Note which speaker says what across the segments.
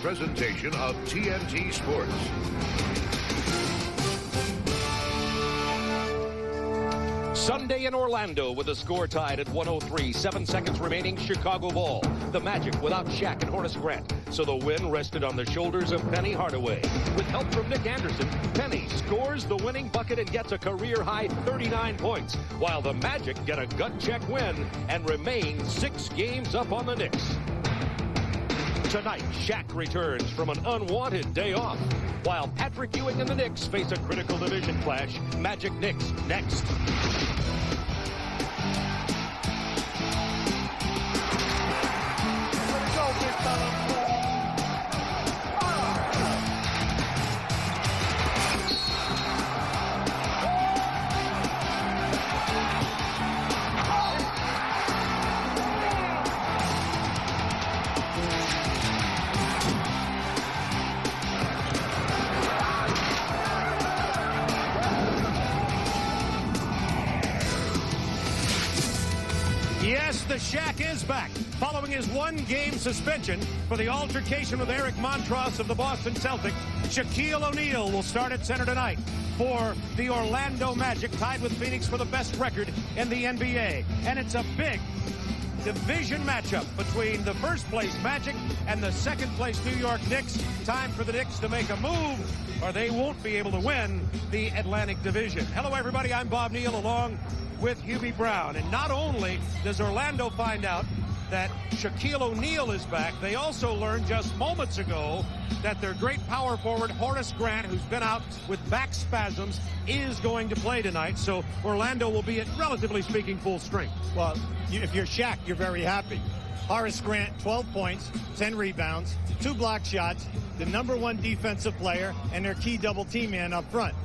Speaker 1: presentation of TNT Sports.
Speaker 2: Sunday in Orlando with the score tied at 103. 7 seconds remaining, Chicago ball. The Magic without Shaq and Horace Grant. So the win rested on the shoulders of Penny Hardaway. With help from Nick Anderson, Penny scores the winning bucket and gets a career-high 39 points, while the Magic get a gut-check win and remain 6 games up on the Knicks. Tonight, Shaq returns from an unwanted day off, while Patrick Ewing and the Knicks face a critical division clash. Magic Knicks next.
Speaker 3: Yes, the Shaq is back, following his one-game suspension for the altercation with Eric Montross of the Boston Celtics. Shaquille O'Neal will start at center tonight for the Orlando Magic, tied with Phoenix for the best record in the NBA. And it's a big division matchup between the first-place Magic and the second-place New York Knicks. Time for the Knicks to make a move, or they won't be able to win the Atlantic Division. Hello, everybody. I'm Bob Neal, along with Hubie Brown. And not only does Orlando find out that Shaquille O'Neal is back, they also learned just moments ago that their great power forward, Horace Grant, who's been out with back spasms, is going to play tonight. So Orlando will be at, relatively speaking, full strength.
Speaker 4: Well, if you're Shaq, you're very happy. Horace Grant, 12 points, 10 rebounds, 2 block shots, the #1 defensive player, and their key double team man up front.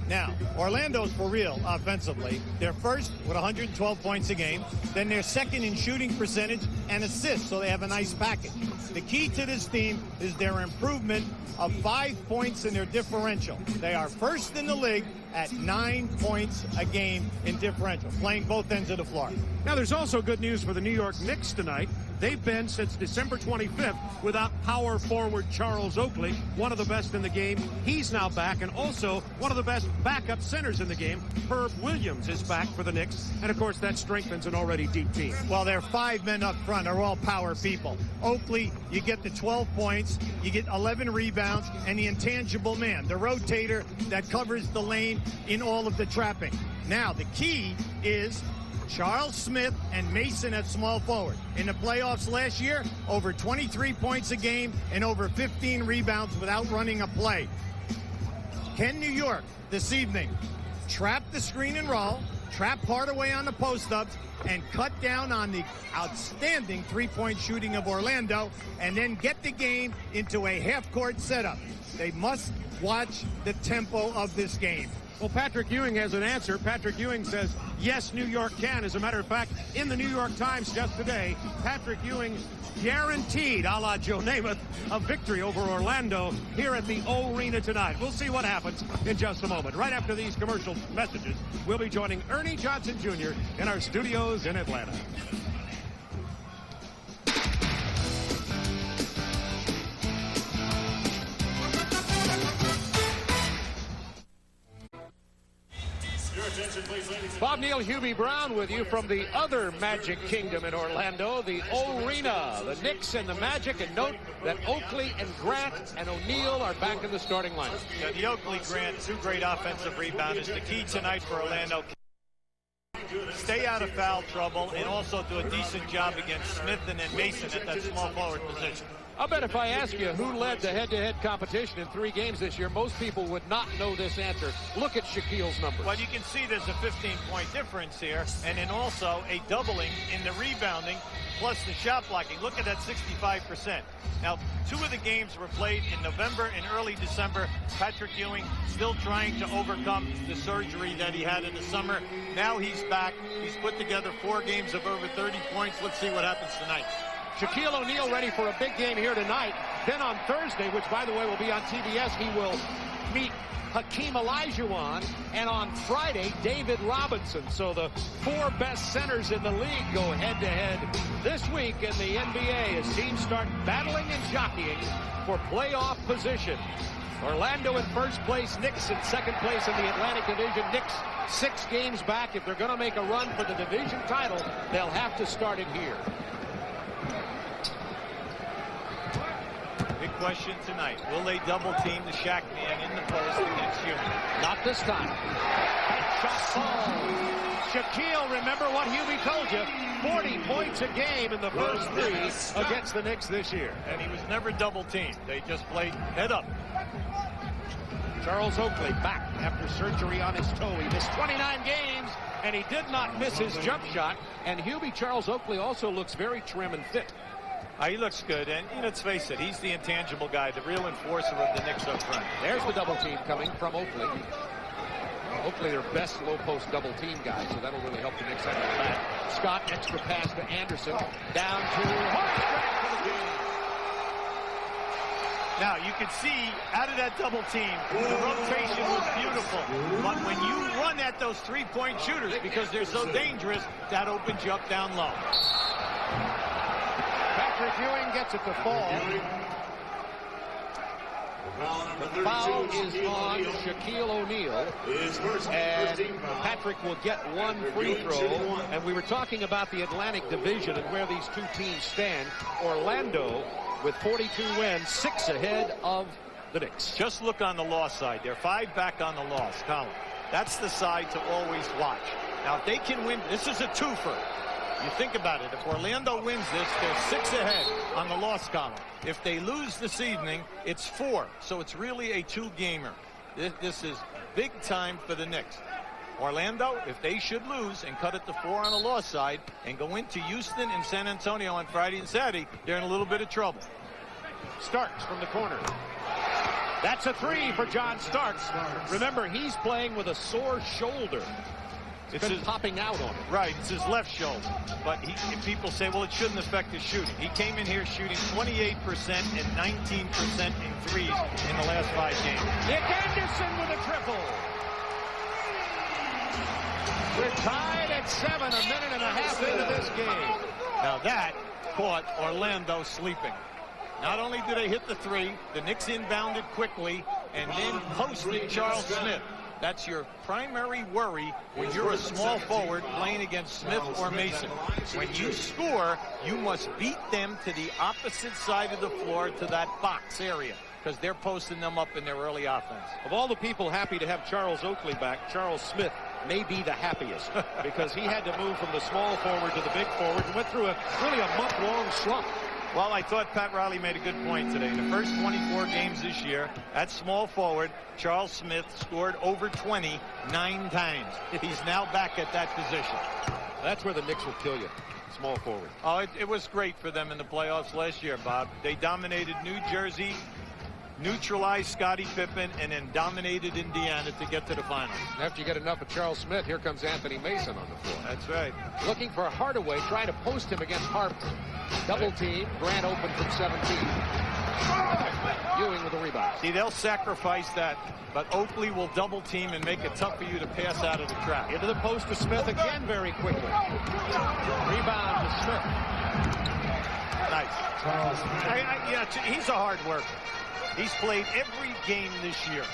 Speaker 4: Now, Orlando's for real offensively. They're first with 112 points a game. Then they're second in shooting percentage and assists, so they have a nice package. The key to this team is their improvement of 5 points in their differential. They are first in the league at 9 points a game in differential, playing both ends of the floor.
Speaker 3: Now, there's also good news for the New York Knicks tonight. They've been, since December 25th, without power forward Charles Oakley, one of the best in the game. He's now back, and also one of the best backup centers in the game. Herb Williams is back for the Knicks, and of course that strengthens an already deep team.
Speaker 4: Well, their 5 men up front are all power people. Oakley, you get the 12 points, you get 11 rebounds, and the intangible man, the rotator that covers the lane in all of the trapping. Now, the key is Charles Smith and Mason at small forward. In the playoffs last year, over 23 points a game and over 15 rebounds without running a play. Can New York this evening trap the screen and roll, trap Hardaway on the post-ups, and cut down on the outstanding three-point shooting of Orlando, and then get the game into a half-court setup? They must watch the tempo of this game.
Speaker 3: Well, Patrick Ewing has an answer. Patrick Ewing says, yes, New York can. As a matter of fact, in the New York Times just today, Patrick Ewing guaranteed, a la Joe Namath, a victory over Orlando here at the O-Arena tonight. We'll see what happens in just a moment. Right after these commercial messages, we'll be joining Ernie Johnson Jr. in our studios in Atlanta. Bob Neal, Hubie Brown with you from the other Magic Kingdom in Orlando, the O-Arena, the Knicks and the Magic. And note that Oakley and Grant and O'Neal are back in the starting lineup.
Speaker 4: Yeah, the Oakley-Grant, 2 great offensive rebounders. The key tonight for Orlando: stay out of foul trouble and also do a decent job against Smith and then Mason at that small forward position.
Speaker 3: I'll bet if I ask you who led the head-to-head competition in 3 games this year, most people would not know this answer. Look at Shaquille's numbers.
Speaker 4: Well, you can see there's a 15-point difference here, and then also a doubling in the rebounding plus the shot blocking. Look at that 65%. Now, 2 of the games were played in November and early December. Patrick Ewing still trying to overcome the surgery that he had in the summer. Now he's back. He's put together 4 games of over 30 points. Let's see what happens tonight.
Speaker 3: Shaquille O'Neal ready for a big game here tonight. Then on Thursday, which by the way will be on TBS, he will meet Hakeem Olajuwon, and on Friday, David Robinson. So the 4 best centers in the league go head-to-head this week in the NBA as teams start battling and jockeying for playoff position. Orlando in first place, Knicks in second place in the Atlantic Division. Knicks 6 games back. If they're going to make a run for the division title, they'll have to start it here.
Speaker 5: Big question tonight. Will they double team the Shaq man in the post against Ewing?
Speaker 3: Not this time. Shot falls. Shaquille, remember what Hubie told you. 40 points a game in the first 3 against the Knicks this year.
Speaker 5: And he was never double teamed. They just played head up.
Speaker 3: Charles Oakley back after surgery on his toe. He missed 29 games, and he did not miss his jump shot. And Hubie, Charles Oakley also looks very trim and fit.
Speaker 5: He looks good, and let's face it, he's the intangible guy, the real enforcer of the Knicks up front.
Speaker 3: There's the double team coming from Oakley. Oakley, their best low post double team guy, so that'll really help the Knicks out of the back. Scott, extra pass to Anderson, down to Hardaway for the game.
Speaker 5: Now, you can see out of that double team, the rotation was beautiful. But when you run at those three-point shooters, because they're so dangerous, that opens you up down low.
Speaker 3: Patrick Ewing gets it to fall. The foul is on Shaquille O'Neal, and Patrick will get 1 free throw. And we were talking about the Atlantic Division and where these 2 teams stand. Orlando with 42 wins, 6 ahead of the Knicks.
Speaker 5: Just look on the loss side. They're 5 back on the loss column. That's the side to always watch. Now, if they can win, this is a twofer. You think about it. If Orlando wins this, they're 6 ahead on the loss column. If they lose this evening, it's 4. So it's really a 2-gamer. This is big time for the Knicks. Orlando, if they should lose and cut it to 4 on the loss side and go into Houston and San Antonio on Friday and Saturday, they're in a little bit of trouble.
Speaker 3: Starks from the corner. That's a 3 for John Starks. Remember, he's playing with a sore shoulder. It's been popping out on him.
Speaker 5: Right, it's his left shoulder. But people say, well, it shouldn't affect his shooting. He came in here shooting 28% and 19% in threes in the last 5 games.
Speaker 3: Nick Anderson with a triple. We're tied at 7, a minute and a half into this game.
Speaker 5: Now that caught Orlando sleeping. Not only did they hit the 3, the Knicks inbounded quickly and then posted Charles Smith. That's your primary worry when you're a small forward playing against Smith or Mason. When you score, you must beat them to the opposite side of the floor to that box area because they're posting them up in their early offense.
Speaker 3: Of all the people happy to have Charles Oakley back, Charles Smith may be the happiest because he had to move from the small forward to the big forward and went through really a month-long slump.
Speaker 5: Well, I thought Pat Riley made a good point today. In the first 24 games this year, at small forward, Charles Smith scored over 20 9 times. He's now back at that position.
Speaker 3: That's where the Knicks will kill you, small forward.
Speaker 5: Oh, it was great for them in the playoffs last year, Bob. They dominated New Jersey, neutralized Scottie Pippen, and then dominated Indiana to get to the finals.
Speaker 3: After you get enough of Charles Smith, here comes Anthony Mason on the floor.
Speaker 5: That's right.
Speaker 3: Looking for Hardaway, trying to post him against Harper. Double team, Grant open from 17. Ewing with a rebound.
Speaker 5: See, they'll sacrifice that, but Oakley will double team and make it tough for you to pass out of the trap.
Speaker 3: Into the post to Smith again very quickly. Rebound to Smith.
Speaker 5: Nice. Yeah, he's a hard worker. He's played every game this year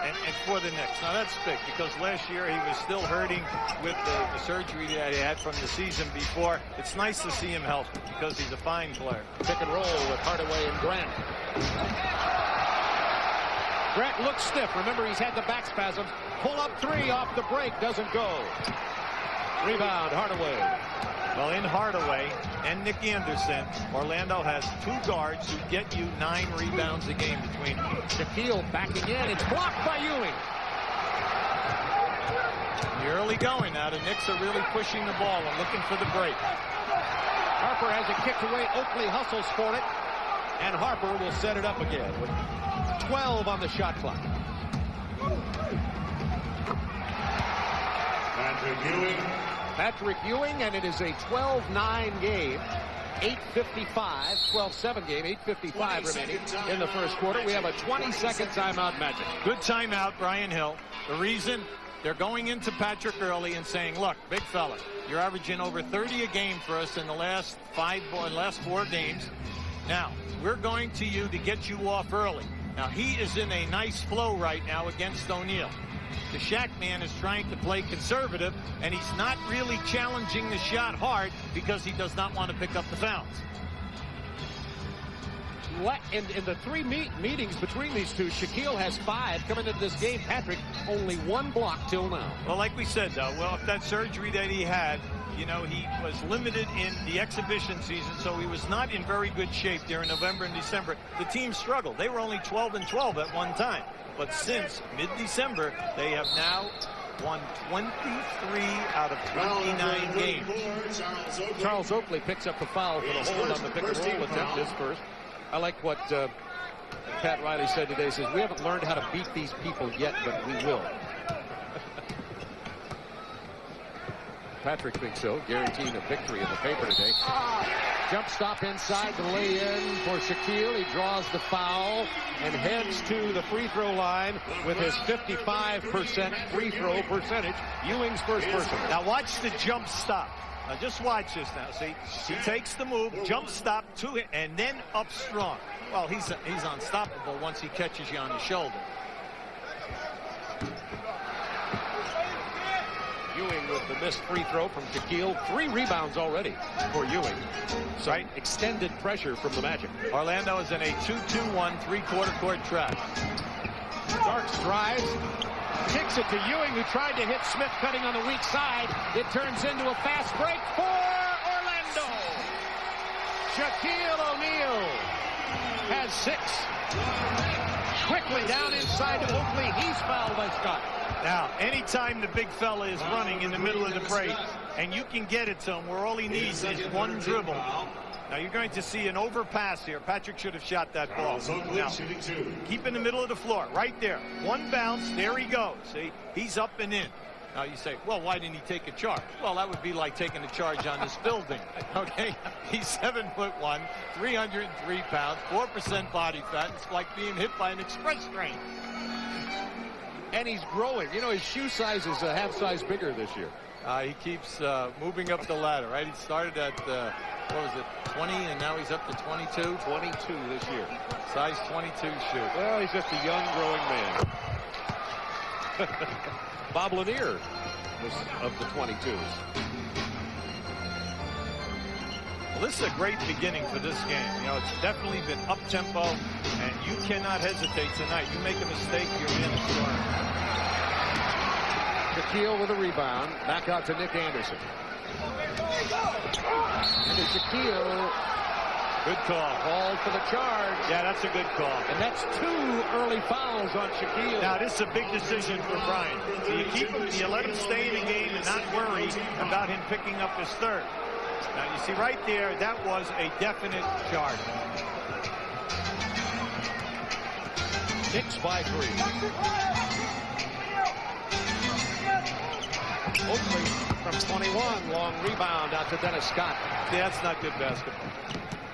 Speaker 5: and for the Knicks. Now, that's big because last year he was still hurting with the surgery that he had from the season before. It's nice to see him healthy because he's a fine player.
Speaker 3: Pick and roll with Hardaway and Grant. Grant looks stiff. Remember, he's had the back spasms. Pull up 3 off the break. Doesn't go. Rebound, Hardaway.
Speaker 5: Well, in Hardaway and Nick Anderson, Orlando has 2 guards who get you 9 rebounds a game between them.
Speaker 3: Shaquille backing in. It's blocked by Ewing.
Speaker 5: The early going now. The Knicks are really pushing the ball and looking for the break.
Speaker 3: Harper has it kicked away. Oakley hustles for it. And Harper will set it up again with 12 on the shot clock.
Speaker 1: Patrick Ewing.
Speaker 3: Patrick Ewing, and it is a 12-9 game.
Speaker 2: 8:55, 12-7 game, 8:55 remaining in the first quarter. We have a 20-second timeout, Magic.
Speaker 5: Good timeout, Brian Hill. The reason they're going into Patrick early and saying, look, big fella, you're averaging over 30 a game for us in the last 4 games. Now, we're going to you to get you off early. Now, he is in a nice flow right now against O'Neal. The Shaq man is trying to play conservative, and he's not really challenging the shot hard because he does not want to pick up the fouls.
Speaker 2: In the 3 meetings between these two, Shaquille has 5 coming into this game. Patrick, only 1 block till now.
Speaker 5: Well, like we said, though, if that surgery that he had, you know, he was limited in the exhibition season, so he was not in very good shape there in November and December. The team struggled. They were only 12-12 at one time. But since mid-December, they have now won 23 out of 29 games.
Speaker 2: Charles Oakley picks up the foul for the hold on the pick-and-roll attempt, his first. I like what Pat Riley said today. He says, we haven't learned how to beat these people yet, but we will. Patrick thinks so, guaranteeing a victory in the paper today. Jump stop inside to lay in for Shaquille. He draws the foul and heads to the free throw line with his 55% free throw percentage. Ewing's first person.
Speaker 5: Now watch the jump stop. Now just watch this now. See, he takes the move, jump stop to it, and then up strong. Well, he's unstoppable once he catches you on the shoulder.
Speaker 2: Ewing with the missed free throw from Shaquille. 3 rebounds already for Ewing. So right. Extended pressure from the Magic.
Speaker 5: Orlando is in a 2-2-1 3-quarter court trap.
Speaker 2: Starks drives. Kicks it to Ewing, who tried to hit Smith cutting on the weak side. It turns into a fast break for Orlando. Shaquille O'Neal has 6. Quickly down inside to Oakley. He's fouled by Scott.
Speaker 5: Now, anytime the big fella is running in the middle of the break, and you can get it to him where all he needs is 1 dribble. Now, you're going to see an overpass here. Patrick should have shot that ball. Now, keep in the middle of the floor, right there. 1 bounce, there he goes. See, he's up and in. Now, you say, well, why didn't he take a charge? Well, that would be like taking a charge on this building, okay? He's 7'1", 303 pounds, 4% body fat. It's like being hit by an express train.
Speaker 2: And he's growing. You know, his shoe size is a half size bigger this year.
Speaker 5: He keeps moving up the ladder, right? He started at, what was it, 20, and now he's up to 22?
Speaker 2: 22 this year.
Speaker 5: Size 22 shoe.
Speaker 2: Well, he's just a young, growing man. Bob Lanier was of the 22s.
Speaker 5: Well, this is a great beginning for this game. You know, it's definitely been up-tempo, and you cannot hesitate tonight. You make a mistake, you're in a storm.
Speaker 2: Shaquille with a rebound. Back out to Nick Anderson. And Shaquille.
Speaker 5: Good call.
Speaker 2: Called for the charge.
Speaker 5: Yeah, that's a good call.
Speaker 2: And that's 2 early fouls on Shaquille.
Speaker 5: Now, this is a big decision for Brian. So you keep him, you let him stay in the game and not worry about him picking up his 3rd. Now, you see right there, that was a definite charge.
Speaker 2: Knicks by 3. Oakley from 21. Long rebound out to Dennis Scott.
Speaker 5: See, that's not good basketball.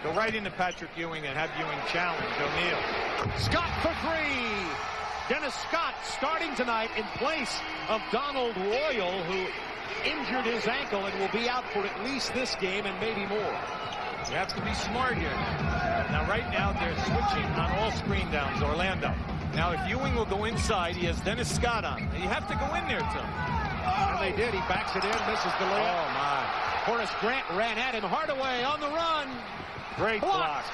Speaker 5: Go right into Patrick Ewing and have Ewing challenge O'Neal.
Speaker 2: Scott for 3. Dennis Scott starting tonight in place of Donald Royal, who injured his ankle and will be out for at least this game and maybe more.
Speaker 5: You have to be smart here. Now, right now, they're switching on all screen downs, Orlando. Now, if Ewing will go inside, he has Dennis Scott on. You have to go in there to him.
Speaker 2: And they did. He backs it in, misses the layup.
Speaker 5: Oh, my.
Speaker 2: Horace Grant ran at him. Hardaway on the run.
Speaker 5: Great block.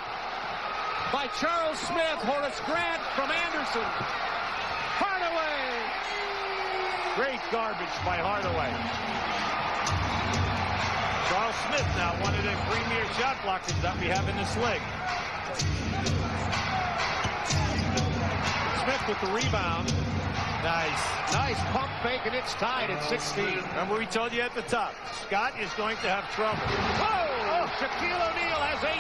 Speaker 2: By Charles Smith. Horace Grant from Anderson. Hardaway.
Speaker 5: Great garbage by Hardaway. Charles Smith now one of the premier shot blockers that we have in this league.
Speaker 2: Smith with the rebound. Nice pump fake, and it's tied at 16.
Speaker 5: Remember we told you at the top, Scott is going to have trouble.
Speaker 2: Whoa! Shaquille O'Neal has 8.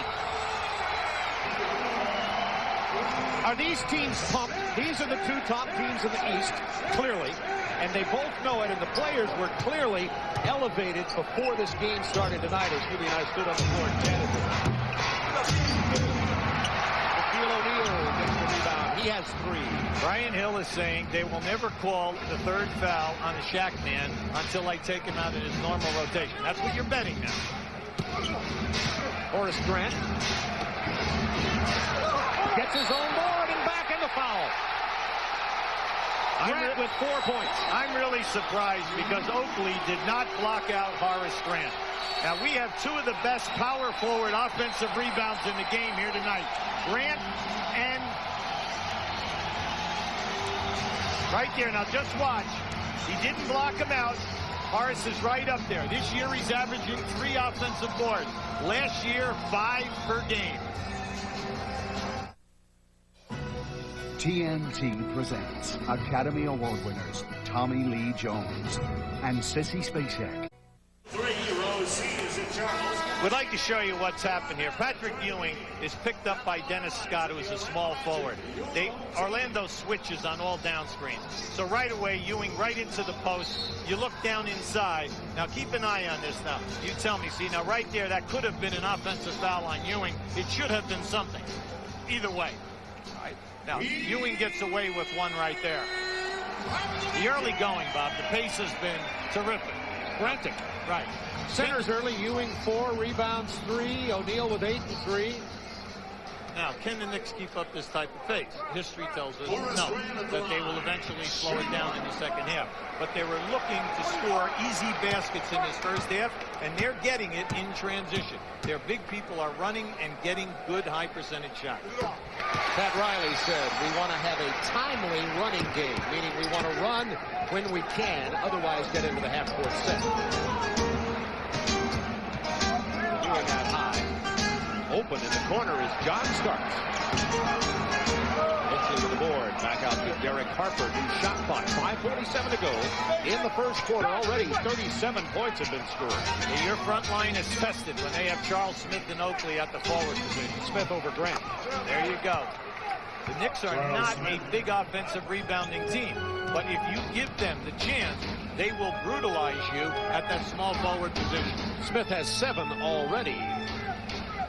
Speaker 3: Are these teams pumped? These are the two top teams in the East, clearly, and they both know it, and the players were clearly elevated before this game started tonight as Hubie and I stood on the floor and chatted with them. Shaquille O'Neal gets the rebound. He has 3.
Speaker 5: Brian Hill is saying they will never call the third foul on the Shaq man until I take him out in his normal rotation. That's what you're betting now.
Speaker 3: Horace Grant gets his own board and back in the foul. Grant with 4 points.
Speaker 5: I'm really surprised because Oakley did not block out Horace Grant. Now we have 2 of the best power forward offensive rebounds in the game here tonight. Grant and right there. Now just watch. He didn't block him out. Horace is right up there. This year he's averaging 3 offensive boards. Last year, 5 per game.
Speaker 6: TNT presents Academy Award winners Tommy Lee Jones and Sissy Spacek.
Speaker 7: 3 row C is in Charles.
Speaker 5: We'd like to show you what's happened here. Patrick Ewing is picked up by Dennis Scott, who is a small forward. Orlando switches on all down screens. So right away, Ewing right into the post. You look down inside. Now keep an eye on this now. You tell me. See, now right there, that could have been an offensive foul on Ewing. It should have been something. Either way. All right. Now, Ewing gets away with one right there. The early going, Bob, the pace has been terrific.
Speaker 3: Frantic.
Speaker 5: Right.
Speaker 3: Centers early. Ewing 4, rebounds 3. O'Neal with 8 and 3.
Speaker 5: Now, can the Knicks keep up this type of pace? History tells us no, that they will eventually slow it down in the second half. But they were looking to score easy baskets in this first half, and they're getting it in transition. Their big people are running and getting good high percentage shots.
Speaker 3: Pat Riley said we want to have a timely running game, meaning we want to run when we can, otherwise get into the half-court set. Doing that high. Open in the corner is John Starks. Looks into the board. Back out to Derek Harper. New shot clock. 5:47 to go in the first quarter. Already 37 points have been scored.
Speaker 5: And your front line is tested when they have Charles Smith and Oakley at the forward position.
Speaker 3: Smith over Grant.
Speaker 5: There you go. The Knicks are not a big offensive rebounding team, but if you give them the chance, they will brutalize you at that small forward position.
Speaker 3: Smith has 7 already.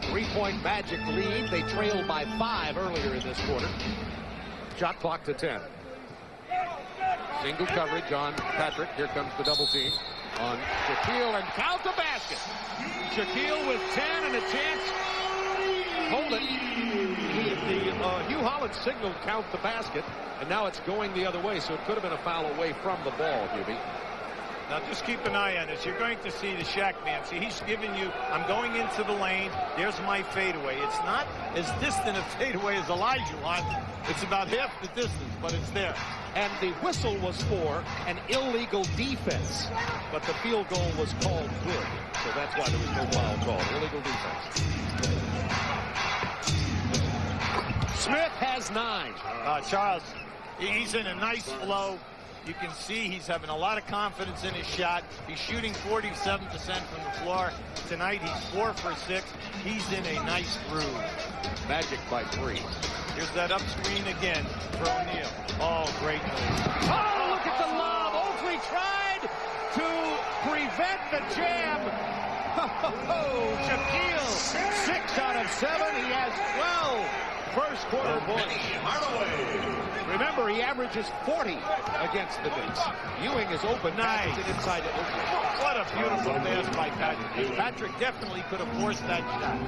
Speaker 3: 3-point Magic lead. They trailed by 5 earlier in this quarter. Shot clock to 10. Single coverage on Patrick. Here comes the double team on Shaquille, and count the basket. Shaquille with 10 and a chance. Hold it. Hugh Holland signaled count the basket, and now it's going the other way, so it could have been a foul away from the ball, Hubie.
Speaker 5: Now just keep an eye on this. You're going to see the Shaq man. See, he's giving you, I'm going into the lane. There's my fadeaway. It's not as distant a fadeaway as Olajuwon. It's about half the distance, but it's there.
Speaker 3: And the whistle was for an illegal defense, but the field goal was called good. So that's why there was no foul called. Illegal defense. Smith has 9.
Speaker 5: Charles, he's in a nice flow. You can see he's having a lot of confidence in his shot. He's shooting 47% from the floor. Tonight he's 4 for 6. He's in a nice groove.
Speaker 3: Magic by 3.
Speaker 5: Here's that up screen again for O'Neal. Oh, great move.
Speaker 3: Oh, look at the lob. Oakley tried to prevent the jam. Oh, Shaquille, 6 out of 7. He has 12 first quarter points.
Speaker 7: Hardaway.
Speaker 3: Remember, he averages 40 against the Knicks. Ewing is open.
Speaker 5: Nice.
Speaker 3: It inside to Oakley.
Speaker 5: What a beautiful pass by Patrick. Patrick definitely could have forced that shot.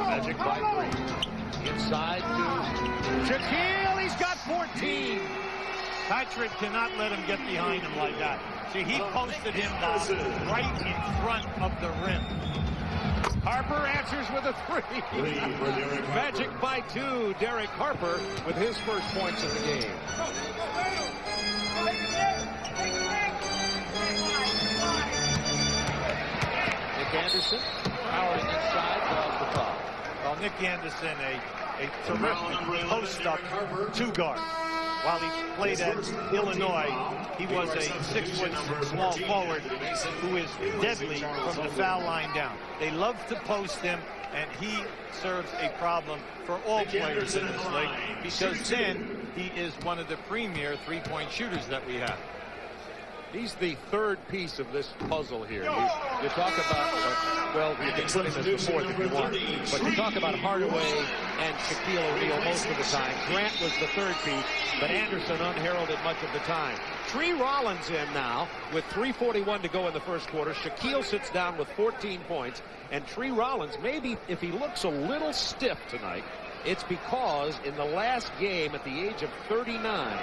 Speaker 3: Magic by 3. Inside to Shaquille. He's got 14.
Speaker 5: Patrick cannot let him get behind him like that. See, he posted him right in front of the rim.
Speaker 3: Harper answers with a 3. Magic by 2. Derek Harper with his first points of the game. Nick Anderson powering inside, draws the foul.
Speaker 5: Well, Nick Anderson, a terrific post-up 2 guard. while he played at Illinois, he was a 6-foot small forward who is deadly from the foul line down. They love to post him, and he serves a problem for all players in this league, because then he is one of the premier three-point shooters that we have.
Speaker 2: He's the third piece of this puzzle here. You talk about, well, you can put him as the fourth if you want, but you talk about Hardaway and Shaquille O'Neal most of the time. Grant was the third piece, but Anderson unheralded much of the time. Tree Rollins in now with 3:41 to go in the first quarter. Shaquille sits down with 14 points, and Tree Rollins, maybe if he looks a little stiff tonight, it's because in the last game at the age of 39,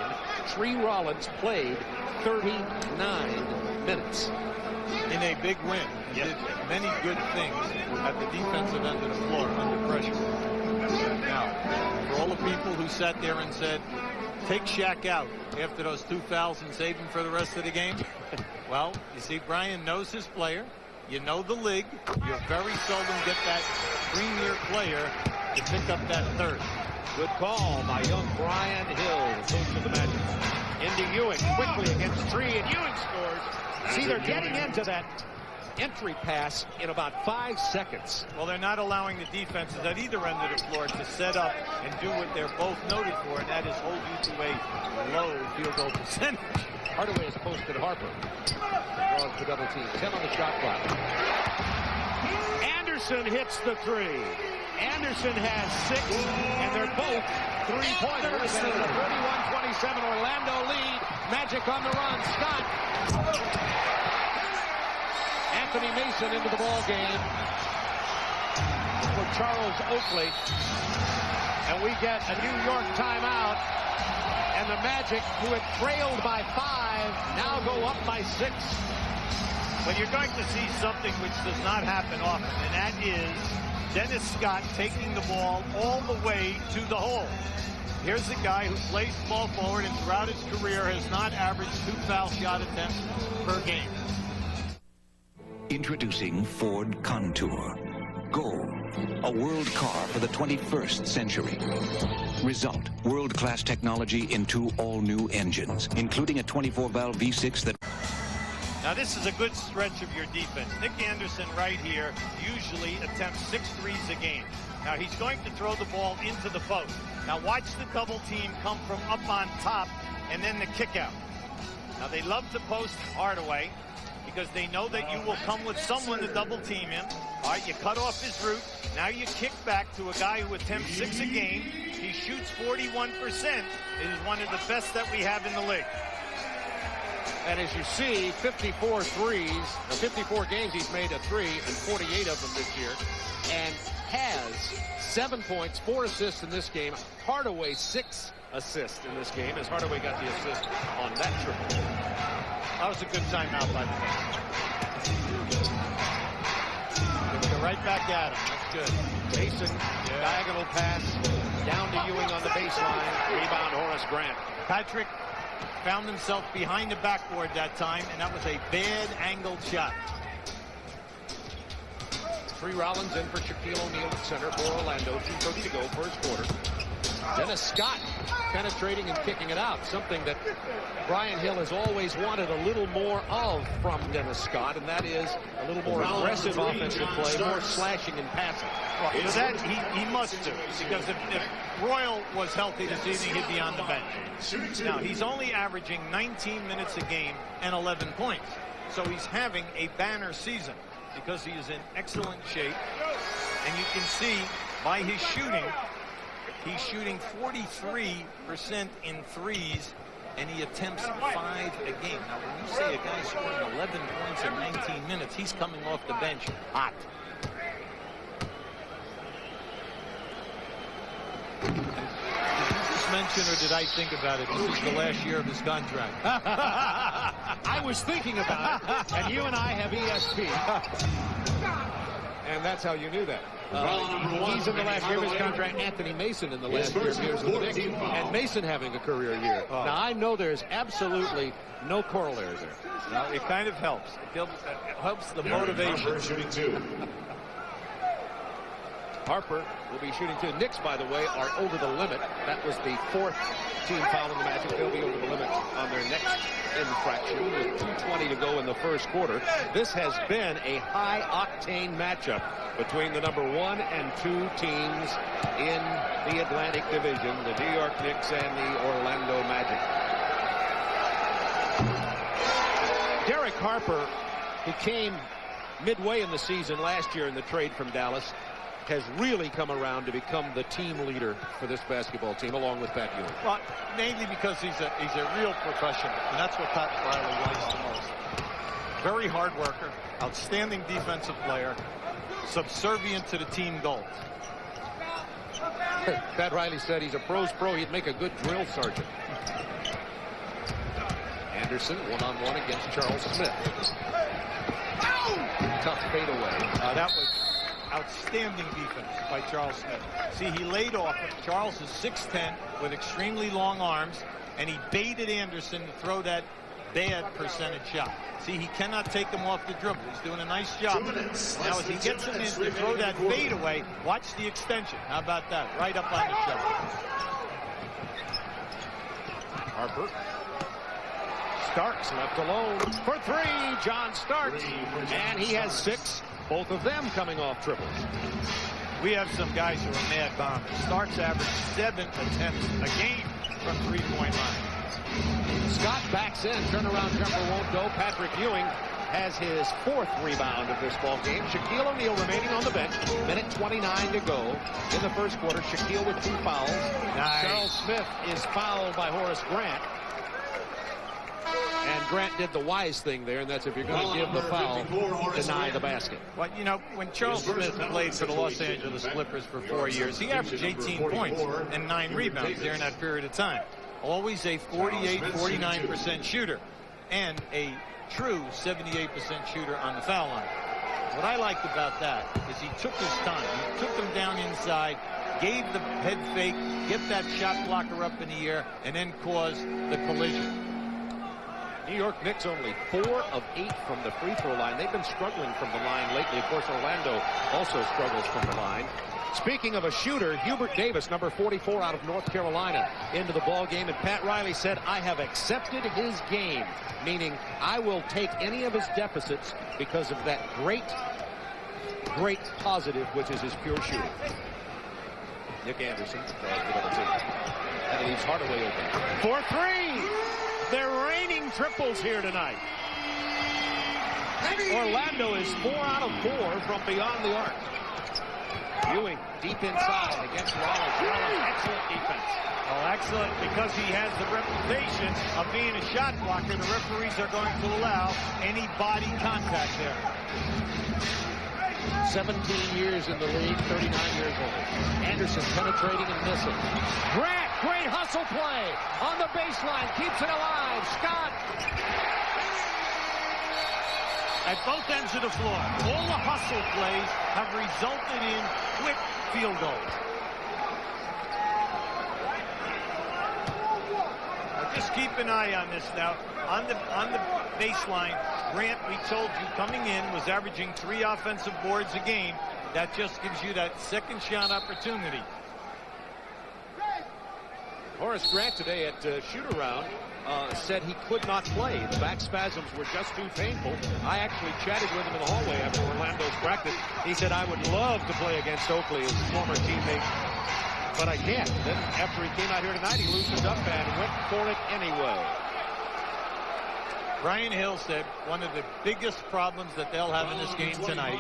Speaker 2: Tree Rollins played 39 minutes.
Speaker 5: In a big win. He did many good things at the defensive end of the floor under pressure. Now, for all the people who sat there and said, take Shaq out after those 2 fouls and save him for the rest of the game, well, you see, Brian knows his player. You know the league. You very seldom get that premier player to pick up that third.
Speaker 2: Good call by young Brian Hill, coach of the Magic. Into Ewing, quickly against Tree, and Ewing scores. See, they're getting into that entry pass in about 5 seconds.
Speaker 5: Well, they're not allowing the defenses at either end of the floor to set up and do what they're both noted for, and that is hold you to a low field goal percentage.
Speaker 2: Hardaway has posted Harper. Draws the double team. 10 on the shot clock. Anderson hits the three. Anderson has 6, and they're both three-pointers. And it's a 31-27 Orlando lead. Magic on the run. Scott. Anthony Mason into the ball game for Charles Oakley. And we get a New York timeout. And the Magic, who had trailed by 5, now go up by 6.
Speaker 5: But you're going to see something which does not happen often, and that is Dennis Scott taking the ball all the way to the hole. Here's a guy who plays small forward and throughout his career has not averaged 2 foul shot attempts per game.
Speaker 8: Introducing Ford Contour. Go. A world car for the 21st century. Result, world-class technology in 2 all-new engines, including a 24-valve V6 that...
Speaker 5: Now this is a good stretch of your defense. Nick Anderson right here usually attempts 6 threes a game. Now he's going to throw the ball into the post. Now watch the double team come from up on top and then the kick out. Now they love to post Hardaway because they know that you will come with someone to double team him. All right, you cut off his route. Now you kick back to a guy who attempts 6 a game. He shoots 41%. It is one of the best that we have in the league.
Speaker 2: And as you see, 54 threes, 54 games he's made a 3, and 48 of them this year, and has 7 points, 4 assists in this game. Hardaway 6 assists in this game, as Hardaway got the assist on that triple.
Speaker 5: That was a good timeout by the way. Go right back at him. That's good.
Speaker 2: Mason, diagonal pass down to Ewing on the baseline. Rebound, Horace Grant.
Speaker 5: Patrick found himself behind the backboard that time, and that was a bad angled shot.
Speaker 2: Tree Rollins in for Shaquille O'Neal at center for Orlando. 2:30 to go, first quarter. Dennis Scott penetrating and kicking it out, something that Brian Hill has always wanted a little more of from Dennis Scott, and that is a little more aggressive offensive play, more slashing and passing.
Speaker 5: Well, for that, he must do, because if Royal was healthy this evening, he'd be on the bench. Now, he's only averaging 19 minutes a game and 11 points. So he's having a banner season because he is in excellent shape. And you can see by his shooting, he's shooting 43% in threes, and he attempts 5 a game. Now, when you say a guy scoring 11 points in 19 minutes, he's coming off the bench hot. Did you just mention, or did I think about it? This is the last year of his contract.
Speaker 2: I was thinking about it, and you and I have ESP. And that's how you knew that. He's in the last year of his contract. Anthony Mason in the last year of his with the Knicks, and Mason having a career year. Now, I know there's absolutely no corollary there.
Speaker 5: Well, it kind of helps. It helps the motivation.
Speaker 2: Harper will be shooting two. Knicks, by the way, are over the limit. That was the 4th team foul in the Magic. They'll be over the limit on their next infraction with 2:20 to go in the first quarter. This has been a high-octane matchup between the number 1 and 2 teams in the Atlantic Division, the New York Knicks and the Orlando Magic. Derek Harper, who came midway in the season last year in the trade from Dallas, has really come around to become the team leader for this basketball team, along with Pat Ewing.
Speaker 5: Well, mainly because he's a real professional, and that's what Pat Riley likes the most. Very hard worker, outstanding defensive player, subservient to the team goals.
Speaker 2: Pat Riley said he's a pro's pro. He'd make a good drill sergeant. Anderson one-on-one against Charles Smith. Tough fadeaway.
Speaker 5: That was outstanding defense by Charles Smith. See, he laid off him. Charles is 6'10" with extremely long arms, and he baited Anderson to throw that bad percentage shot. See, he cannot take him off the dribble. He's doing a nice job. Now, as he gets him in to throw that fadeaway, watch the extension. How about that? Right up on the shot.
Speaker 2: Harper. Starks left alone for 3. John Starks. And he has 6. Both of them coming off triples.
Speaker 5: We have some guys who are mad bombers. Starks averaged 7 attempts a game from three-point line.
Speaker 2: Scott backs in. Turnaround jumper won't go. Patrick Ewing has his 4th rebound of this ball game. Shaquille O'Neal remaining on the bench. Minute 29 to go in the first quarter. Shaquille with 2 fouls.
Speaker 5: Nice.
Speaker 2: Charles Smith is fouled by Horace Grant. And Grant did the wise thing there, and that's if you're going to give the foul, deny the basket.
Speaker 5: Well, you know, when Charles Smith played for the Los Angeles Clippers for 4 years, he averaged 18 points and 9 rebounds during that period of time. Always a 48, 49% shooter and a true 78% shooter on the foul line. What I liked about that is he took his time. He took them down inside, gave the head fake, get that shot blocker up in the air, and then caused the collision.
Speaker 2: New York Knicks only 4 of 8 from the free throw line. They've been struggling from the line lately. Of course, Orlando also struggles from the line. Speaking of a shooter, Hubert Davis, number 44 out of North Carolina, into the ball game. And Pat Riley said, I have accepted his game, meaning I will take any of his deficits because of that great positive, which is his pure shooting. Nick Anderson draws the double team. And it leaves Hardaway open. For 3! They're raining triples here tonight. Orlando is 4 out of 4 from beyond the arc. Ewing deep inside against Rollins. Excellent defense.
Speaker 5: Oh, excellent, because he has the reputation of being a shot blocker. The referees are going to allow any body contact there.
Speaker 2: 17 years in the league, 39 years old. Anderson penetrating and missing. Grant, great hustle play on the baseline, keeps it alive. Scott.
Speaker 5: At both ends of the floor, all the hustle plays have resulted in quick field goals. Now just keep an eye on this now. On the baseline, Grant, we told you, coming in, was averaging 3 offensive boards a game. That just gives you that second shot opportunity.
Speaker 2: Horace Grant today at shoot-around said he could not play. The back spasms were just too painful. I actually chatted with him in the hallway after Orlando's practice. He said, I would love to play against Oakley, his former teammate, but I can't. Then after he came out here tonight, he loosened up and went for it anyway.
Speaker 5: Brian Hill said one of the biggest problems that they'll have in this game tonight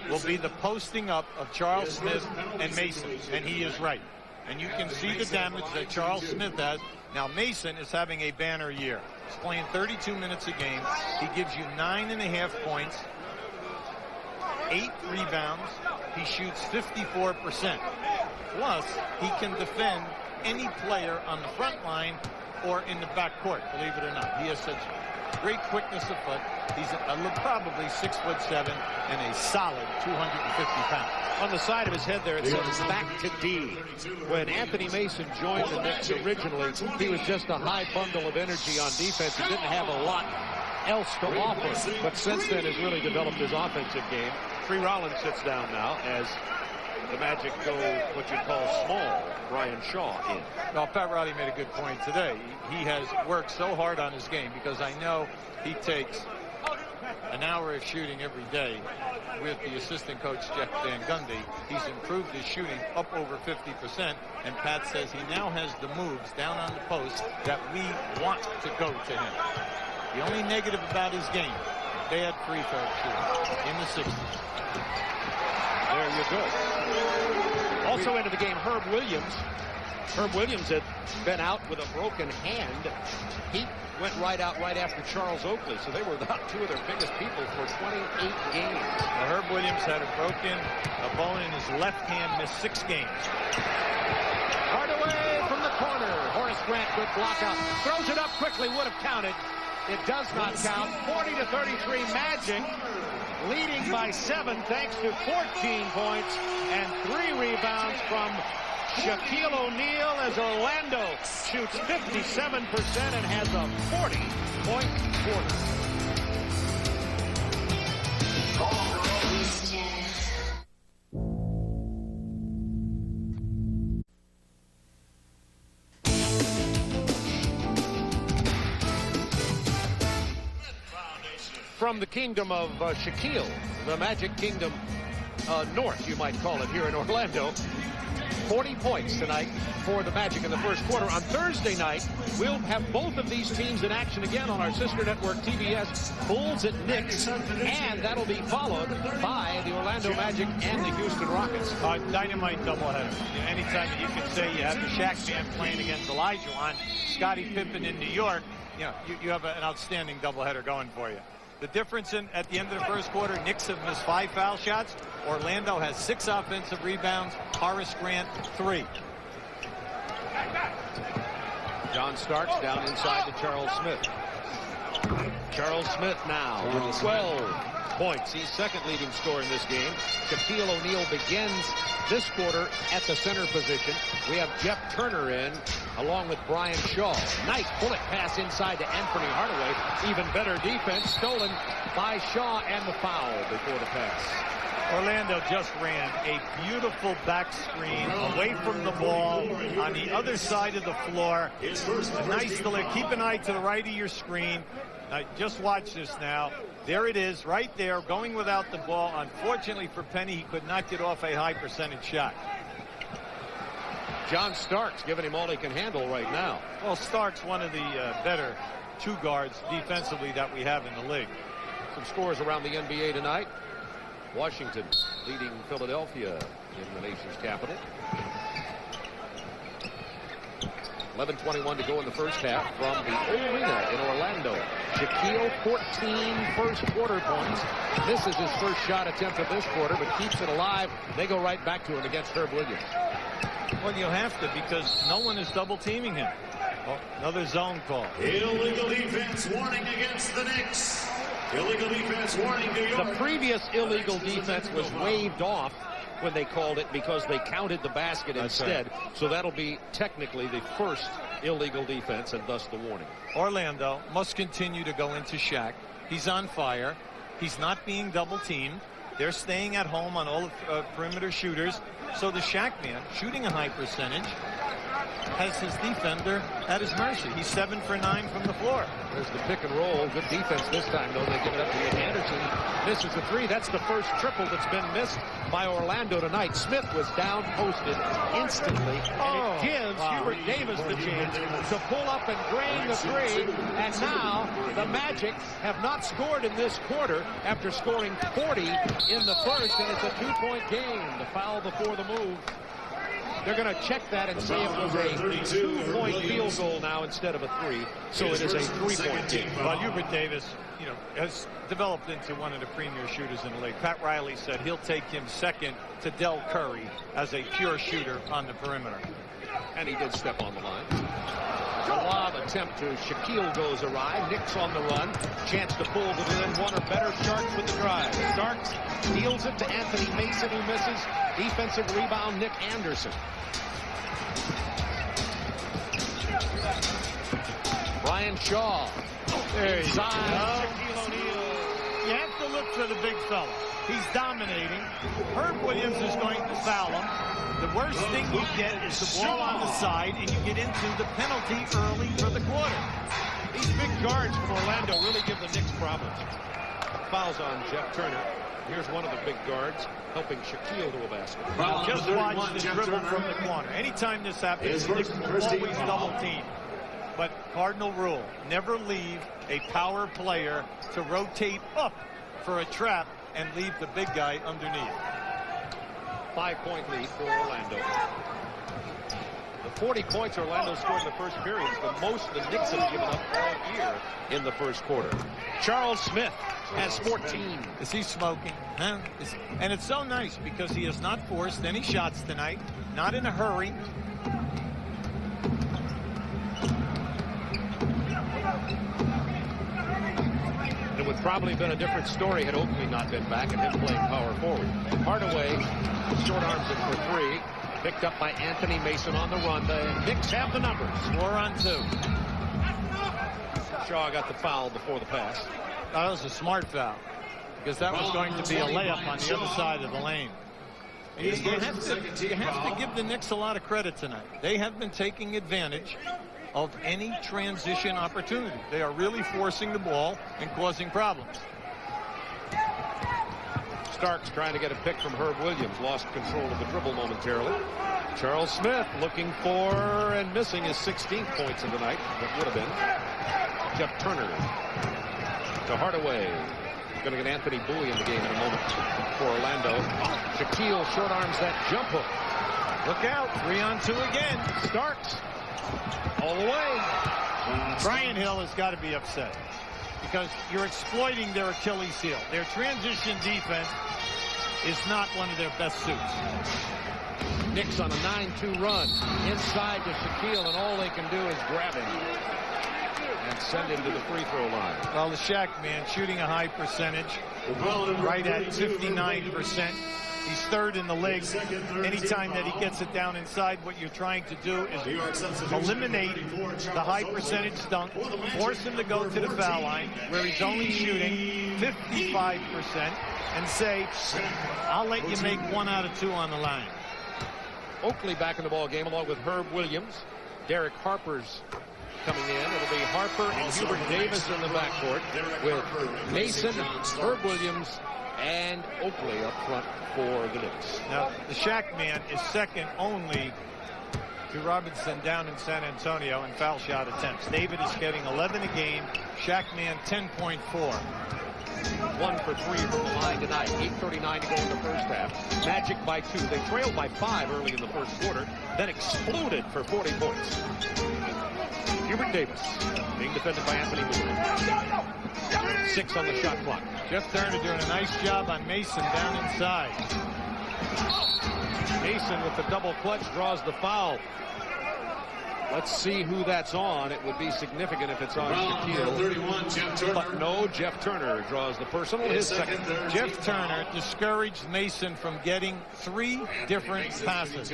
Speaker 5: will be the posting up of Charles Smith and Mason, and he is right. And you can see the damage that Charles Smith has. Now, Mason is having a banner year. He's playing 32 minutes a game. He gives you 9.5 points, 8 rebounds. He shoots 54%. Plus, he can defend any player on the front line or in the back court, believe it or not. He has such great quickness of foot. He's probably 6'7" and a solid 250 pounds.
Speaker 2: On the side of his head there, it says back to D. When Anthony Mason joined the Knicks originally, he was just a high bundle of energy on defense. He didn't have a lot else to offer, but since then has really developed his offensive game. Free Rollins sits down now as the Magic go what you call small. Brian Shaw in.
Speaker 5: Well, Pat Riley made a good point today. He has worked so hard on his game because I know he takes an hour of shooting every day with the assistant coach Jeff Van Gundy. He's improved his shooting up over 50%, and Pat says he now has the moves down on the post that we want to go to him. The only negative about his game, bad free throw shooting in the 60s.
Speaker 2: There you go. Also into the game, Herb Williams. Herb Williams had been out with a broken hand. He went right out right after Charles Oakley, so they were about two of their biggest people for 28 games.
Speaker 5: Now, Herb Williams had a broken bone in his left hand, missed 6 games.
Speaker 2: Hardaway from the corner. Horace Grant, good block out. Throws it up quickly, would have counted. It does not count. 40-33 Magic, leading by 7 thanks to 14 points and 3 rebounds from Shaquille O'Neal as Orlando shoots 57% and has a 40-point quarter. From the kingdom of Shaquille, the Magic Kingdom North, you might call it, here in Orlando. 40 points tonight for the Magic in the first quarter. On Thursday night, we'll have both of these teams in action again on our sister network, TBS, Bulls at Knicks, and that'll be followed by the Orlando Magic and the Houston Rockets.
Speaker 5: Dynamite doubleheader. You know, anytime that you can say you have the Shaq man playing against Olajuwon, Scottie Pippen in New York, you have an outstanding doubleheader going for you. The difference at the end of the first quarter, Knicks have missed 5 foul shots. Orlando has 6 offensive rebounds. Horace Grant 3.
Speaker 2: John Starks down inside to Charles Smith. Charles Smith now with 12 points. He's second leading scorer in this game. Shaquille O'Neal begins this quarter at the center position. We have Jeff Turner in along with Brian Shaw. Nice bullet pass inside to Anthony Hardaway. Even better defense stolen by Shaw and the foul before the pass.
Speaker 5: Orlando just ran a beautiful back screen away from the ball on the other side of the floor. A nice delay. Keep an eye to the right of your screen. Just watch this now. There it is right there going without the ball. Unfortunately for Penny, he could not get off a high percentage shot.
Speaker 2: John Starks giving him all he can handle right now.
Speaker 5: Well, Starks one of the better 2 guards defensively that we have in the league.
Speaker 2: Some scores around the NBA tonight. Washington leading Philadelphia in the nation's capital. 11:21 to go in the first half from the arena in Orlando. Shaquille, 14 first quarter points. Misses his first shot attempt of this quarter, but keeps it alive. They go right back to him against Herb Williams.
Speaker 5: Well, you have to, because no one is double teaming him. Oh, another zone call.
Speaker 7: Illegal defense warning against the Knicks. Illegal defense warning New York.
Speaker 2: The previous illegal defense was waved off when they called it because they counted the basket instead. Right. So that'll be technically the first illegal defense and thus the warning.
Speaker 5: Orlando must continue to go into Shaq. He's on fire. He's not being double teamed. They're staying at home on all perimeter shooters. So the Shaq man, shooting a high percentage, has his defender at his mercy. He's 7 for 9 from the floor.
Speaker 2: There's the pick and roll. Good defense this time, though. They give it up to Nick Anderson. Misses the 3. That's the first triple that's been missed by Orlando tonight. Smith was down posted instantly, and it gives Hubert Davis the chance to pull up and drain the 3. And now the Magic have not scored in this quarter after scoring 40 in the first, and it's a 2-point game. The foul before the move. They're going to check that and say it was a 2-point field goal now instead of a 3. So it is a 3-point game.
Speaker 5: Well, Hubert Davis, has developed into one of the premier shooters in the league. Pat Riley said he'll take him second to Del Curry as a pure shooter on the perimeter.
Speaker 2: And he did step on the line. The lob attempt to Shaquille goes awry. Knicks on the run. Chance to pull within 1 or better. Starks with the drive. Starks deals it to Anthony Mason, who misses. Defensive rebound, Nick Anderson. Brian Shaw.
Speaker 5: There you go.
Speaker 2: Shaquille O'Neal.
Speaker 5: You have to look for the big fella. He's dominating. Herb Williams is going to foul him. The worst thing you get is the ball on the side, and you get into the penalty early for the quarter.
Speaker 2: These big guards from Orlando really give the Knicks problems. Fouls on Jeff Turner. Here's one of the big guards helping Shaquille to a basket.
Speaker 5: Now just watch the dribble from the corner. Anytime this happens, the Knicks will always double team. But cardinal rule, never leave a power player to rotate up for a trap and leave the big guy underneath.
Speaker 2: 5-point lead for Orlando. The 40 points Orlando scored in the first period is the most the Knicks have given up all year in the first quarter. Charles Smith has 14.
Speaker 5: Is he smoking? Huh? And it's so nice because he has not forced any shots tonight, not in a hurry.
Speaker 2: It would probably have been a different story had Oakley not been back and him playing power forward. Hardaway short arms it for 3. Picked up by Anthony Mason on the run. The Knicks have the numbers.
Speaker 5: 4 on 2.
Speaker 2: Shaw got the foul before the pass.
Speaker 5: That was a smart foul because that was going to be a layup on the other side of the lane. And you have to give the Knicks a lot of credit tonight. They have been taking advantage of any transition opportunity. They are really forcing the ball and causing problems.
Speaker 2: Starks trying to get a pick from Herb Williams. Lost control of the dribble momentarily. Charles Smith looking for and missing his 16th points of the night. That would have been. Jeff Turner to Hardaway. Going to get Anthony Bowie in the game in a moment for Orlando. Shaquille short arms that jump hook.
Speaker 5: Look out. 3 on 2 again.
Speaker 2: Starks all the way.
Speaker 5: Brian Hill has got to be upset because you're exploiting their Achilles heel. Their transition defense is not one of their best suits.
Speaker 2: Knicks on a 9-2 run. Inside to Shaquille, and all they can do is grab him and send him to the free throw line.
Speaker 5: Well, the Shaq man shooting a high percentage, right at 59%. He's 3rd in the league. Anytime that he gets it down inside, what you're trying to do is eliminate the high percentage dunk, force him to go to the foul line where he's only shooting 55%, and say, I'll let you make 1 out of 2 on the line.
Speaker 2: Oakley back in the ball game along with Herb Williams. Derek Harper's coming in. It'll be Harper and Hubert Davis in the backcourt with Mason, Herb Williams, and Oakley up front for the Knicks.
Speaker 5: Now, the Shaq man is second only to Robinson down in San Antonio in foul shot attempts. David is getting 11 a game. Shaq man 10.4.
Speaker 2: 1 for 3 from the line tonight. 8:39 to go in the first half. Magic by 2. They trailed by 5 early in the first quarter, then exploded for 40 points. Hubert Davis being defended by Anthony Moore. 6 on the shot clock.
Speaker 5: Jeff Turner doing a nice job on Mason down inside.
Speaker 2: Mason with the double clutch draws the foul. Let's see who that's on. It would be significant if it's on Shaquille. But no, Jeff Turner draws the personal. His second.
Speaker 5: Jeff Turner discouraged Mason from getting 3 different passes.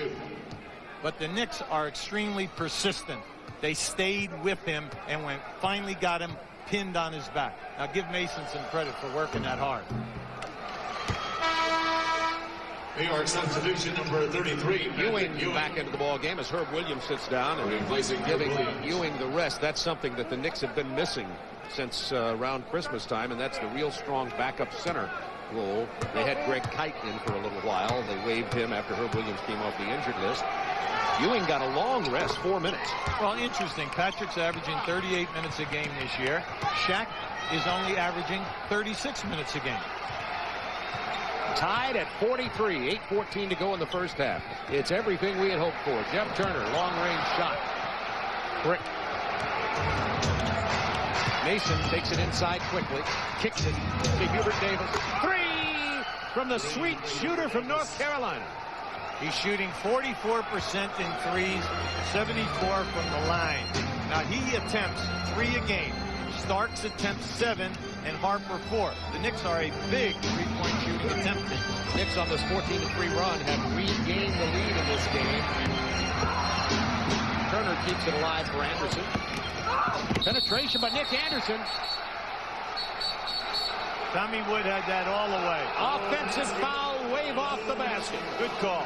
Speaker 5: But the Knicks are extremely persistent. They stayed with him and finally got him pinned on his back. Now give Mason some credit for working that hard.
Speaker 7: New York substitution number 33.
Speaker 2: Ewing back into the ball game as Herb Williams sits down and giving Ewing the rest. That's something that the Knicks have been missing since around Christmas time, and that's the real strong backup center role. They had Greg Kite in for a little while. They waived him after Herb Williams came off the injured list. Ewing got a long rest, 4 minutes.
Speaker 5: Well, interesting. Patrick's averaging 38 minutes a game this year. Shaq is only averaging 36 minutes a game.
Speaker 2: Tied at 43, 8:14 to go in the first half. It's everything we had hoped for. Jeff Turner, long-range shot. Brick. Mason takes it inside quickly, kicks it to Hubert Davis. 3 from the sweet shooter from North Carolina.
Speaker 5: He's shooting 44% in threes, 74 from the line. Now he attempts 3 a game. Starks attempts 7 and Harper 4. The Knicks are a big three-point shooting attempt team.
Speaker 2: Knicks on this 14-3 run have regained the lead in this game. Turner keeps it alive for Anderson. Penetration by Nick Anderson.
Speaker 5: Tommy Wood had that all the way.
Speaker 3: Offensive foul, wave off the basket.
Speaker 5: Good call.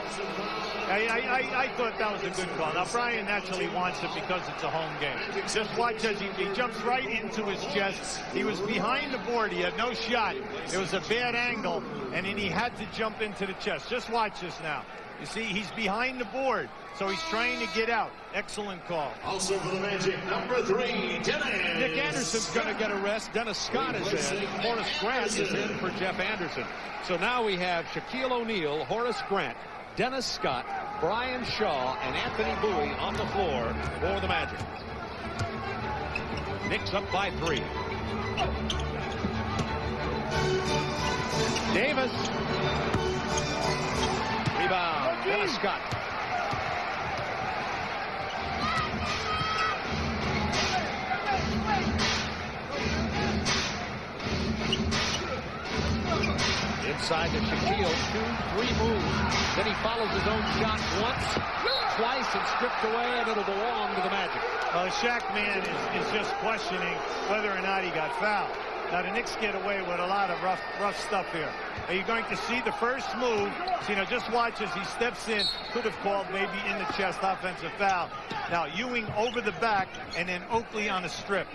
Speaker 5: I thought that was a good call. Now, Brian naturally wants it because it's a home game. Just watch as he jumps right into his chest. He was behind the board. He had no shot. It was a bad angle, and then he had to jump into the chest. Just watch this now. You see, he's behind the board, so he's trying to get out. Excellent call.
Speaker 7: Also for the Magic, number 3, Dennis.
Speaker 3: Nick Anderson's going to get a rest. Dennis Scott is in. Horace Grant is in for Jeff Anderson. So now we have Shaquille O'Neal, Horace Grant, Dennis Scott, Brian Shaw, and Anthony Bowie on the floor for the Magic. Knicks up by 3. Davis. Rebound. Dennis Scott. Inside to Shaquille, 2-3 moves. Then he follows his own shot once, twice, and stripped away, and it'll belong to the Magic.
Speaker 5: Well, Shaq, man, is just questioning whether or not he got fouled. Now, the Knicks get away with a lot of rough stuff here. Are you going to see the first move? So, you know, just watch as he steps in. Could have called maybe in the chest offensive foul. Now, Ewing over the back, and then Oakley on a strip.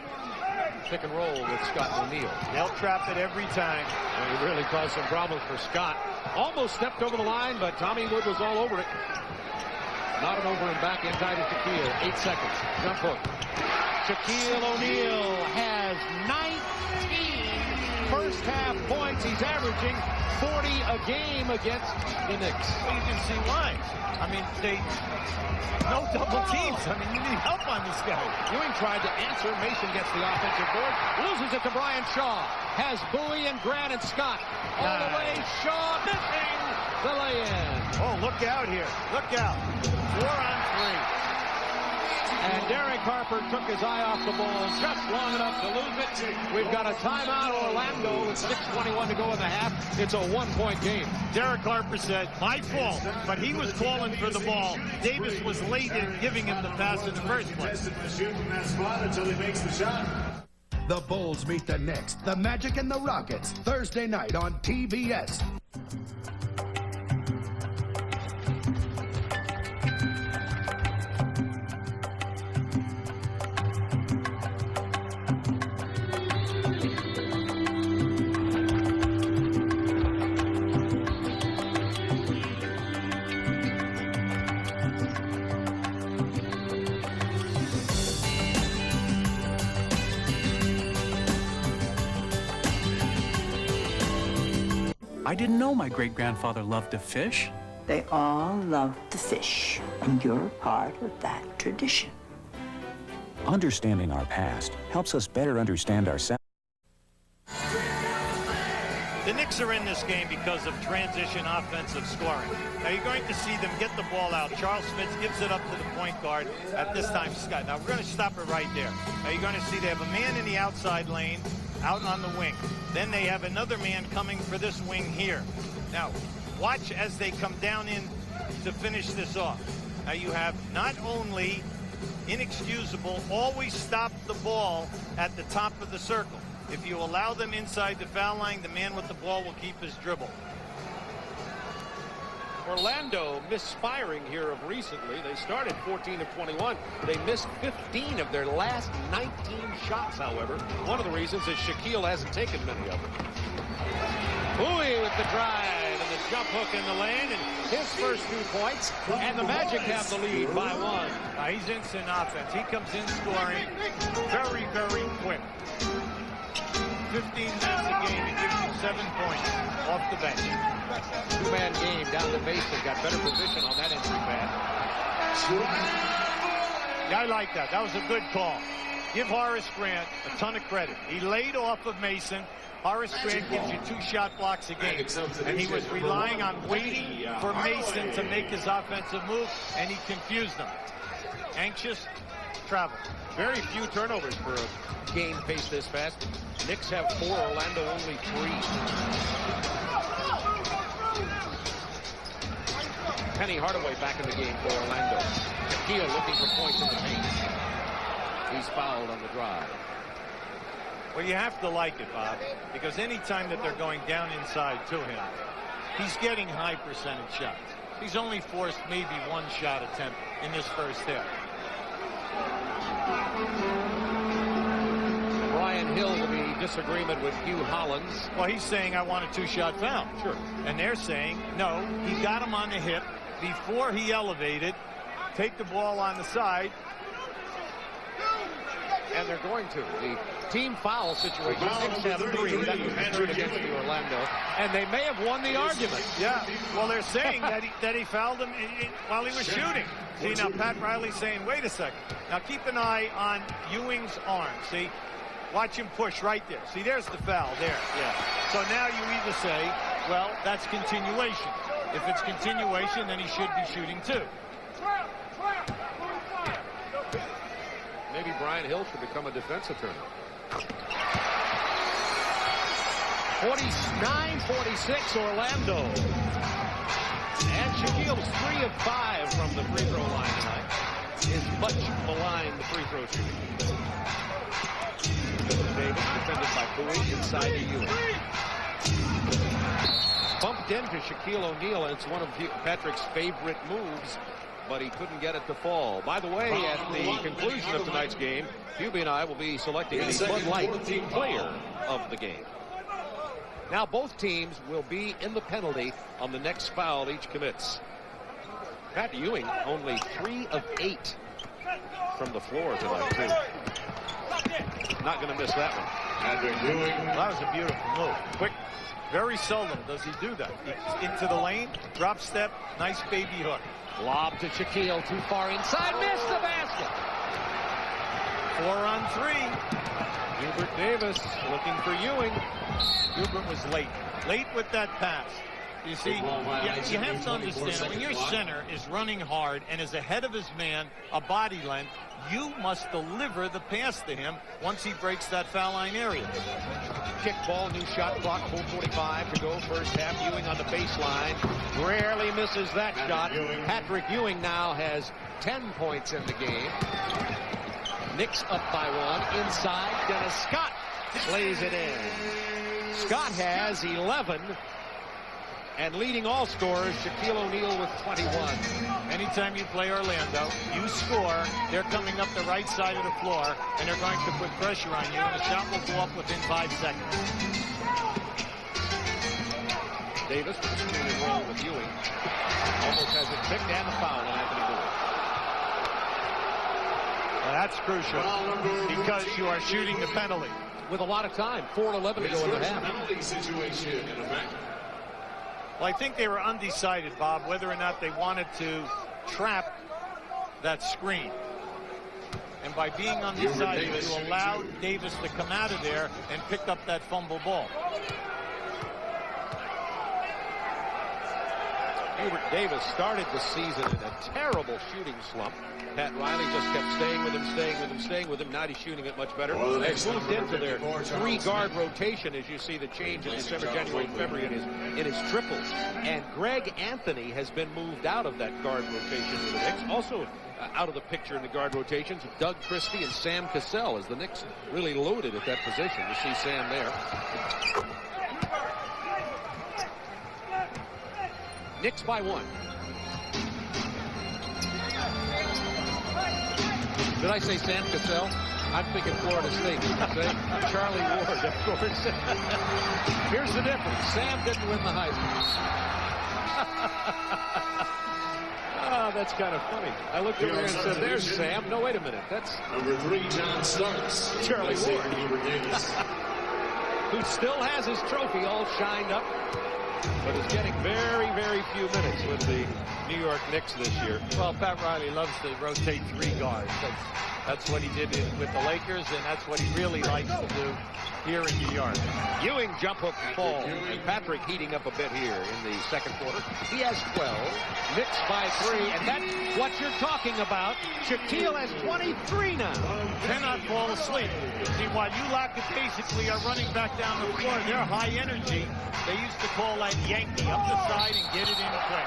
Speaker 3: Pick and roll with Scott O'Neal.
Speaker 5: They'll trap it every time.
Speaker 3: Well, he really caused some problems for Scott. Almost stepped over the line, but Tommy Wood was all over it. Not an over and back inside of Shaquille. 8 seconds. Jump hook. Shaquille O'Neal has 19 first half points. He's averaging 40 a game against the Knicks.
Speaker 5: Well, you can see why. I mean, no double teams. I mean, you need help on this guy.
Speaker 3: Ewing tried to answer. Mason gets the offensive board. Loses it to Brian Shaw. Has Bowie and Grant and Scott. All the way. Shaw missing the lay-in.
Speaker 5: Oh, look out here. Look out. 4 on 3.
Speaker 3: And Derek Harper took his eye off the ball just long enough to lose it. We've got a timeout, Orlando, with 6:21 to go in the half. It's a 1-point game.
Speaker 5: Derek Harper said, my fault, but he was calling for the ball. Davis was late in giving him the pass in the first place.
Speaker 7: Shoot from that spot until he makes the shot.
Speaker 9: The Bulls meet the Knicks, the Magic and the Rockets, Thursday night on TBS.
Speaker 10: I didn't know my great-grandfather loved to fish.
Speaker 11: They all love to fish, and you're part of that tradition.
Speaker 12: Understanding our past helps us better understand ourselves.
Speaker 5: The Knicks are in this game because of transition offensive scoring. Now you're going to see them get the ball out. Charles Smith gives it up to the point guard, at this time Scott. Now we're going to stop it right there. Now you're going to see they have a man in the outside lane, out on the wing. Then they have another man coming for this wing here. Now, watch as they come down in to finish this off. Now you have not only inexcusable, always stop the ball at the top of the circle. If you allow them inside the foul line, the man with the ball will keep his dribble.
Speaker 3: Orlando misfiring here of recently. They started 14 of 21. They missed 15 of their last 19 shots, however. One of the reasons is Shaquille hasn't taken many of them. Bowie with the drive and the jump hook in the lane, and his first 2 points, and the Magic have the lead by 1.
Speaker 5: He's instant offense. He comes in scoring very, very quick. 15 minutes a game, he gives you 7 points off the bench.
Speaker 3: 2-man game down to Mason. Got better position on that entry pass.
Speaker 5: Yeah, I like that. That was a good call. Give Horace Grant a ton of credit. He laid off of Mason. Horace Grant gives you 2 shot blocks a game. And he was relying on waiting for Mason to make his offensive move, and he confused him. Anxious, travel.
Speaker 3: Very few turnovers for a game paced this fast. Knicks have 4, Orlando only 3. Penny Hardaway back in the game for Orlando. Shaquille looking for points in the paint. He's fouled on the drive.
Speaker 5: Well, you have to like it, Bob, because anytime that they're going down inside to him, he's getting high percentage shots. He's only forced maybe one shot attempt in this first half.
Speaker 2: Brian Hill will be disagreement with Hugh Hollins.
Speaker 5: Well, he's saying I want a two-shot foul.
Speaker 2: Sure.
Speaker 5: And they're saying, no, he got him on the hip before he elevated. Take the ball on the side.
Speaker 2: And they're going to. The team foul situation, Knicks have 3. That was the third against the Orlando. And they may have won the argument.
Speaker 5: Yeah. Well, they're saying that he fouled him while he was shooting. See, now Pat Riley's saying, wait a second. Now keep an eye on Ewing's arm. See? Watch him push right there. See, there's the foul there. Yeah. So now you either say, well, that's continuation. If it's continuation, then he should be shooting too.
Speaker 2: Maybe Brian Hill should become a defense attorney. 49-46 Orlando. And Shaquille's 3 of 5 from the free throw line tonight. Is much maligned the free throw shooting. Davis defended by Bowie inside to Ewing. Bumped into Shaquille O'Neal, and it's one of Patrick's favorite moves, but he couldn't get it to fall. By the way, at the conclusion of tonight's game, Hubie and I will be selecting the Bud Light player of the game. Now both teams will be in the penalty on the next foul each commits. Pat Ewing only 3 of 8 from the floor tonight, too. Not going to miss that one.
Speaker 5: Well, that was a beautiful move. Quick. Very seldom does he do that. Into the lane, drop step, nice baby hook.
Speaker 2: Lob to Shaquille, too far inside, missed the basket.
Speaker 5: 4 on 3.
Speaker 2: Hubert Davis looking for Ewing.
Speaker 5: Hubert was late with that pass. You see, you have to understand, when your center is running hard and is ahead of his man, a body length, you must deliver the pass to him once he breaks that foul line area.
Speaker 2: Kick ball, new shot clock, 4:45 to go first half. Ewing on the baseline. Rarely misses that shot. Patrick Ewing now has 10 points in the game. Knicks up by 1. Inside, Dennis Scott lays it in. Scott has 11. And leading all scorers, Shaquille O'Neal with 21.
Speaker 5: Anytime you play Orlando, you score, they're coming up the right side of the floor, and they're going to put pressure on you, and the shot will go up within 5 seconds.
Speaker 2: Davis with a screen and roll with Ewing. Almost has it picked and a foul on Anthony Bowie.
Speaker 5: Well, that's crucial because you are shooting the penalty.
Speaker 2: With a lot of time, 4:11 to go in the half.
Speaker 7: Penalty situation in effect.
Speaker 5: Well, I think they were undecided, Bob, whether or not they wanted to trap that screen. And by being undecided, you allowed Davis to come out of there and pick up that fumble ball.
Speaker 2: Hubert Davis started the season in a terrible shooting slump. Pat Riley just kept staying with him. Now he's shooting it much better. They've moved into their 3-guard rotation, as you see the change in December, January, and February in his triples. And Greg Anthony has been moved out of that guard rotation with the Knicks. Also out of the picture in the guard rotations, Doug Christie and Sam Cassell, as the Knicks really loaded at that position. You see Sam there. Knicks by 1. Did I say Sam Cassell? I'm thinking Florida State. Did I say? Charlie Ward, of course. Here's the difference. Sam didn't win the Heisman. That's kind of funny. I looked over there and said, there's Sam. No, wait a minute. That's
Speaker 7: number 3, John Starks.
Speaker 2: Charlie Ward. Who still has his trophy all shined up, but is getting very, very few minutes with the New York Knicks this year.
Speaker 5: Well, Pat Riley loves to rotate 3 guards. That's what he did with the Lakers, and that's what he really likes to do here in New York.
Speaker 2: Ewing jump hook fall. And Patrick heating up a bit here in the second quarter. He has 12. Knicks by 3, and that's what you're talking about. Shaquille has 23 now.
Speaker 5: Cannot fall asleep. See, while you lackadaisically are running back down the floor, they're high energy. They used to call that Yankee up the side and get it in quick.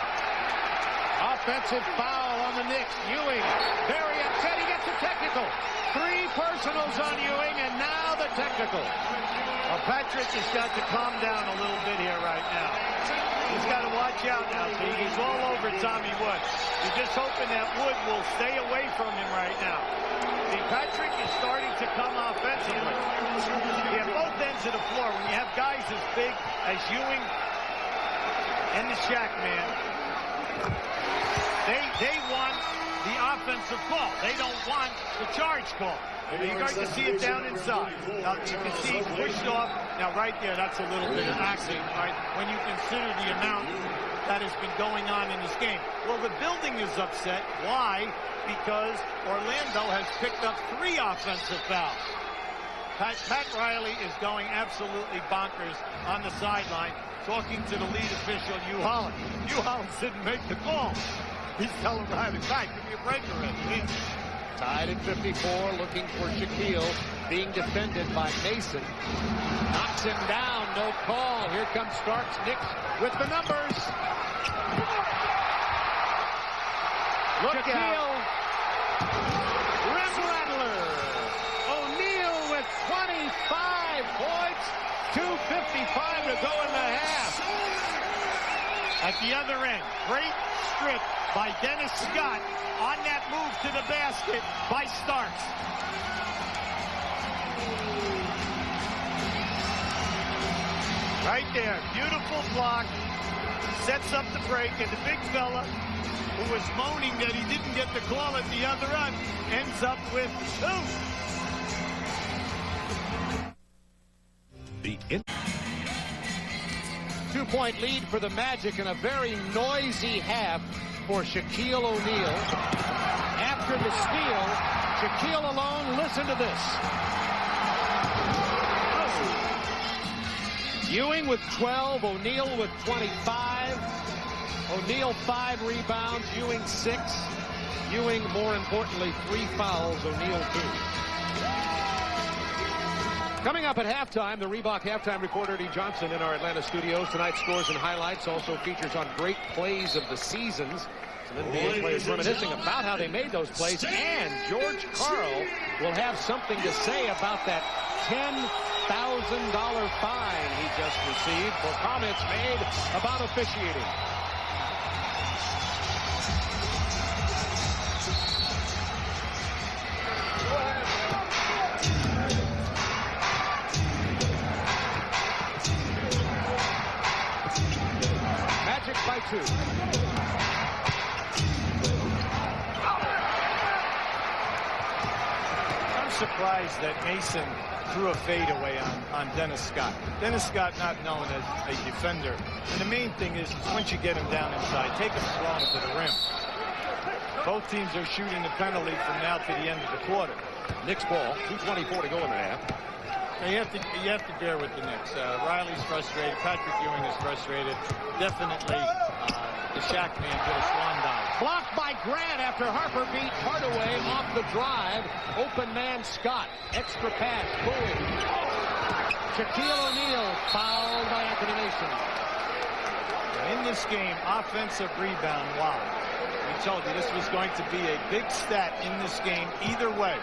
Speaker 3: Offensive foul on the Knicks. Ewing, very upset. He gets a technical. 3 personals on Ewing, and now the technical.
Speaker 5: Well, Patrick has got to calm down a little bit here right now. He's got to watch out now, see? He's all over Tommy Wood. You're just hoping that Wood will stay away from him right now. See, Patrick is starting to come offensively. You have both ends of the floor. When you have guys as big as Ewing and the Shaq man, they want the offensive call. They don't want the charge call. You're going to see it down inside. Now, you can see he pushed off. Now, right there, that's a little bit of acting, right? When you consider the amount that has been going on in this game. Well, the building is upset. Why? Because Orlando has picked up 3 offensive fouls. Pat Riley is going absolutely bonkers on the sideline, talking to the lead official, Hugh Hollins. Hugh Hollins didn't make the call. He's telling Riley, "Guy, give me a break already."
Speaker 2: Tied at 54, looking for Shaquille, being defended by Mason. Knocks him down, no call. Here comes Starks. Knicks with the numbers. Look Shaquille. Rim rattler. O'Neal with 25 points. 2:55 to go in the half.
Speaker 5: At the other end, great strip by Dennis Scott on that move to the basket by Starks. Right there, beautiful block, sets up the break, and the big fella who was moaning that he didn't get the call at the other end ends up with 2.
Speaker 3: 2-point lead for the Magic and a very noisy half for Shaquille O'Neal. After the steal, Shaquille alone, listen to this. Ewing with 12, O'Neal with 25. O'Neal 5 rebounds, Ewing 6. Ewing, more importantly, 3 fouls, O'Neal 2. Coming up at halftime, the Reebok halftime reporter Eddie Johnson in our Atlanta studios. Tonight's scores and highlights also features on great plays of the seasons. Some NBA players reminiscing about how they made those plays. And George Karl will have something to say about that $10,000 fine he just received for comments made about officiating. By 2.
Speaker 5: I'm surprised that Mason threw a fadeaway on Dennis Scott. Dennis Scott not known as a defender. And the main thing is once you get him down inside, take him strong to the rim. Both teams are shooting the penalty from now to the end of the quarter.
Speaker 3: Knicks ball, 2:24 to go in the half.
Speaker 5: Now you have to bear with the Knicks. Riley's frustrated. Patrick Ewing is frustrated. Definitely the Shaq man did a swan dive.
Speaker 3: Blocked by Grant after Harper beat Hardaway off the drive. Open man Scott. Extra pass. Bowie. Shaquille O'Neal fouled by Anthony Mason.
Speaker 5: In this game, offensive rebound. Wow. We told you this was going to be a big stat in this game either way.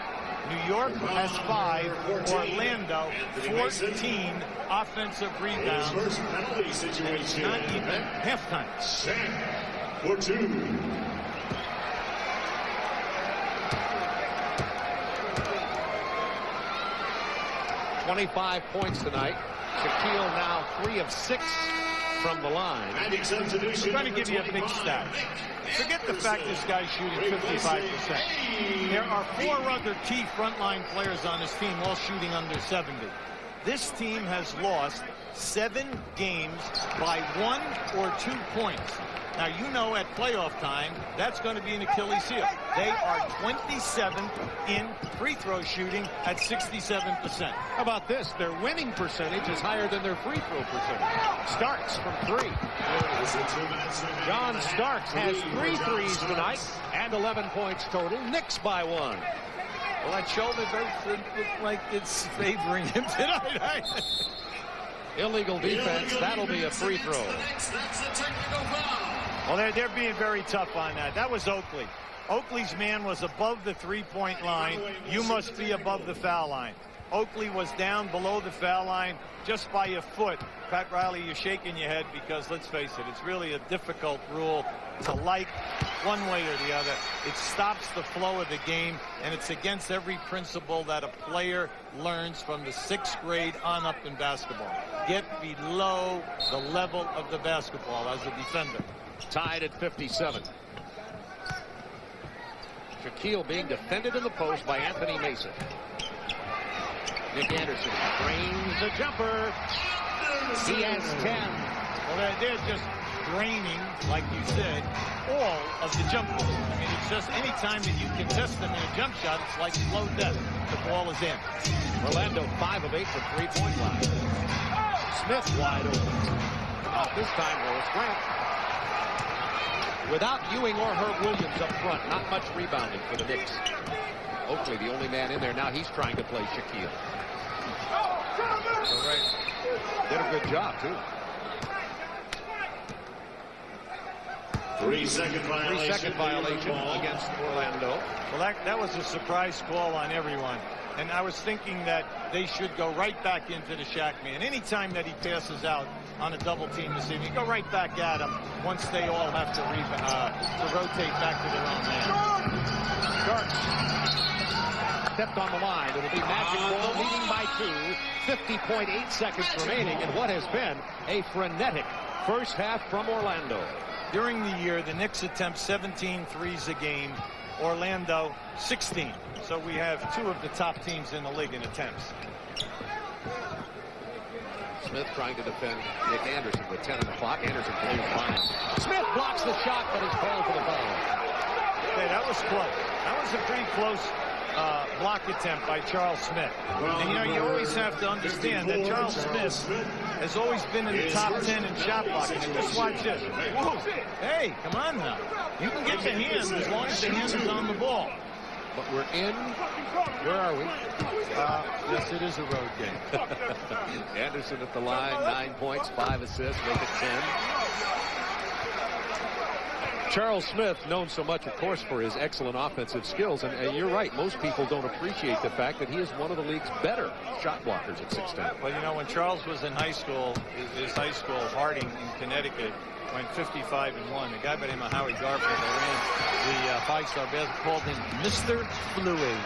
Speaker 5: New York has 5, Orlando 14 offensive rebounds. It's not even halftime.
Speaker 7: For 2.
Speaker 3: $25 points tonight. Shaquille now 3 of 6 from the line.
Speaker 5: I'm trying to give you a big stat. Forget the fact this guy's shooting 55%. There are 4 other key frontline players on his team all shooting under 70. This team has lost 7 games by 1 or 2 points. Now, you know at playoff time, that's going to be an Achilles heel. They are 27th in free throw shooting at 67%.
Speaker 3: How about this? Their winning percentage is higher than their free throw percentage. Starks from 3. John Starks has 3 threes tonight and 11 points total. Knicks by 1.
Speaker 5: Well, that shoulder doesn't look like it's favoring him tonight.
Speaker 3: Illegal defense. That'll be a free throw.
Speaker 7: That's a technical foul.
Speaker 5: Well, they're being very tough on that. That was Oakley. Oakley's man was above the three-point line. You must be above the foul line. Oakley was down below the foul line just by a foot. Pat Riley, you're shaking your head because, let's face it, it's really a difficult rule to like one way or the other. It stops the flow of the game, and it's against every principle that a player learns from the 6th grade on up in basketball. Get below the level of the basketball as a defender.
Speaker 2: Tied at 57. Shaquille being defended in the post by Anthony Mason. Nick Anderson drains a jumper. He has 10.
Speaker 5: Well, they're just draining, like you said, all of the jump balls. I mean, it's just any time that you contest them in a jump shot, it's like slow death. The ball is in.
Speaker 2: Orlando 5 of 8 from three-point line. Smith wide open. This time, Horace Grant. Without Ewing or Herb Williams up front, not much rebounding for the Knicks. Oakley, the only man in there. Now he's trying to play Shaquille. Did a good job, too.
Speaker 7: 3-second violation.
Speaker 2: 3-second violation against Orlando.
Speaker 5: Well, that was a surprise call on everyone. And I was thinking that they should go right back into the Shaq man. Anytime that he passes out on a double team this evening, go right back at him once they all have to rotate back to their own man.
Speaker 2: Sharks stepped on the line. It'll be Magic ball leading by 2. 50.8 seconds remaining in what has been a frenetic first half from Orlando.
Speaker 5: During the year, the Knicks attempt 17 threes a game. Orlando 16. So we have 2 of the top teams in the league in attempts.
Speaker 2: Smith trying to defend Nick Anderson with 10 on the clock. Anderson plays fine. Smith blocks the shot, but is called for the foul.
Speaker 5: Hey, that was close. That was a pretty close block attempt by Charles Smith. And you know, you always have to understand that Charles Smith has always been in the top 10 in shot blocking. And just watch this. Whoa. Hey, come on now. You can get the hand as long as the hand is on the ball.
Speaker 2: But we're in. Where are we?
Speaker 5: Yes, it is a road game.
Speaker 2: Anderson at the line, 9 points, 5 assists, make it 10. Charles Smith, known so much, of course, for his excellent offensive skills. And you're right, most people don't appreciate the fact that he is one of the league's better shot blockers at 6'10".
Speaker 5: Well, you know, when Charles was in high school, his high school, Harding in Connecticut, went 55-1. A guy by the name of Howie Garfield, that ran the five-star basketball, called him Mr. Fluid.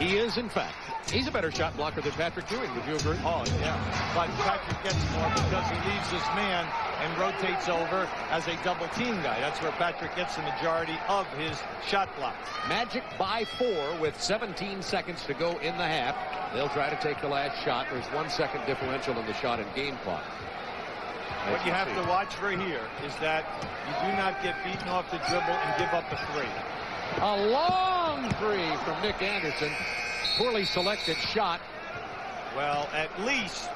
Speaker 2: He is, in fact. He's a better shot blocker than Patrick Ewing. Would you agree?
Speaker 5: Oh, yeah. But Patrick gets more because he leaves his man and rotates over as a double team guy. That's where Patrick gets the majority of his shot blocks.
Speaker 2: Magic by 4 with 17 seconds to go in the half. They'll try to take the last shot. There's 1 second differential in the shot and game clock.
Speaker 5: What you have to watch for here is that you do not get beaten off the dribble and give up a 3.
Speaker 2: A long 3 from Nick Anderson. Poorly selected shot.
Speaker 5: Well, at least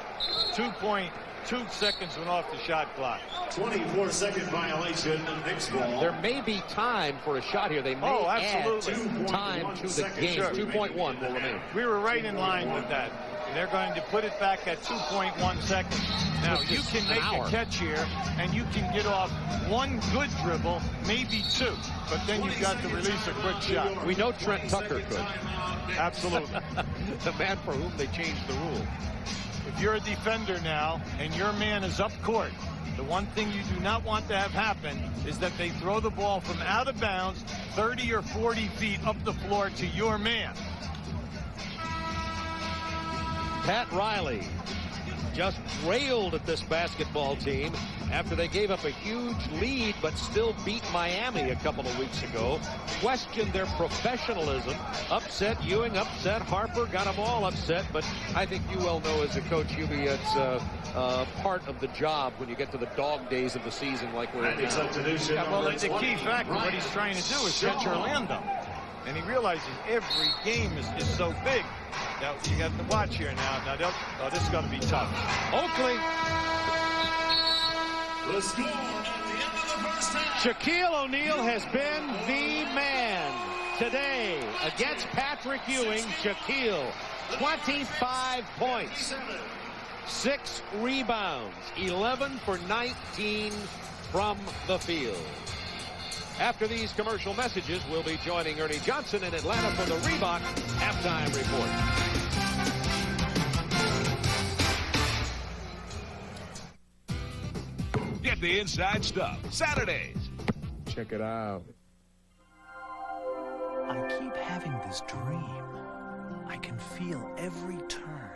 Speaker 5: 2.2 seconds went off the shot clock.
Speaker 7: 24-second violation. Knicks ball.
Speaker 2: There may be time for a shot here. They may add time to the game.
Speaker 5: Sure.
Speaker 2: 2.1 will remain.
Speaker 5: We were right in line with that. They're going to put it back at 2.1 seconds. Now, you can make a catch here, and you can get off 1 good dribble, maybe 2. But then you've got to release a quick shot.
Speaker 2: We know Trent Tucker could.
Speaker 5: Absolutely.
Speaker 2: The man for whom they changed the rule.
Speaker 5: If you're a defender now, and your man is up court, the one thing you do not want to have happen is that they throw the ball from out of bounds 30 or 40 feet up the floor to your man.
Speaker 2: Pat Riley just railed at this basketball team after they gave up a huge lead but still beat Miami a couple of weeks ago. Questioned their professionalism. Upset Ewing, upset Harper, got them all upset. But I think you well know as a coach, Hubie, it's part of the job when you get to the dog days of the season like we're in now.
Speaker 5: Yeah, well, the key factor, what he's trying to do is catch Orlando. And he realizes every game is so big. Now, you got to watch here now. Now, this is going to be tough.
Speaker 2: Oakley.
Speaker 7: The score at the end of the first half.
Speaker 3: Shaquille O'Neal has been the man today against Patrick Ewing. Shaquille, 25 points, 6 rebounds, 11 for 19
Speaker 2: from the field. After these commercial messages, we'll be joining Ernie Johnson in Atlanta for the Reebok Halftime Report.
Speaker 1: Get the inside stuff Saturdays.
Speaker 13: Check it out.
Speaker 10: I keep having this dream. I can feel every turn,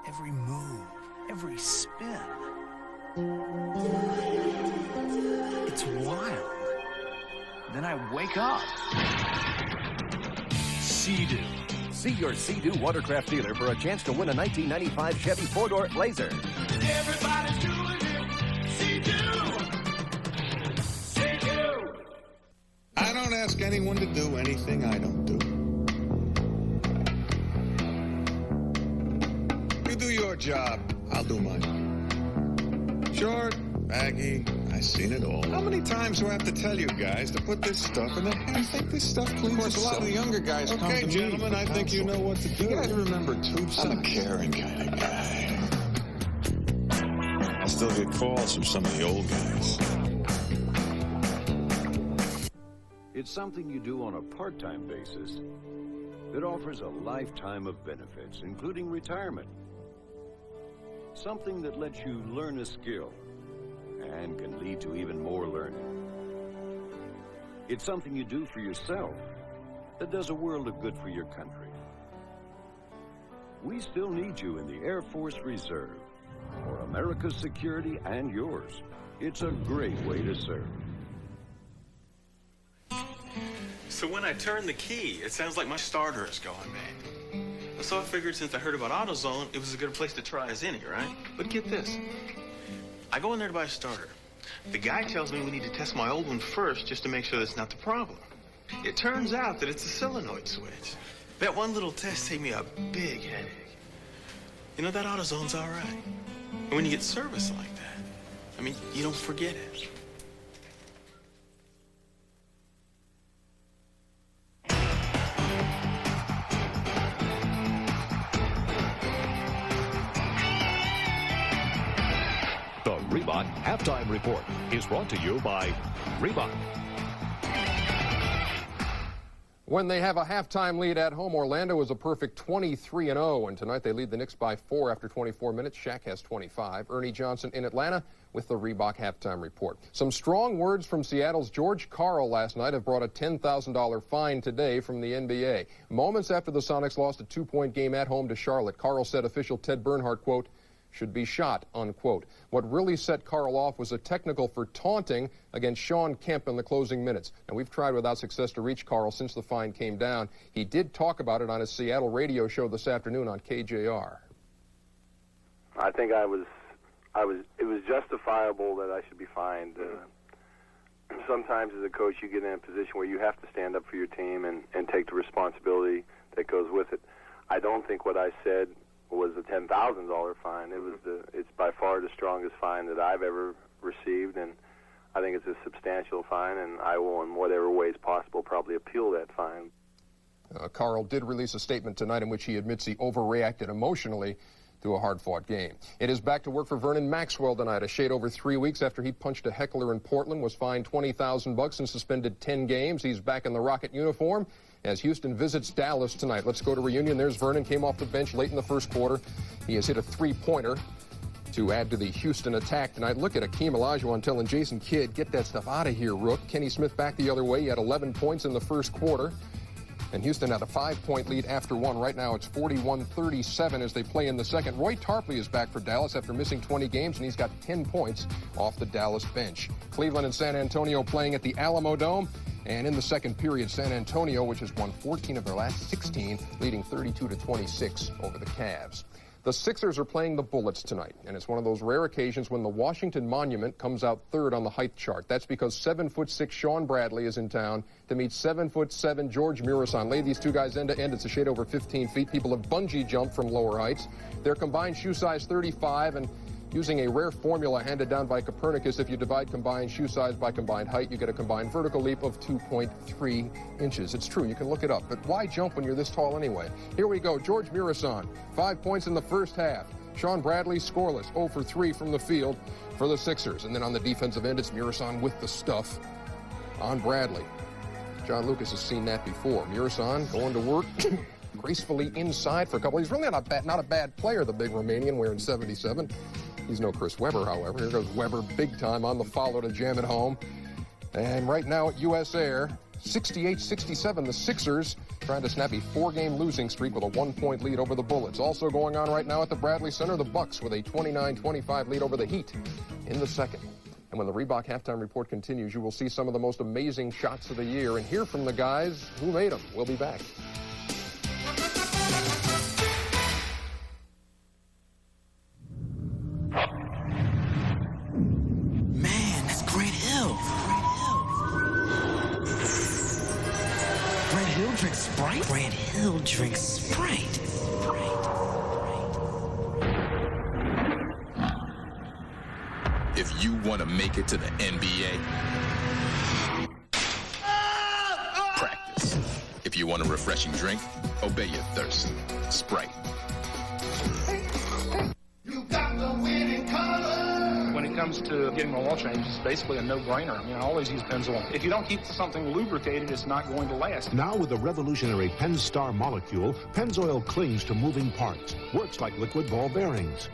Speaker 10: every move, every spin. It's wild. Then I wake up. Sea-Doo.
Speaker 14: See your Sea-Doo watercraft dealer for a chance to win a 1995 Chevy 4-door Blazer.
Speaker 7: Everybody's doing it. Sea-Doo. Sea-Doo.
Speaker 13: I don't ask anyone to do anything I don't do. You do your job, I'll do mine. Short, baggy, I've seen it all. How many times do I have to tell you guys to put this stuff in the hat? I think this stuff cleans. Of course, a lot of the younger guys come to me. Okay, gentlemen, I think you know what to do. You guys remember tube socks? I'm a caring kind of guy. I still get calls from some of the old guys.
Speaker 15: It's something you do on a part-time basis that offers a lifetime of benefits, including retirement. Something that lets you learn a skill and can lead to even more learning. It's something you do for yourself that does a world of good for your country. We still need you in the Air Force Reserve for America's security and yours. It's a great way to serve.
Speaker 16: So when I turn the key, it sounds like my starter is going bad. So I figured since I heard about AutoZone, it was as good a place to try as any, right? But get this. I go in there to buy a starter. The guy tells me we need to test my old one first just to make sure that's not the problem. It turns out that it's a solenoid switch. That one little test saved me a big headache. You know, that AutoZone's all right. And when you get service like that, I mean, you don't forget it.
Speaker 1: The Reebok Halftime Report is brought to you by Reebok.
Speaker 17: When they have a halftime lead at home, Orlando is a perfect 23-0, and tonight they lead the Knicks by 4 after 24 minutes. Shaq has 25. Ernie Johnson in Atlanta with the Reebok Halftime Report. Some strong words from Seattle's George Karl last night have brought a $10,000 fine today from the NBA. Moments after the Sonics lost a 2-point game at home to Charlotte, Karl said official Ted Bernhardt, quote, should be shot, unquote. What really set Karl off was a technical for taunting against Sean Kemp in the closing minutes. And we've tried without success to reach Karl since the fine came down. He did talk about it on his Seattle radio show this afternoon on KJR.
Speaker 18: I think it was justifiable that I should be fined. Sometimes as a coach you get in a position where you have to stand up for your team and take the responsibility that goes with it. I don't think what I said was a $10,000 fine. It's by far the strongest fine that I've ever received, and I think it's a substantial fine, and I will, in whatever ways possible, probably appeal that fine.
Speaker 17: Karl did release a statement tonight in which he admits he overreacted emotionally to a hard-fought game. It is back to work for Vernon Maxwell tonight. A shade over 3 weeks after he punched a heckler in Portland, was fined $20,000 and suspended 10 games. He's back in the Rocket uniform as Houston visits Dallas tonight. Let's go to reunion. There's Vernon, came off the bench late in the first quarter. He has hit a three-pointer to add to the Houston attack tonight. Look at Akeem Olajuwon telling Jason Kidd, get that stuff out of here, Rook. Kenny Smith back the other way. He had 11 points in the first quarter. And Houston had a 5-point lead after one. Right now it's 41-37 as they play in the second. Roy Tarpley is back for Dallas after missing 20 games, and he's got 10 points off the Dallas bench. Cleveland and San Antonio playing at the Alamo Dome. And in the second period, San Antonio, which has won 14 of their last 16, leading 32-26 over the Cavs. The Sixers are playing the Bullets tonight, and it's one of those rare occasions when the Washington Monument comes out third on the height chart. That's because 7'6" Sean Bradley is in town to meet 7'7" George Murison. Lay these two guys end to end. It's a shade over 15 feet. People have bungee jumped from lower heights. Their combined shoe size 35, and using a rare formula handed down by Copernicus, if you divide combined shoe size by combined height, you get a combined vertical leap of 2.3 inches. It's true, you can look it up, but why jump when you're this tall anyway? Here we go, George Murison, 5 points in the first half. Sean Bradley scoreless, 0 for 3 from the field. for the Sixers. And then on the defensive end, it's Murison with the stuff on Bradley. John Lucas has seen that before. Murison going to work gracefully inside for a couple. He's really not a bad player, the big Romanian wearing 77. He's no Chris Webber, however. Here goes Webber big time on the follow to jam it home. And right now at US Air, 68-67, the Sixers trying to snap a 4-game losing streak with a 1-point lead over the Bullets. Also going on right now at the Bradley Center, the Bucks with a 29-25 lead over the Heat in the second. And when the Reebok halftime report continues, you will see some of the most amazing shots of the year and hear from the guys who made them. We'll be back.
Speaker 19: Man, that's Grant Hill. Grant Hill drinks Sprite? Grant Hill drinks Sprite.
Speaker 20: If you want to make it to the NBA, practice. If you want a refreshing drink, obey your thirst. Sprite.
Speaker 9: You got the winning color.
Speaker 21: When it comes to getting oil change, it's basically a no-brainer. I mean, I always use Pennzoil. If you don't keep something lubricated, it's not going to last.
Speaker 22: Now with the revolutionary Pennstar molecule, Pennzoil clings to moving parts. Works like liquid ball bearings.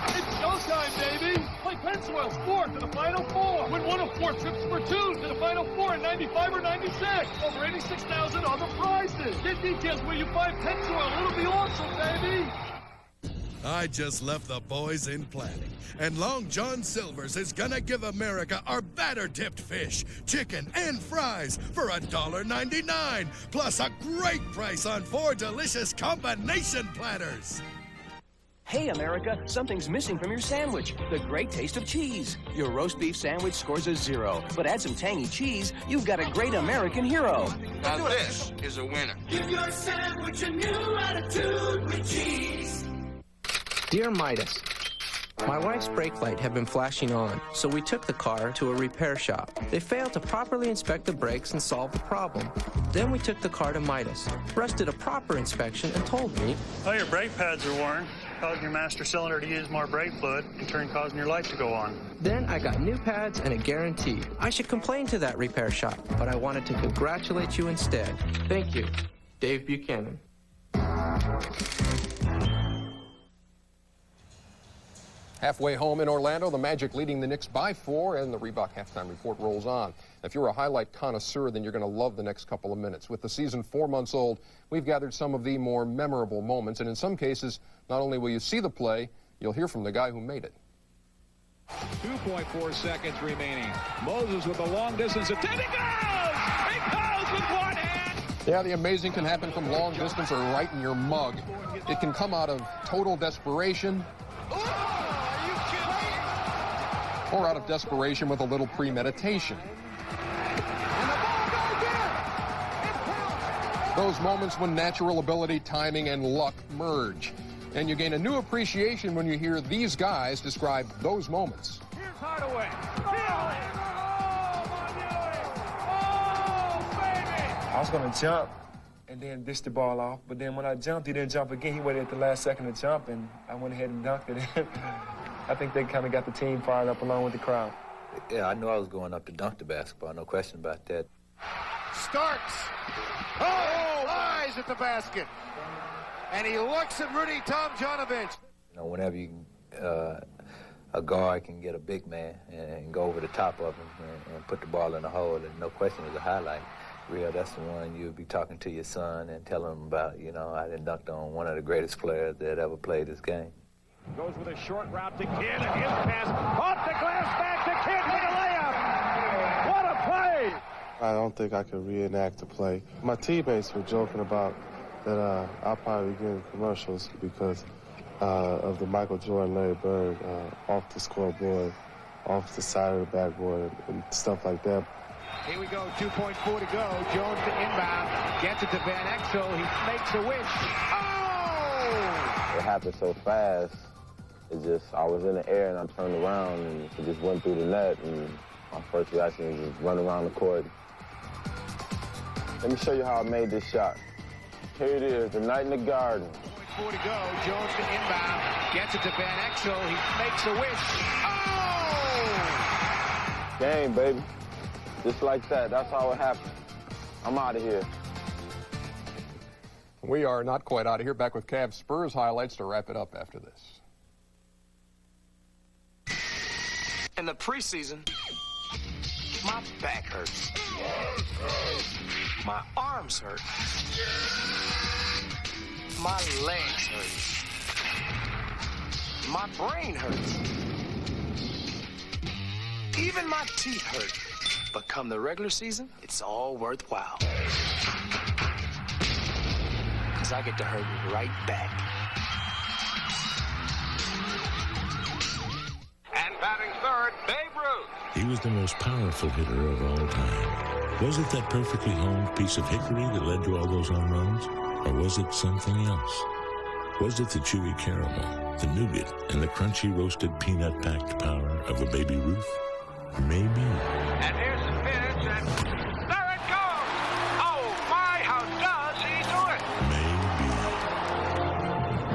Speaker 23: It's showtime, baby! Play Pennzoil's 4 to the Final Four. Win one of 4 trips for 2 to the Final Four in 95 or 96. Over 86,000 other prizes. Get details where you buy Pennzoil. It'll be awesome, baby!
Speaker 24: I just left the boys in planning, and Long John Silver's is gonna give America our batter-tipped fish, chicken, and fries for $1.99, plus a great price on 4 delicious combination platters.
Speaker 14: Hey, America, something's missing from your sandwich. The great taste of cheese. Your roast beef sandwich scores a 0, but add some tangy cheese, you've got a great American hero.
Speaker 25: Now this is a winner.
Speaker 19: Give your sandwich a new attitude with cheese.
Speaker 26: Dear Midas, my wife's brake light had been flashing on, so we took the car to a repair shop. They failed to properly inspect the brakes and solve the problem. Then we took the car to Midas. Russ did a proper inspection and told me,
Speaker 27: "Oh, your brake pads are worn, causing your master cylinder to use more brake fluid, in turn causing your light to go on."
Speaker 26: Then I got new pads and a guarantee. I should complain to that repair shop, but I wanted to congratulate you instead. Thank you, Dave Buchanan.
Speaker 17: Halfway home in Orlando, the Magic leading the Knicks by 4, and the Reebok halftime report rolls on. If you're a highlight connoisseur, then you're going to love the next couple of minutes. With the season 4 months old, we've gathered some of the more memorable moments, and in some cases, not only will you see the play, you'll hear from the guy who made it.
Speaker 2: 2.4 seconds remaining. Moses with a long distance attempt. He goes! He goes with one hand!
Speaker 17: Yeah, the amazing can happen from long distance or right in your mug. It can come out of total desperation, or out of desperation with a little premeditation. Those moments when natural ability, timing, and luck merge. And you gain a new appreciation when you hear these guys describe those moments.
Speaker 23: Here's Hardaway.
Speaker 28: I was going to jump and then dish the ball off, but then when I jumped, he didn't jump again. He waited at the last second to jump, and I went ahead and dunked it. I think they kind of got the team fired up along with the crowd.
Speaker 29: Yeah, I knew I was going up to dunk the basketball, no question about that.
Speaker 30: Starks. Oh, eyes at the basket. And he looks at Rudy Tomjanovich.
Speaker 29: You know, whenever you, a guard can get a big man and go over the top of him and put the ball in the hole, and no question is a highlight. Real, that's the one you'll be talking to your son and telling him about, you know, I done dunked on one of the greatest players that ever played this game.
Speaker 23: Goes with a short route to Kidd, and his pass off the glass back to Kidd for the layup. What a play!
Speaker 31: I don't think I could reenact the play. My teammates were joking about that I'll probably be getting commercials because of the Michael Jordan, Larry Bird, off the scoreboard, off the side of the backboard, and stuff like that.
Speaker 23: Here we go, 2.4 to go. Jones to inbound, gets it to Van Exel. He makes a wish. Oh!
Speaker 29: It happened so fast. It just, I was in the air and I turned around and it just went through the net, and my first reaction was just run around the court. Let me show you how I made this shot. Here it is, the night in the garden.
Speaker 3: 4 to go. Jones to inbound. Gets it to Van Exel. He makes a wish. Oh!
Speaker 31: Game, baby. Just like that. That's how it happened. I'm out of here.
Speaker 17: We are not quite out of here. Back with Cavs Spurs highlights to wrap it up after this.
Speaker 4: In the preseason, my back hurts. My arms hurt. My legs hurt. My brain hurts. Even my teeth hurt. But come the regular season, it's all worthwhile. Because I get to hurt right back.
Speaker 5: And batting third, Babe Ruth.
Speaker 6: He was the most powerful hitter of all time. Was it that perfectly honed piece of hickory that led to all those home runs? Or was it something else? Was it the chewy caramel, the nougat, and the crunchy roasted peanut-packed power of a Baby Ruth? Maybe.
Speaker 5: And here's the pitch, and there it goes! Oh, my, how does he do it?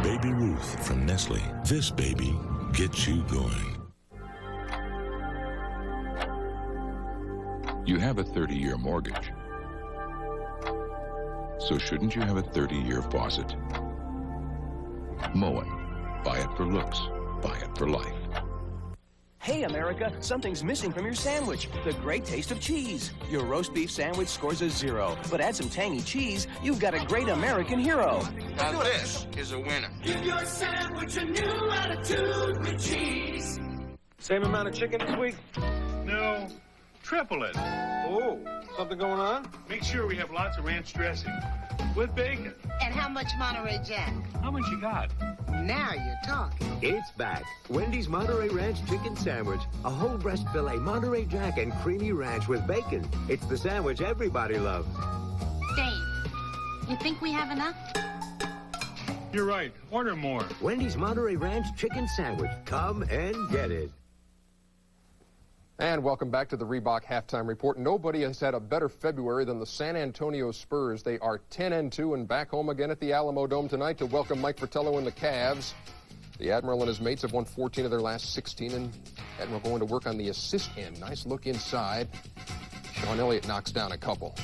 Speaker 6: Maybe. Baby Ruth from Nestle. This baby gets you going.
Speaker 20: You have a 30-year mortgage. So shouldn't you have a 30-year faucet? Moen. Buy it for looks. Buy it for life.
Speaker 14: Hey, America, something's missing from your sandwich. The great taste of cheese. Your roast beef sandwich scores a 0. But add some tangy cheese, you've got a great American hero.
Speaker 25: Now this is a winner.
Speaker 19: Give your sandwich a new attitude with cheese.
Speaker 28: Same amount of chicken this week?
Speaker 23: No, triple it.
Speaker 28: Oh, something going on?
Speaker 23: Make sure we have lots of ranch dressing with bacon.
Speaker 7: And how much Monterey Jack?
Speaker 23: How much you got?
Speaker 7: Now you're talking.
Speaker 8: It's back. Wendy's Monterey Ranch Chicken Sandwich. A whole breast filet, Monterey Jack, and creamy ranch with bacon. It's the sandwich everybody loves.
Speaker 7: Dave, you think we have enough?
Speaker 23: You're right. Order more.
Speaker 8: Wendy's Monterey Ranch Chicken Sandwich. Come and get it.
Speaker 17: And welcome back to the Reebok Halftime Report. Nobody has had a better February than the San Antonio Spurs. They are 10-2 and back home again at the Alamo Dome tonight to welcome Mike Fratello and the Cavs. The Admiral and his mates have won 14 of their last 16, and Admiral going to work on the assist end. Nice look inside. Sean Elliott knocks down a couple.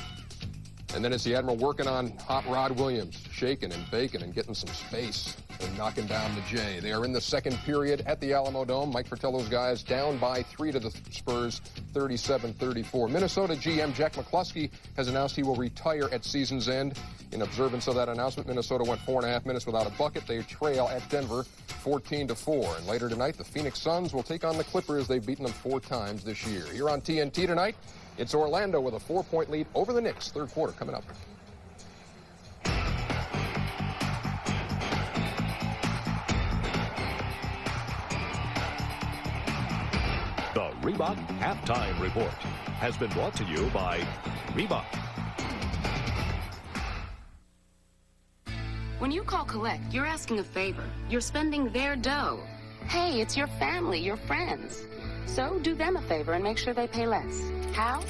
Speaker 17: And then it's the Admiral working on Hot Rod Williams, shaking and baking and getting some space and knocking down the J. They are in the second period at the Alamo Dome. Mike Fratello's guys down by 3 to the Spurs, 37-34. Minnesota GM Jack McCluskey has announced he will retire at season's end. In observance of that announcement, Minnesota went 4.5 minutes without a bucket. They trail at Denver 14-4. And later tonight, the Phoenix Suns will take on the Clippers. They've beaten them 4 times this year. Here on TNT tonight, it's Orlando with a 4-point lead over the Knicks. Third quarter coming up.
Speaker 1: The Reebok Halftime Report has been brought to you by Reebok.
Speaker 10: When you call collect, you're asking a favor. You're spending their dough. Hey, it's your family, your friends. So do them a favor and make sure they pay less. How?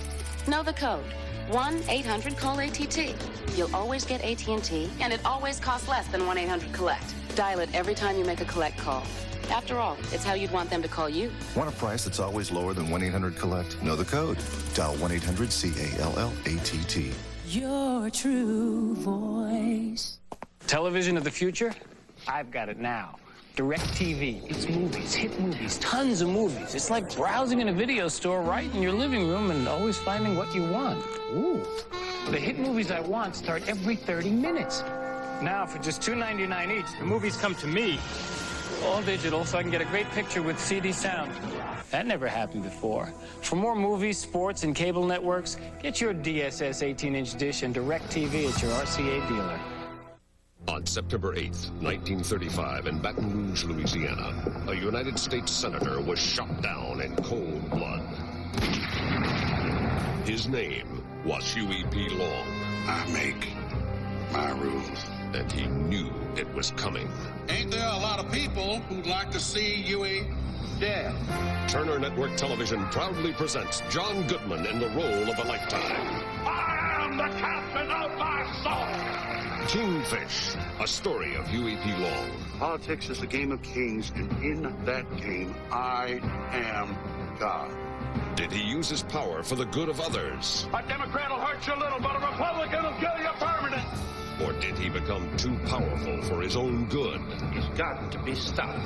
Speaker 10: Know the code. 1-800-CALL-ATT. You'll always get AT&T, and it always costs less than 1-800-COLLECT. Dial it every time you make a collect call. After all, it's how you'd want them to call you.
Speaker 11: Want a price that's always lower than 1-800-COLLECT? Know the code. Dial 1-800-CALLATT.
Speaker 19: Your true voice.
Speaker 12: Television of the future? I've got it now. DirecTV. It's movies, hit movies, tons of movies. It's like browsing in a video store right in your living room and always finding what you want. Ooh. The hit movies I want start every 30 minutes. Now, for just $2.99 each, the movies come to me. All digital, so I can get a great picture with CD sound. That never happened before. For more movies, sports, and cable networks, get your DSS 18-inch dish and DirecTV at your RCA dealer.
Speaker 2: On September 8th, 1935, in Baton Rouge, Louisiana, a United States senator was shot down in cold blood. His name was Huey P. Long.
Speaker 13: I make my rules.
Speaker 2: And he knew it was coming.
Speaker 13: Ain't there a lot of people who'd like to see Huey dead?
Speaker 2: Turner Network Television proudly presents John Goodman in the role of a lifetime.
Speaker 13: I am the captain of my soul.
Speaker 1: Kingfish, a story of Huey P. Long.
Speaker 9: Politics is a game of kings, and in that game, I am God.
Speaker 1: Did he use his power for the good of others?
Speaker 5: A Democrat will hurt you a little, but a Republican will kill you permanent.
Speaker 1: Or did he become too powerful for his own good?
Speaker 5: He's got to be stopped.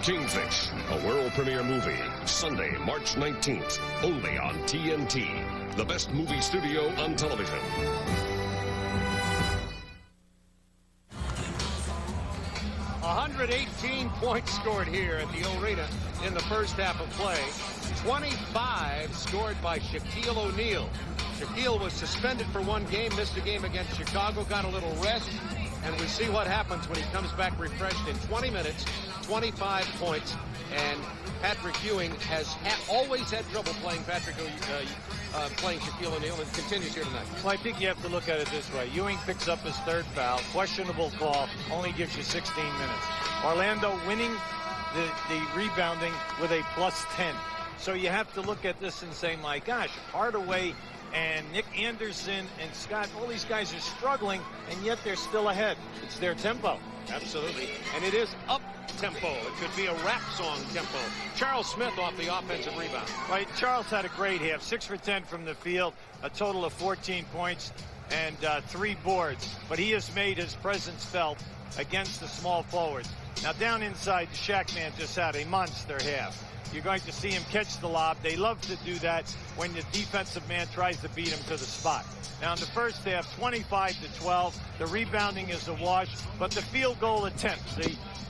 Speaker 1: Kingfish, a world premiere movie, Sunday, March 19th, only on TNT, the best movie studio on television.
Speaker 2: 118 points scored here at the arena in the first half of play. 25 scored by Shaquille O'Neal. Shaquille was suspended for one game, missed a game against Chicago, got a little rest, and we see what happens when he comes back refreshed in 20 minutes, 25 points, and Patrick Ewing has always had trouble playing playing Shaquille O'Neal, and continues here tonight.
Speaker 15: Well, I think you have to look at it this way. Ewing picks up his third foul, questionable call, only gives you 16 minutes. Orlando winning the rebounding with a +10. So you have to look at this and say, my gosh, Hardaway and Nick Anderson and Scott, all these guys are struggling, and yet they're still ahead. It's their tempo.
Speaker 2: Absolutely. And it is up-tempo. It could be a rap song tempo. Charles Smith off the offensive rebound.
Speaker 15: Right, Charles had a great half. 6 for 10 from the field, a total of 14 points and 3 boards. But he has made his presence felt against the small forwards. Now down inside, the Shaq man just had a monster half. You're going to see him catch the lob. They love to do that when the defensive man tries to beat him to the spot. Now in the first half, 25-12. The rebounding is a wash, but the field goal attempts,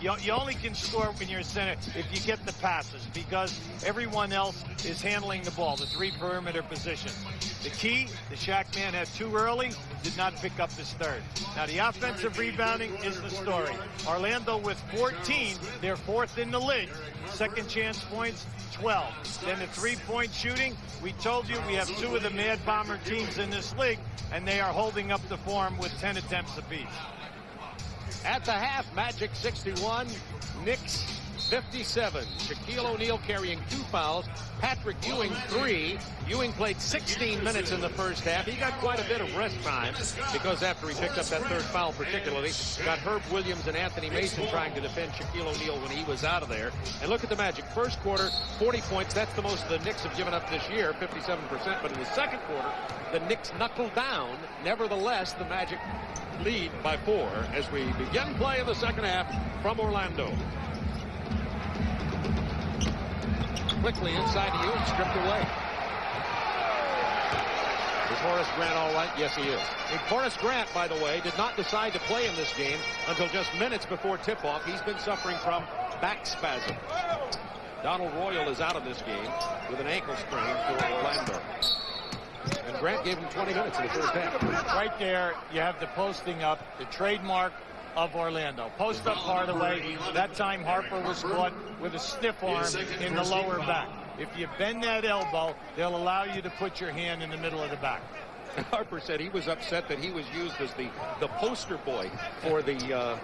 Speaker 15: you only can score when you're a center if you get the passes, because everyone else is handling the ball, the 3 perimeter positions. The key, the Shaq man had 2 early, did not pick up his third. Now the offensive rebounding is the story. Orlando with 14, they're 4th in the league. Second chance points, 12. Then the 3-point shooting, we told you we have 2 of the Mad Bomber teams in this league, and they are holding up the form with 10 attempts apiece.
Speaker 2: At the half, Magic 61, Knicks 57. Shaquille O'Neal carrying 2 fouls. Patrick Ewing 3. Ewing played 16 minutes in the first half. He got quite a bit of rest time because after he picked up that 3rd foul particularly, got Herb Williams and Anthony Mason trying to defend Shaquille O'Neal when he was out of there. And look at the Magic. First quarter, 40 points. That's the most the Knicks have given up this year, 57%. But in the second quarter, the Knicks knuckled down. Nevertheless, the Magic lead by 4 as we begin play in the second half from Orlando. Quickly inside to Ewing, stripped away. Is Horace Grant all right? Yes, he is. And Horace Grant, by the way, did not decide to play in this game until just minutes before tip-off. He's been suffering from back spasm. Donald Royal is out of this game with an ankle sprain for Orlando. And Grant gave him 20 minutes in the first half.
Speaker 15: Right there, you have the posting up, the trademark of Orlando. Post up Hardaway. That time Harper was caught with a stiff arm in the lower back. If you bend that elbow, they'll allow you to put your hand in the middle of the back.
Speaker 2: Harper said he was upset that he was used as the poster boy for the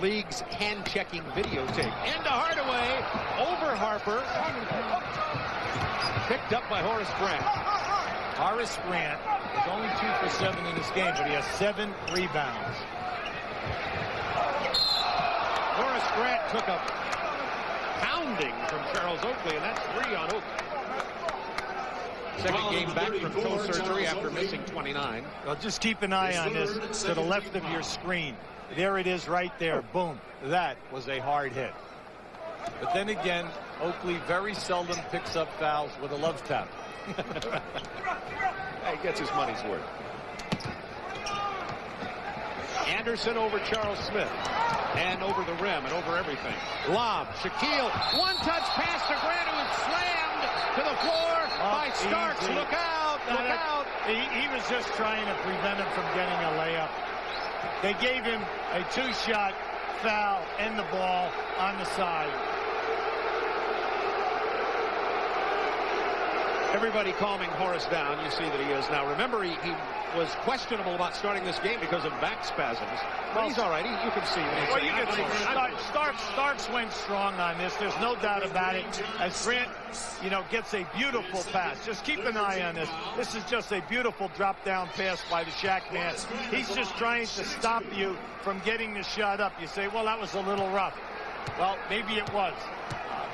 Speaker 2: league's hand-checking videotape. Into Hardaway, over Harper. Picked up by Horace Grant.
Speaker 15: Horace Grant is only 2 for 7 in this game, but he has 7 rebounds.
Speaker 2: Horace Grant took a pounding from Charles Oakley, and that's 3 on Oakley. Second game back from toe surgery after missing 29.
Speaker 15: Well, just keep an eye on this to the left of your screen. There it is right there. Boom. That was a hard hit. But then again, Oakley very seldom picks up fouls with a love tap.
Speaker 2: He gets his money's worth. Anderson over Charles Smith. And over the rim and over everything. Lob. Shaquille. One-touch pass to Grant, who is slammed to the floor by Starks.
Speaker 15: Easy.
Speaker 2: Look out. Look out.
Speaker 15: He was just trying to prevent him from getting a layup. They gave him a 2-shot foul and the ball on the side.
Speaker 2: Everybody calming Horace down. You see that he is now. Remember, he was questionable about starting this game because of back spasms. But he's all right. You can see that.
Speaker 15: Well, you can see Starks went strong on this. There's no doubt about it. As Grant, gets a beautiful pass. Just keep an eye on this. This is just a beautiful drop-down pass by the Shaq man. He's just trying to stop you from getting the shot up. You say, well, that was a little rough. Well, maybe it was.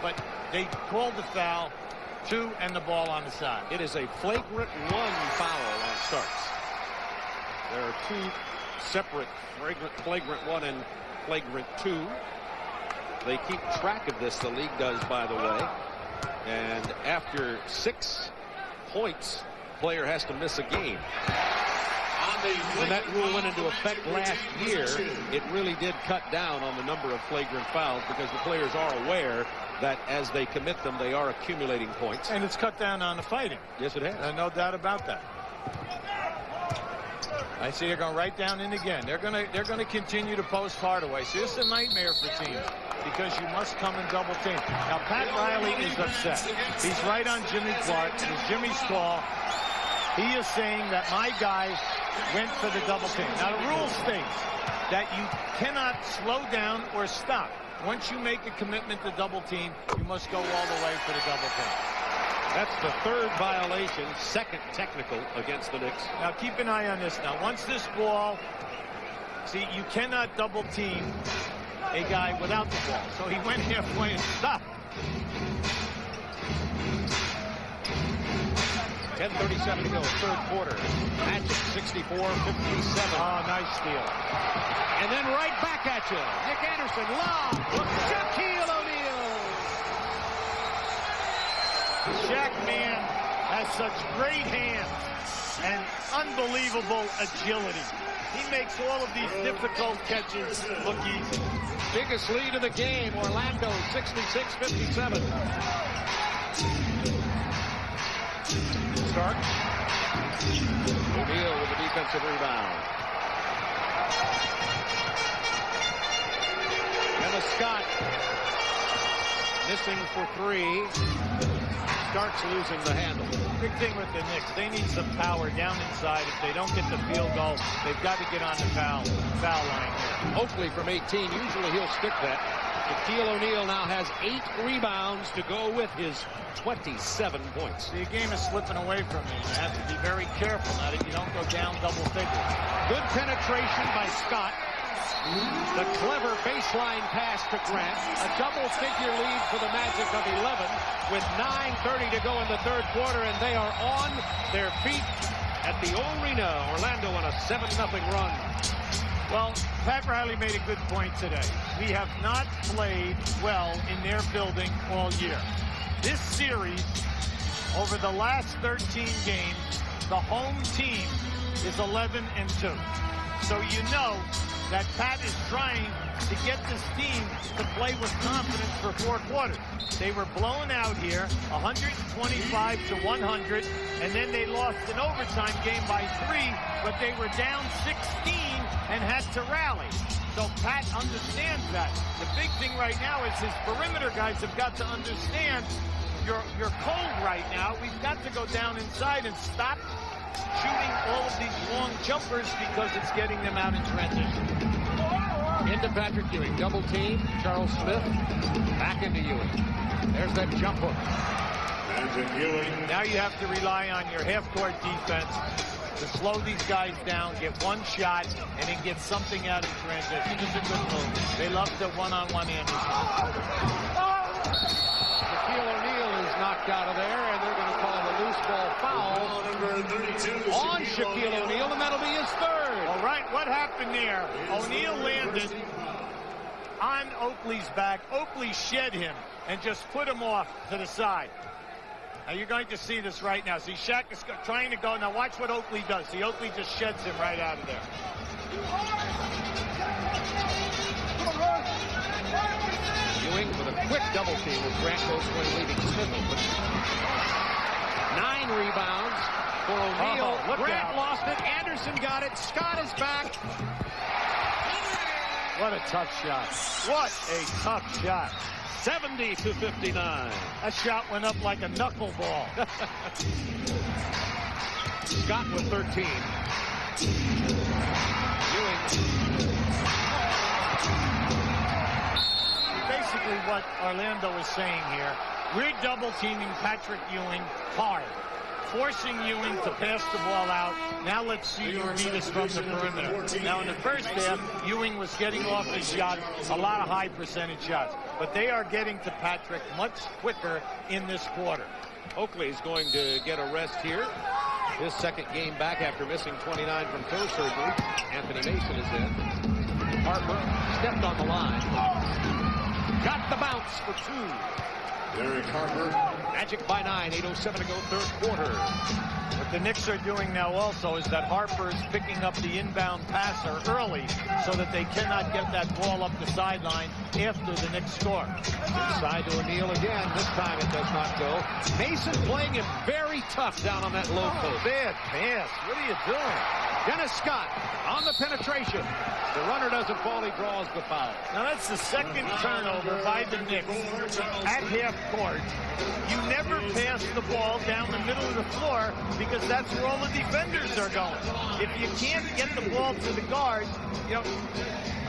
Speaker 15: But they called the foul. 2 and the ball on the side.
Speaker 2: It is a flagrant 1 foul on Starks. There are 2 separate flagrant 1 and flagrant 2. They keep track of this, the league does, by the way. And after 6 points, player has to miss a game. When that rule went into effect last year, it really did cut down on the number of flagrant fouls because the players are aware that as they commit them, they are accumulating points.
Speaker 15: And it's cut down on the fighting.
Speaker 2: Yes, it has.
Speaker 15: No doubt about that. I see they're going right down in again. They're going to continue to post Hardaway. So this is a nightmare for teams because you must come and double team. Now Pat Riley is upset. He's right on Jimmy Clark. It's Jimmy's call. He is saying that my guy went for the double team. Now the rule states that you cannot slow down or stop. Once you make a commitment to double team, you must go all the way for the double team.
Speaker 2: That's the 3rd violation, 2nd technical against the Knicks.
Speaker 15: Now keep an eye on this now. Once this ball, see, you cannot double team a guy without the ball. So he went halfway and stopped.
Speaker 2: 10:37 to go, 3rd quarter. Magic 64-57.
Speaker 15: Oh, nice steal.
Speaker 2: And then right back at you. Nick Anderson, lob. Shaquille O'Neal.
Speaker 15: The Shaq man has such great hands and unbelievable agility. He makes all of these difficult catches look easy.
Speaker 2: Biggest lead of the game, Orlando 66-57. Starks. O'Neal with the defensive rebound. Emma Scott missing for 3. Starks losing the handle.
Speaker 15: Big thing with the Knicks, they need some power down inside. If they don't get the field goal, they've got to get on the foul line here.
Speaker 2: Oakley from 18. Usually he'll stick that. Shaquille O'Neal now has 8 rebounds to go with his 27 points.
Speaker 15: The game is slipping away from you. You have to be very careful that you don't go down double figures.
Speaker 2: Good penetration by Scott. The clever baseline pass to Grant. A double-figure lead for the Magic of 11 with 9:30 to go in the 3rd quarter, and they are on their feet at the arena. Orlando on a 7-0 run.
Speaker 15: Well, Pat Riley made a good point today. We have not played well in their building all year. This series, over the last 13 games, the home team is 11-2. So you know that Pat is trying to get this team to play with confidence for 4 quarters. They were blown out here, 125-100, and then they lost an overtime game by 3, but they were down 16 and had to rally. So Pat understands that. The big thing right now is his perimeter guys have got to understand you're cold right now. We've got to go down inside and stop shooting all of these long jumpers because it's getting them out in transition.
Speaker 2: Into Patrick Ewing, double team, Charles Smith, back into Ewing. There's that jump hook.
Speaker 15: Now you have to rely on your half-court defense to slow these guys down, get one shot, and then get something out in transition. It's a good move. They love the one-on-one Anderson.
Speaker 2: Shaquille O'Neal is knocked out of there, and they're going to call the loose ball foul on Shaquille O'Neal, and that'll be his 3rd.
Speaker 15: All right, what happened there? O'Neal landed on Oakley's back. Oakley shed him and just put him off to the side. Now you're going to see this right now. See, Shaq is trying to go. Now watch what Oakley does. See, Oakley just sheds him right out of there.
Speaker 2: Ewing with a quick double team as Grant goes when leaving Smith open. 9 rebounds for O'Neal. Grant lost it. Anderson got it. Scott is back.
Speaker 15: What a tough shot. What a tough shot.
Speaker 2: 70-59.
Speaker 15: That shot went up like a knuckleball.
Speaker 2: Scott with 13. Ewing.
Speaker 15: Basically what Orlando is saying here, we're double teaming Patrick Ewing hard, forcing Ewing to pass the ball out. Now let's see who beat us from the perimeter. Now in the first half, Ewing was getting off his shots, a lot of high percentage shots, but they are getting to Patrick much quicker in this quarter.
Speaker 2: Oakley's going to get a rest here. His second game back after missing 29 from toe surgery. Anthony Mason is in. Harper stepped on the line. Got the bounce for two.
Speaker 1: Derek Harper.
Speaker 2: Magic by 9, 8:07 to go, third quarter.
Speaker 15: What the Knicks are doing now also is that Harper is picking up the inbound passer early so that they cannot get that ball up the sideline after the Knicks score.
Speaker 2: Inside to O'Neal again. This time it does not go. Mason playing him very tough down on that low post.
Speaker 15: Bad pass. What are you doing?
Speaker 2: Dennis Scott on the penetration. The runner doesn't fall. He draws the foul.
Speaker 15: Now that's the second turnover by the Knicks at half court. You never pass the ball down the middle of the floor because that's where all the defenders are going. If you can't get the ball to the guards, you know,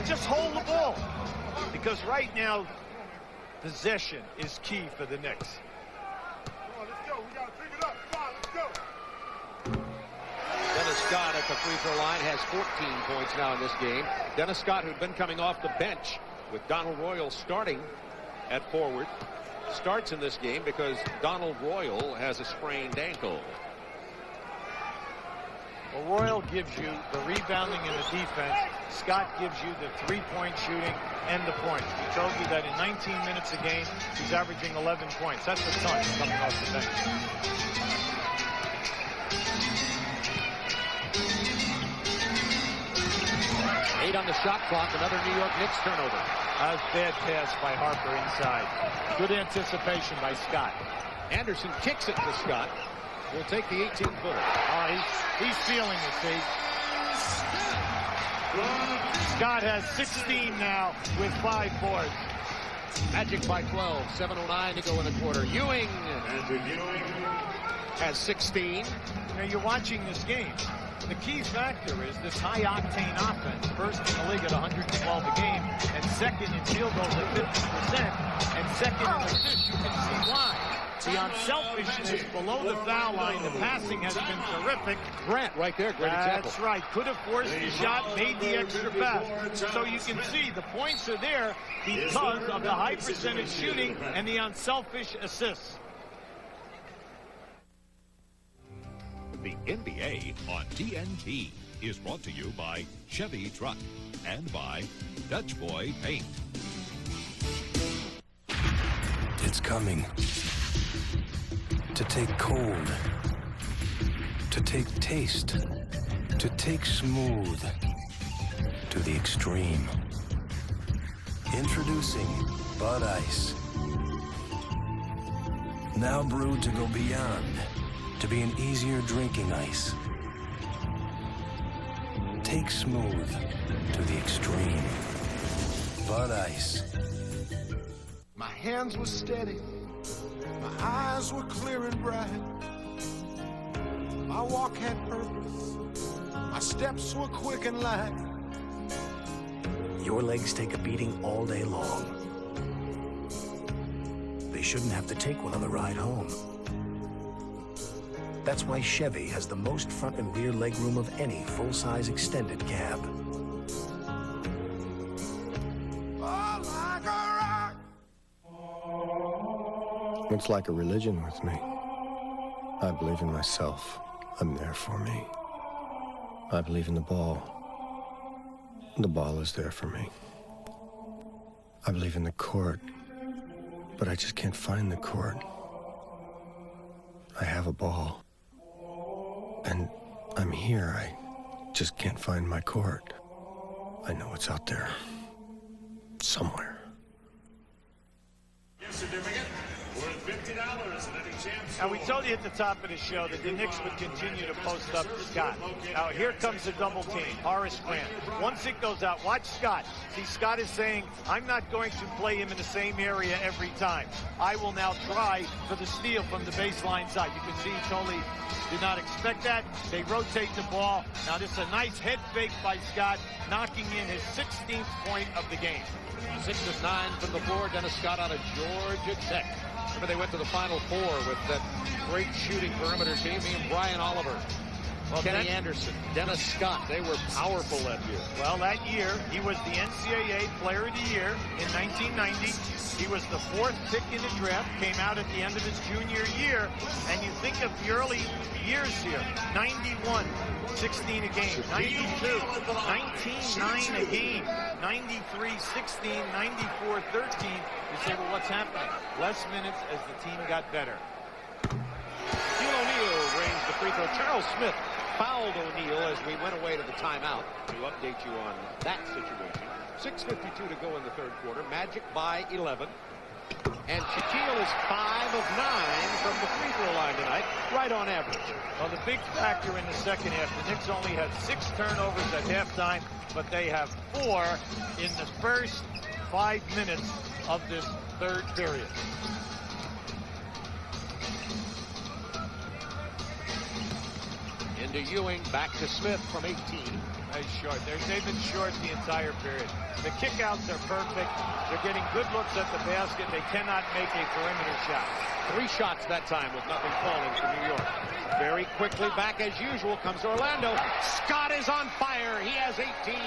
Speaker 15: just hold the ball. Because right now, possession is key for the Knicks.
Speaker 2: Dennis Scott at the free throw line has 14 points now in this game. Dennis Scott, who'd been coming off the bench with Donald Royal starting at forward, starts in this game because Donald Royal has a sprained ankle.
Speaker 15: Well, Royal gives you the rebounding and the defense. Scott gives you the three-point shooting and the points. He told you that in 19 minutes a game, he's averaging 11 points. That's a ton coming off the bench.
Speaker 2: Eight on the shot clock, another New York Knicks turnover.
Speaker 15: That was bad pass by Harper inside. Good anticipation by Scott.
Speaker 2: Anderson kicks it to Scott. Will take the 18-footer.
Speaker 15: Oh, he's feeling it, see. Scott has 16 now with 5 boards.
Speaker 2: Magic by 12, 7:09 to go in the quarter. Ewing has 16.
Speaker 15: Now you're watching this game. The key factor is this high-octane offense, first in the league at 112 a game, and second in field goals at 50%, and second in assists. You can see why. The unselfishness below the foul line, the passing has been terrific.
Speaker 2: Grant right there, great example.
Speaker 15: That's right. Could have forced the shot, made the extra pass. So you can see the points are there because of the high percentage shooting and the unselfish assists.
Speaker 3: The NBA on TNT is brought to you by Chevy Truck and by Dutch Boy Paint.
Speaker 16: It's coming. To take cold. To take taste. To take smooth. To the extreme. Introducing Bud Ice. Now brewed to go beyond. To be an easier drinking ice. Take smooth to the extreme. Bud Ice.
Speaker 18: My hands were steady. My eyes were clear and bright. My walk had purpose. My steps were quick and light.
Speaker 16: Your legs take a beating all day long. They shouldn't have to take one on the ride home. That's why Chevy has the most front and rear legroom of any full-size extended cab.
Speaker 21: It's like a religion with me. I believe in myself. I'm there for me. I believe in the ball. The ball is there for me. I believe in the court, but I just can't find the court. I have a ball. And I'm here. I just can't find my court. I know it's out there. Somewhere.
Speaker 13: Yes, certificate.
Speaker 19: Worth $50 at any chance.
Speaker 15: Now, we told you at the top of the show that the Knicks would continue to post up Scott. Now, here comes the double team. Horace Grant. Once it goes out, watch Scott. See, Scott is saying, I'm not going to play him in the same area every time. I will now try for the steal from the baseline side. You can see he totally did not expect that. They rotate the ball. Now, this is a nice head fake by Scott, knocking in his 16th point of the game.
Speaker 2: 6 of 9 from the floor. Dennis Scott out of Georgia Tech. Remember, they went to the Final Four with that great shooting perimeter team. He and Brian Oliver, Kenny Anderson, Dennis Scott. They were powerful that year.
Speaker 15: Well, that year, he was the NCAA Player of the Year in 1990. He was the 4th pick in the draft, came out at the end of his junior year. And you think of the early years here, 91, 16 a game, 92, 19, 9 a game, 93, 16, 94, 13. You say, well, what's happening? Less minutes as the team got better.
Speaker 2: Shaquille O'Neal ranged the free throw. Charles Smith fouled O'Neal as we went away to the timeout to update you on that situation. 6:52 to go in the third quarter. Magic by 11. And Shaquille is 5 of 9 from the free throw line tonight, right on average.
Speaker 15: Well, the big factor in the second half, the Knicks only had 6 turnovers at halftime, but they have 4 in the first 5 minutes of this third period.
Speaker 2: Into Ewing, back to Smith from 18.
Speaker 15: Nice short. They've been short the entire period. The kickouts are perfect. They're getting good looks at the basket. They cannot make a perimeter shot.
Speaker 2: 3 shots that time with nothing falling for New York. Very quickly back as usual comes Orlando. Scott is on fire. He has 18.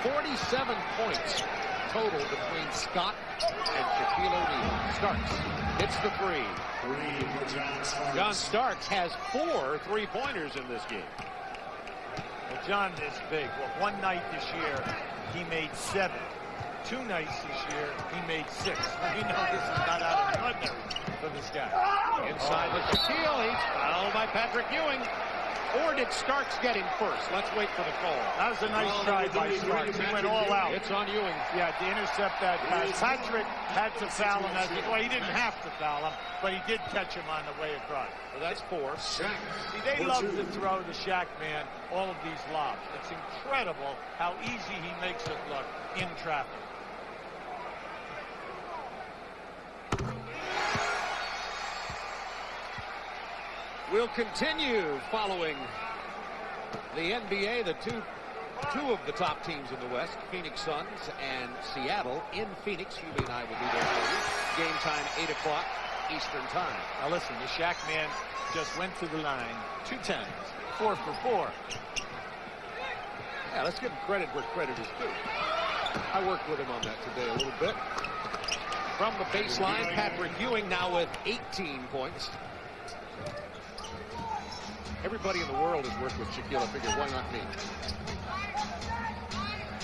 Speaker 2: 47 points total between Scott and Shaquille O'Neal. Starks hits the 3. John Starks has 4 3-pointers in this game.
Speaker 15: Well, John is big. Well, one night this year, he made 7. 2 nights this year, he made 6. We know this is not out of the ordinary for this guy.
Speaker 2: Inside with Shaquille. He's fouled by Patrick Ewing. Or did Starks get him first? Let's wait for the call.
Speaker 15: That was a nice try by Starks. He went all out.
Speaker 2: It's on Ewing.
Speaker 15: Yeah, to intercept that pass. Patrick had to foul him. Well, he didn't have to foul him, but he did catch him on the way across.
Speaker 2: So that's 4.
Speaker 15: See, they love to throw the Shaq man all of these lobs. It's incredible how easy he makes it look in traffic.
Speaker 2: We'll continue following the NBA, the two of the top teams in the West, Phoenix Suns and Seattle in Phoenix. Hubie and I will be there for you. Game time, 8 o'clock Eastern time.
Speaker 15: Now listen, the Shaq man just went to the line 2 times, 4 for 4.
Speaker 2: Yeah, let's give him credit where credit is due. I worked with him on that today a little bit. From the baseline, Patrick Ewing now with 18 points. Everybody in the world has worked with Shaquille. I figured, why not me?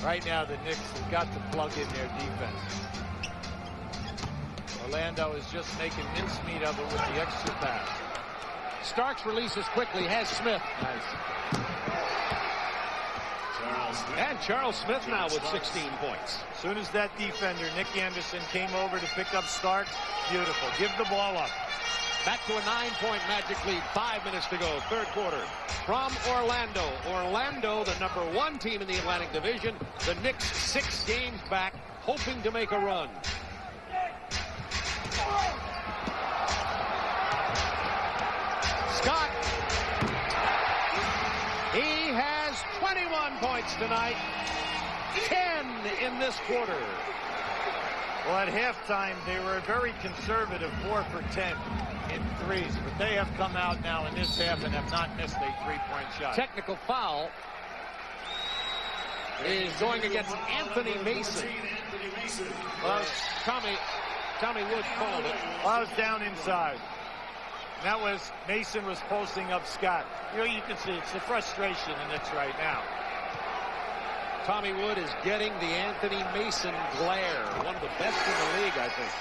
Speaker 15: Right now, the Knicks have got to plug in their defense. Orlando is just making mincemeat of it with the extra pass.
Speaker 2: Starks releases quickly, has Smith.
Speaker 15: Nice.
Speaker 2: And Charles Smith now with 16 points.
Speaker 15: As soon as that defender, Nick Anderson, came over to pick up Starks, beautiful. Give the ball up.
Speaker 2: Back to a 9-point Magic lead. 5 minutes to go, third quarter. From Orlando. Orlando, the number 1 team in the Atlantic Division. The Knicks 6 games back, hoping to make a run. Scott. He has 21 points tonight. 10 in this quarter.
Speaker 15: Well, at halftime, they were very conservative, 4 for 10 in threes, but they have come out now in this half and have not missed a 3-point shot.
Speaker 2: Technical foul is going against Anthony Mason. Well, Tommy Wood called it.
Speaker 15: Well, I was down inside. That was, Mason was posting up Scott. You know, you can see it's the frustration in Knicks right now.
Speaker 2: Tommy Wood is getting the Anthony Mason glare. One of the best in the league, I think.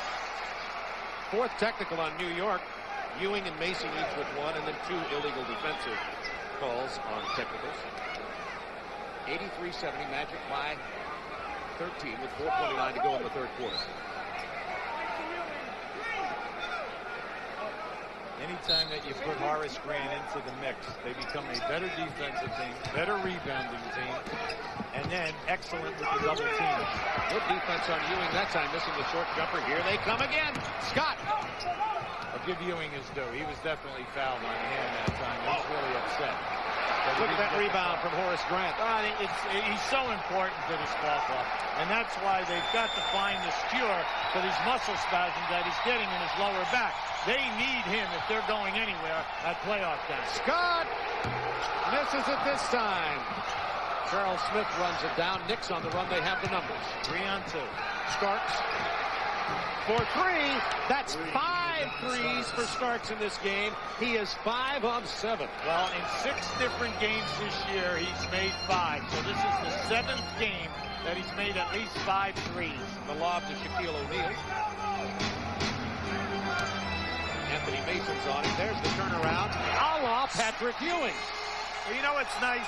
Speaker 2: 4th technical on New York. Ewing and Mason each with 1, and then 2 illegal defensive calls on technicals. 83-70, Magic by 13 with 4:29 to go in the third quarter.
Speaker 15: Anytime that you put Horace Grant into the mix, they become a better defensive team, better rebounding team, and then excellent with the double team.
Speaker 2: Good defense on Ewing that time, missing the short jumper. Here they come again. Scott.
Speaker 15: I'll give Ewing his due. He was definitely fouled on him that time. He was really upset.
Speaker 2: Look at that rebound from Horace Grant.
Speaker 15: He's so important to this ball club, and that's why they've got to find this cure for these muscle spasms that he's getting in his lower back. They need him if they're going anywhere at playoff time.
Speaker 2: Scott misses it this time. Charles Smith runs it down. Knicks on the run. They have the numbers.
Speaker 15: 3-on-2.
Speaker 2: Starks for 3. That's 5 threes for Starks in this game. He is 5 of 7.
Speaker 15: Well, in 6 different games this year, he's made 5. So this is the 7th game that he's made at least 5 threes.
Speaker 2: The lob to Shaquille O'Neal. Anthony Mason's on him. There's the turnaround. A la Patrick Ewing.
Speaker 15: Well, you know what's nice?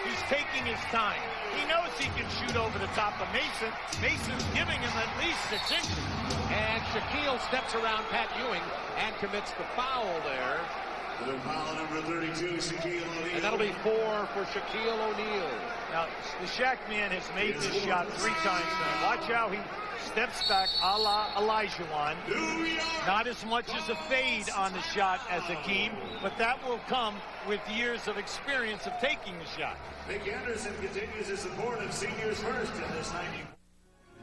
Speaker 15: He's taking his time. He knows he can shoot over the top of Mason. Mason's giving him at least 6 inches.
Speaker 2: And Shaquille steps around Pat Ewing and commits the foul there.
Speaker 19: The foul number 32, Shaquille O'Neal.
Speaker 2: And that'll be 4 for Shaquille O'Neal.
Speaker 15: Now, the Shaq man has made this shot 3 times now. Watch how he steps back a la Olajuwon. Not as much as a fade on the shot as Hakeem, but that will come with years of experience of taking the shot.
Speaker 19: Nick Anderson continues his support of Seniors First in this 90.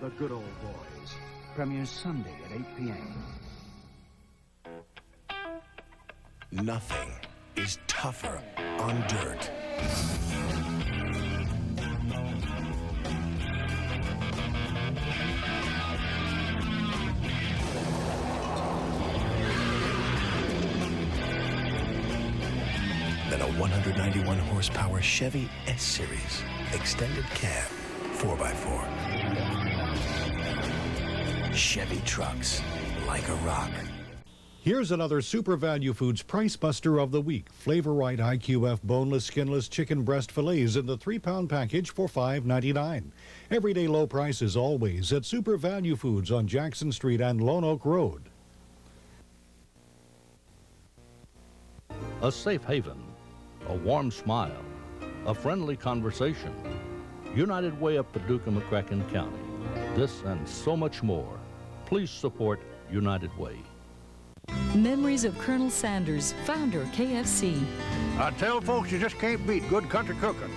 Speaker 4: The Good Old Boys premieres Sunday at 8 p.m.
Speaker 16: Nothing is tougher on dirt. Than a 191 horsepower Chevy S-Series extended cab 4x4. Chevy trucks like a rock.
Speaker 6: Here's another Super Value Foods Price Buster of the week. Flavor Right IQF boneless, skinless chicken breast fillets in the 3-pound package for $5.99. Everyday low prices always at Super Value Foods on Jackson Street and Lone Oak Road.
Speaker 14: A safe haven, a warm smile, a friendly conversation. United Way of Paducah, McCracken County. This and so much more. Please support United Way.
Speaker 20: Memories of Colonel Sanders, founder, KFC.
Speaker 22: I tell folks you just can't beat good country cooking,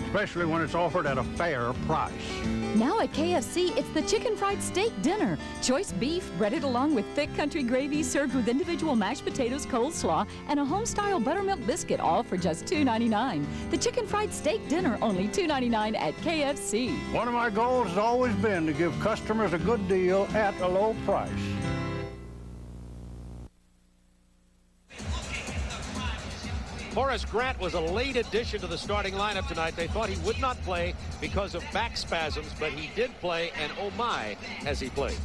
Speaker 22: especially when it's offered at a fair price.
Speaker 20: Now at KFC, it's the chicken fried steak dinner. Choice beef, breaded along with thick country gravy, served with individual mashed potatoes, coleslaw, and a home-style buttermilk biscuit, all for just $2.99. The chicken fried steak dinner, only $2.99 at KFC.
Speaker 22: One of my goals has always been to give customers a good deal at a low price.
Speaker 2: Horace Grant was a late addition to the starting lineup tonight. They thought he would not play because of back spasms, but he did play, and oh my, has he played.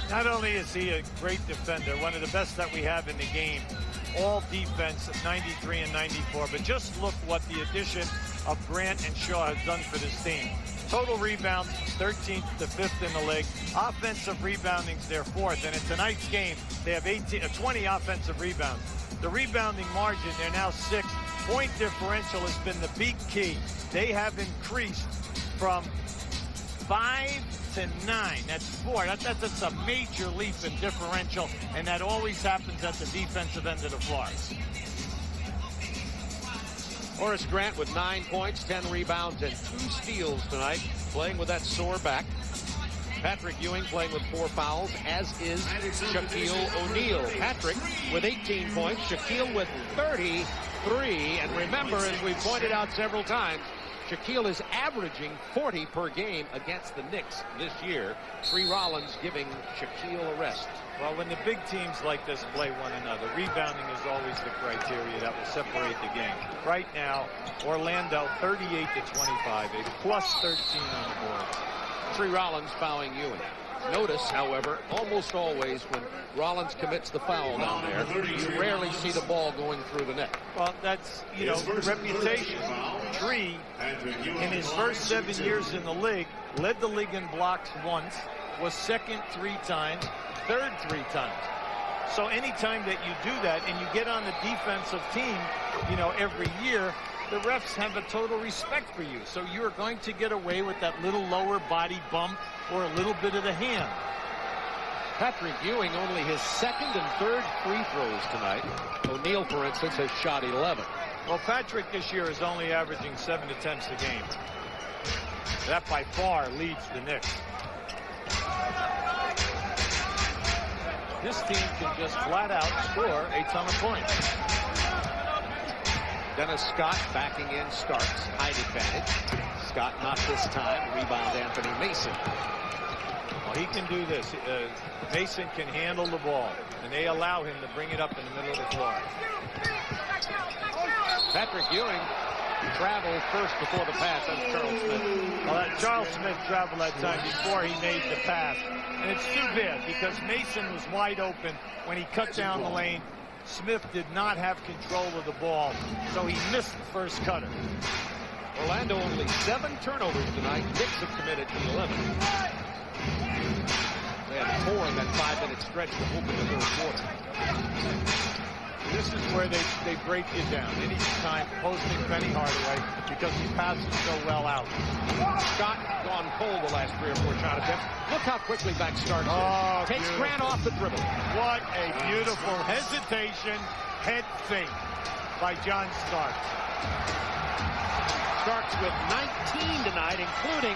Speaker 15: Not only is he a great defender, one of the best that we have in the game, all defense of 93 and 94, but just look what the addition of Grant and Shaw has done for this team. Total rebounds, 13th to 5th in the league. Offensive rebounding's their 4th, and in tonight's game, they have 20 offensive rebounds. The rebounding margin, they're now 6th. Point differential has been the big key. They have increased from 5 to 9. That's 4. That's a major leap in differential, and that always happens at the defensive end of the floor.
Speaker 2: Horace Grant with 9 points, 10 rebounds, and 2 steals tonight, playing with that sore back. Patrick Ewing playing with 4 fouls, as is Shaquille O'Neal. Patrick with 18 points, Shaquille with 33. And remember, as we've pointed out several times, Shaquille is averaging 40 per game against the Knicks this year. Tree Rollins giving Shaquille a rest.
Speaker 15: Well, when the big teams like this play one another, rebounding is always the criteria that will separate the game. Right now, Orlando 38 to 25, a plus 13 on the board.
Speaker 2: Tree Rollins fouling Ewing. Notice, however, almost always when Rollins commits the foul down there, you rarely see the ball going through the net.
Speaker 15: Well, that's, you know, reputation. Tree, in his first 7 years in the league, led the league in blocks once, was second 3 times, third 3 times. So anytime that you do that and you get on the defensive team, you know, every year, the refs have a total respect for you. So you're going to get away with that little lower body bump or a little bit of the hand.
Speaker 2: Patrick Ewing only his second and third free throws tonight. O'Neal, for instance, has shot 11.
Speaker 15: Well, Patrick this year is only averaging 7 attempts a game. That by far leads the Knicks. This team can just flat out score a ton of points.
Speaker 2: Dennis Scott backing in Starks. Height advantage. Scott not this time. Rebound Anthony Mason.
Speaker 15: Well, he can do this. Mason can handle the ball, and they allow him to bring it up in the middle of the floor.
Speaker 2: Patrick Ewing traveled first before the pass. That's Charles Smith.
Speaker 15: Well, Charles Smith traveled that time before he made the pass. And it's too bad because Mason was wide open when he cut down the lane. Smith did not have control of the ball, so he missed the first cutter.
Speaker 2: Orlando only 7 turnovers tonight. Knicks have committed 11. They had 4 in that 5-minute stretch to open the third quarter.
Speaker 15: This is where they break you down. Anytime posting Penny Hardaway because he passes so well out.
Speaker 2: Scott gone cold the last 3 or 4 shot attempts. Look how quickly back Starks takes
Speaker 15: beautiful.
Speaker 2: Grant off the dribble.
Speaker 15: What a beautiful hesitation, head fake by John Starks.
Speaker 2: Starks with 19 tonight, including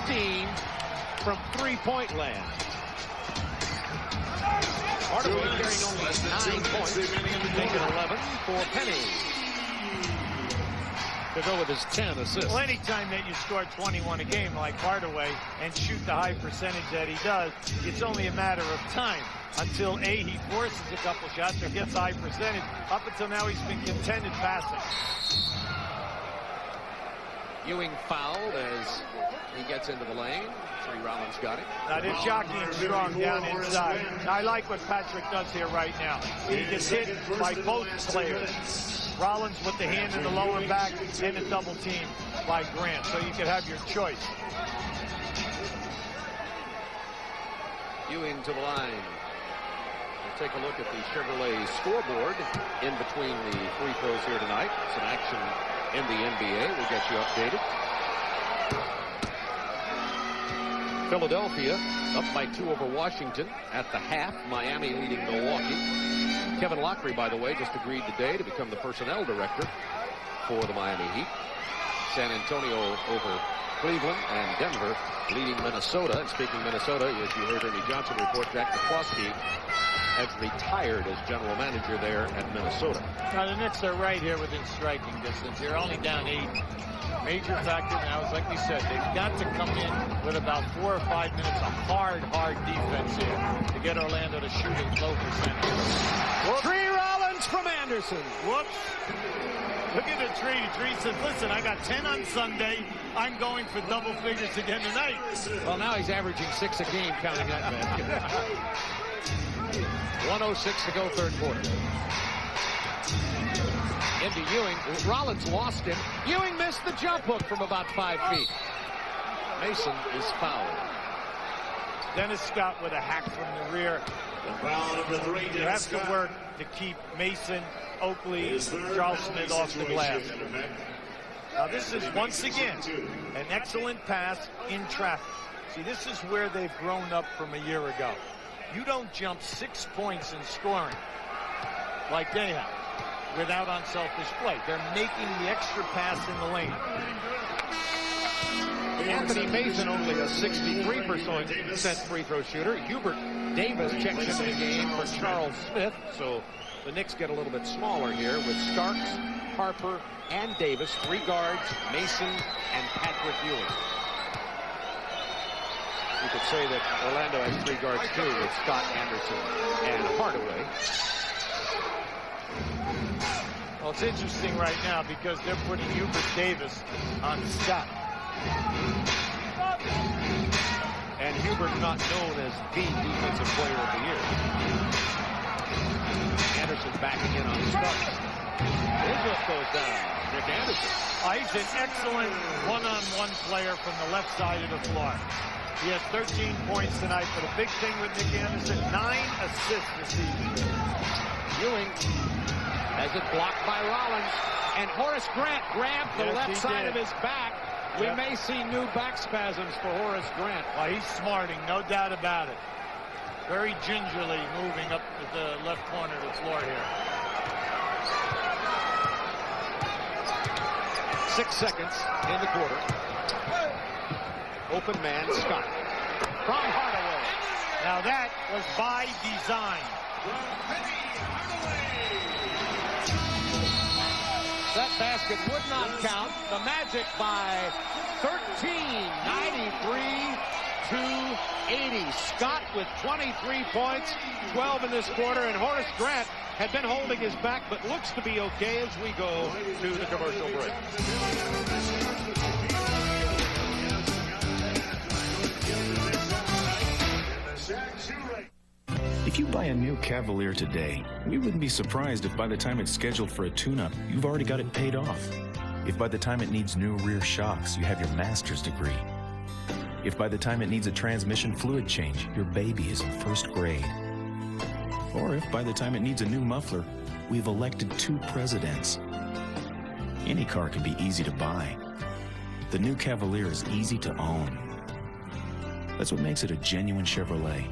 Speaker 2: 15 from three-point land. Hardaway carrying only 9 points, making 11 for Penny to go with his 10 assists.
Speaker 15: Well, anytime that you score 21 a game like Hardaway and shoot the high percentage that he does, it's only a matter of time until A, he forces a couple shots or gets high percentage. Up until now, he's been contented passing.
Speaker 2: Ewing fouled as he gets into the lane. Tree Rollins got it.
Speaker 15: Now they're jockeying strong down inside. Now, I like what Patrick does here right now. He gets hit by both players. Rollins with the hand in the lower back and a double team by Grant. So you can have your choice.
Speaker 2: Ewing to the line. We'll take a look at the Chevrolet scoreboard in between the free throws here tonight. Some action in the NBA. We'll get you updated. Philadelphia up by 2 over Washington at the half. Miami leading Milwaukee. Kevin Lockery, by the way, just agreed today to become the personnel director for the Miami Heat. San Antonio over Cleveland, and Denver leading Minnesota. And speaking of Minnesota, as you heard Ernie Johnson report, Jack McCloskey has retired as general manager there at Minnesota.
Speaker 15: Now the Knicks are right here within striking distance. They're only down 8. Major factor now is, like we said, they've got to come in with about 4 or 5 minutes of hard defense here to get Orlando to shoot at low percentage.
Speaker 2: Tree Rollins from Anderson.
Speaker 15: Whoops. Look at the Tree. Tree says, listen, I got 10 on Sunday. I'm going for double figures again tonight.
Speaker 2: Well, now he's averaging 6 a game, counting that basket. 1:06 to go, third quarter. Into Ewing. Rollins lost him. Ewing missed the jump hook from about 5 feet. Mason is fouled.
Speaker 15: Dennis Scott with a hack from the rear. You have to work to keep Mason, Oakley, Charles Smith off the glass. Now this is once again an excellent pass in traffic. See, this is where they've grown up from a year ago. You don't jump 6 points in scoring like they have without unselfish play. They're making the extra pass in the lane.
Speaker 2: Anthony Mason only a 63% free throw shooter. Hubert Davis checks into the game for Charles Smith. So the Knicks get a little bit smaller here with Starks, Harper, and Davis. 3 guards, Mason, and Patrick Ewing. You could say that Orlando has 3 guards too with Scott, Anderson, and Hardaway.
Speaker 15: Well, it's interesting right now because they're putting Hubert Davis on Scott.
Speaker 2: and Hubert not known as the Defensive Player of the Year. Anderson backing in on Starks. His look goes down. Nick Anderson.
Speaker 15: He's an excellent one-on-one player from the left side of the floor. He has 13 points tonight, but a big thing with Nick Anderson, 9 assists this season.
Speaker 2: Ewing has it blocked by Rollins, and Horace Grant grabbed the left side of his back. We may see new back spasms for Horace Grant.
Speaker 15: Well, he's smarting, no doubt about it. Very gingerly moving up to the left corner of the floor here.
Speaker 2: 6 seconds in the quarter. Open man, Scott. From Hardaway.
Speaker 15: Now that was by design.
Speaker 2: That basket would not count. The Magic by 13, 93-80. Scott with 23 points, 12 in this quarter, and Horace Grant had been holding his back, but looks to be okay as we go to the commercial break.
Speaker 7: If you buy a new Cavalier today, we wouldn't be surprised if by the time it's scheduled for a tune-up, you've already got it paid off. If by the time it needs new rear shocks, you have your master's degree. If by the time it needs a transmission fluid change, your baby is in first grade. Or if by the time it needs a new muffler, we've elected 2 presidents. Any car can be easy to buy. The new Cavalier is easy to own. That's what makes it a genuine Chevrolet.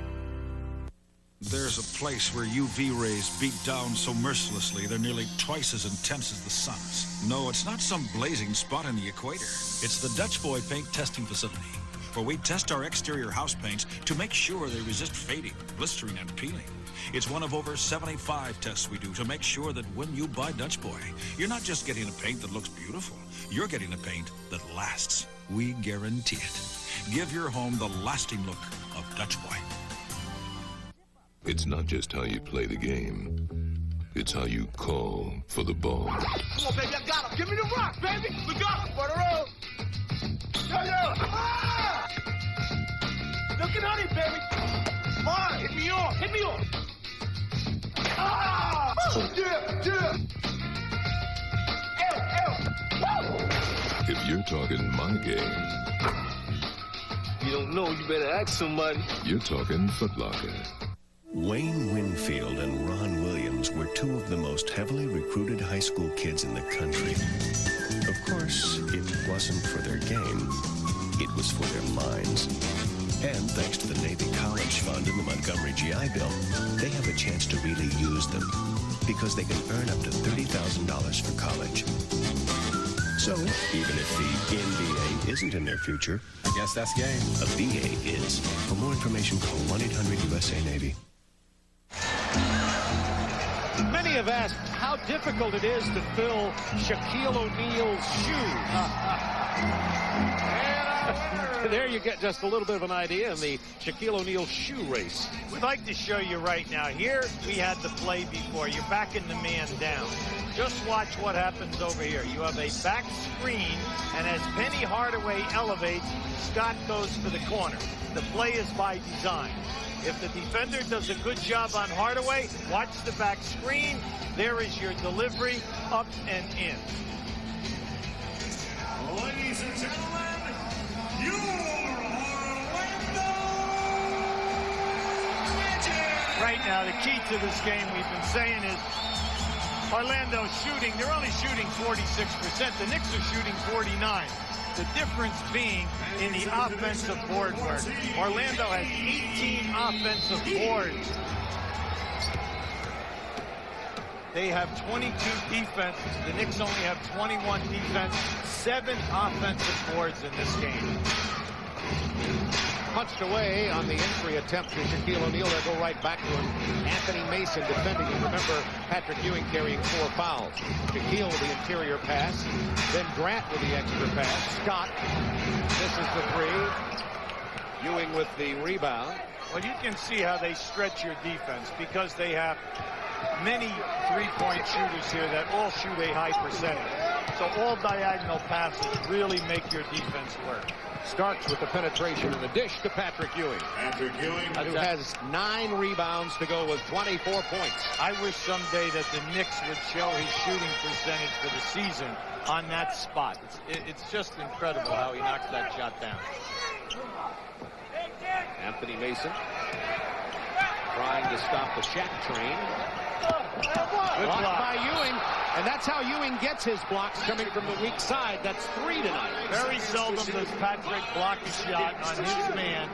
Speaker 8: There's a place where UV rays beat down so mercilessly they're nearly twice as intense as the sun's. No, it's not some blazing spot in the equator. It's the Dutch Boy Paint Testing Facility, where we test our exterior house paints to make sure they resist fading, blistering, and peeling. It's one of over 75 tests we do to make sure that when you buy Dutch Boy, you're not just getting a paint that looks beautiful. You're getting a paint that lasts. We guarantee it. Give your home the lasting look of Dutch Boy.
Speaker 23: It's not just how you play the game. It's how you call for the ball.
Speaker 19: Come on, baby, I got him. Give me the rock, baby. We got him for the road. Yo. Ah! Looking at it, baby. Come on, hit me off. Hit me off. Ah! Yeah. Woo!
Speaker 23: If you're talking my game,
Speaker 19: you don't know, you better ask somebody.
Speaker 23: You're talking Foot Locker.
Speaker 16: Wayne Winfield and Ron Williams were 2 of the most heavily recruited high school kids in the country. Of course, it wasn't for their game. It was for their minds. And thanks to the Navy College Fund and the Montgomery GI Bill, they have a chance to really use them because they can earn up to $30,000 for college. So, even if the NBA isn't in their future, I guess that's game. A BA is. For more information, call 1-800-USA-NAVY.
Speaker 2: Many have asked how difficult it is to fill Shaquille O'Neal's shoes. There you get just a little bit of an idea in the Shaquille O'Neal shoe race.
Speaker 15: We'd like to show you right now. Here we had the play before. You're backing the man down. Just watch what happens over here. You have a back screen, and as Penny Hardaway elevates, Scott goes for the corner. The play is by design. If the defender does a good job on Hardaway, watch the back screen. There is your delivery, up and in.
Speaker 19: Ladies and gentlemen, your Orlando Magic!
Speaker 15: Right now, the key to this game, we've been saying, is Orlando shooting. They're only shooting 46%. The Knicks are shooting 49%. The difference being in the offensive board work. Orlando has 18 offensive boards. They have 22 defense. The Knicks only have 21 defense. 7 offensive boards in this game.
Speaker 2: Punched away on the entry attempt to Shaquille O'Neal. They'll go right back to him. Anthony Mason defending him. Remember, Patrick Ewing carrying 4 fouls. Shaquille with the interior pass. Then Grant with the extra pass. Scott misses the 3. Ewing with the rebound.
Speaker 15: Well, you can see how they stretch your defense because they have many three-point shooters here that all shoot a high percentage. So all diagonal passes really make your defense work.
Speaker 2: Starks with the penetration and the dish to Patrick Ewing.
Speaker 10: Patrick Ewing,
Speaker 2: who has 9 rebounds to go with 24 points.
Speaker 15: I wish someday that the Knicks would show his shooting percentage for the season on that spot. It's just incredible how he knocks that shot down.
Speaker 2: Anthony Mason trying to stop the Shaq train. Good block by Ewing, and that's how Ewing gets his blocks, coming from the weak side. That's 3 tonight.
Speaker 15: Very seldom does Patrick block a shot on his man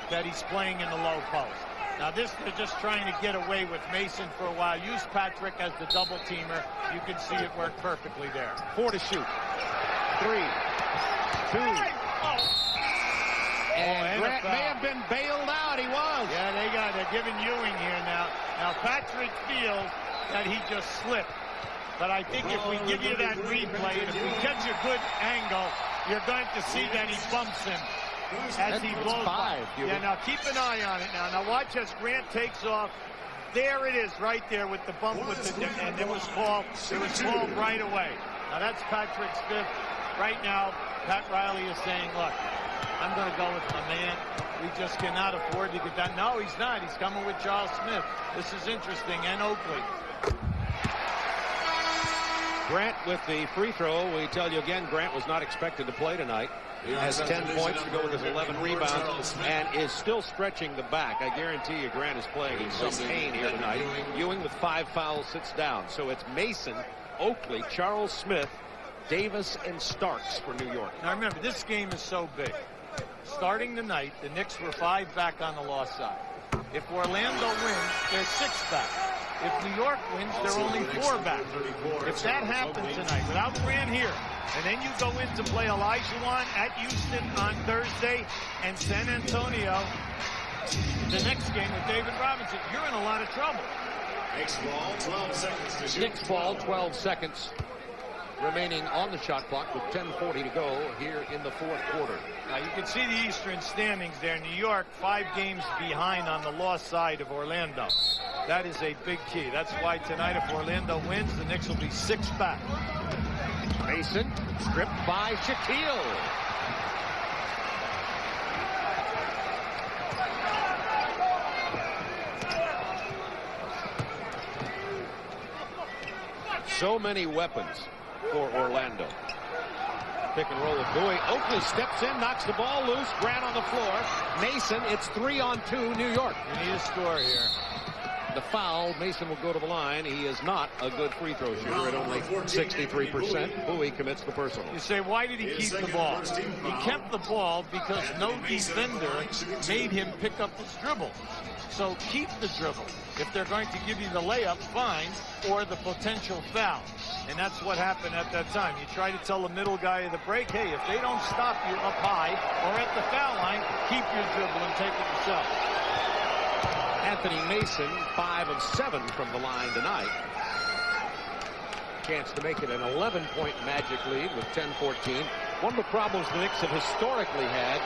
Speaker 15: that he's playing in the low post. Now this, they're just trying to get away with Mason for a while. Use Patrick as the double teamer. You can see it work perfectly there.
Speaker 2: 4 to shoot. 3, 2. And Grant may have been bailed out. He was.
Speaker 15: Yeah, they're giving Ewing here now. Now Patrick feels that he just slipped. But I think if we give you that replay, and if we catch a good angle, you're going to see that he bumps him as he blows by. Yeah, now keep an eye on it now. Now watch as Grant takes off. There it is, right there with the bump with the, and it was called right away. Now that's Patrick's 5th. Right now, Pat Riley is saying, look, I'm going to go with my man. We just cannot afford to get that. No, he's not. He's coming with Charles Smith. This is interesting, and Oakley.
Speaker 2: Grant with the free throw. We tell you again, Grant was not expected to play tonight. He has 10 points to go with his 11 rebounds and is still stretching the back. I guarantee you Grant is playing in some pain here tonight. Ewing with 5 fouls sits down. So it's Mason, Oakley, Charles Smith, Davis, and Starks for New York.
Speaker 15: Now remember, this game is so big. Starting tonight, the Knicks were 5 back on the loss side. If Orlando wins, they're 6 back. If New York wins, they're only 4 back. If that happens tonight, without Grant here, and then you go in to play Olajuwon at Houston on Thursday and San Antonio the next game with David Robinson, you're in a lot of trouble.
Speaker 10: Knicks ball, 12 seconds to shoot.
Speaker 2: Knicks ball, 12 seconds remaining on the shot clock with 10:40 to go here in the 4th quarter.
Speaker 15: Now you can see the Eastern standings there. New York 5 games behind on the loss side of Orlando. That is a big key. That's why tonight, if Orlando wins, the Knicks will be 6 back.
Speaker 2: Mason stripped by Shaquille. So many weapons for Orlando. Pick and roll with Bowie. Oakley steps in, knocks the ball loose. Grant on the floor. Mason, it's 3-on-2 New York.
Speaker 15: You need a score here.
Speaker 2: The foul, Mason will go to the line. He is not a good free throw shooter at only 63%. Bowie commits the personal.
Speaker 15: You say, why did he keep the ball? He kept the ball because no defender made him pick up his dribble. So keep the dribble. If they're going to give you the layup, fine, or the potential foul. And that's what happened at that time. You try to tell the middle guy of the break, hey, if they don't stop you up high or at the foul line, keep your dribble and take it yourself.
Speaker 2: Anthony Mason, 5 of 7 from the line tonight. Chance to make it an 11-point Magic lead with 10-14. One of the problems the Knicks have historically had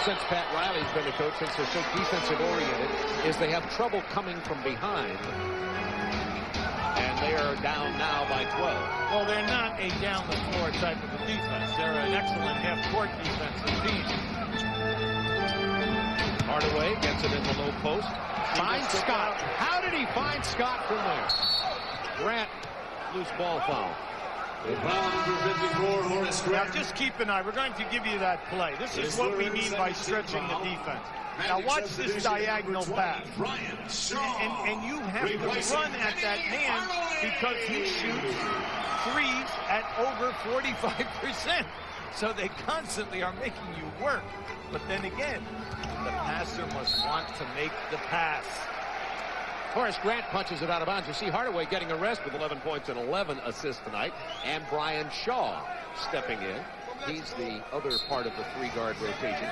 Speaker 2: since Pat Riley's been the coach, since they're so defensive-oriented, is they have trouble coming from behind. And they are down now by 12.
Speaker 15: Well, they're not a down-the-floor type of a defense. They're an excellent half-court defensive team.
Speaker 2: Hardaway gets it in the low post. Finds Scott. How did he find Scott from there? Grant, loose ball foul.
Speaker 15: Now just keep an eye. We're going to give you that play. This is what we mean by stretching the defense. Now watch this diagonal pass. And you have to run at that man because he shoots threes at over 45%. So they constantly are making you work. But then again, the passer must want to make the pass.
Speaker 2: Horace Grant punches it out of bounds. You see Hardaway getting a rest with 11 points and 11 assists tonight. And Brian Shaw stepping in. He's the other part of the 3-guard rotation.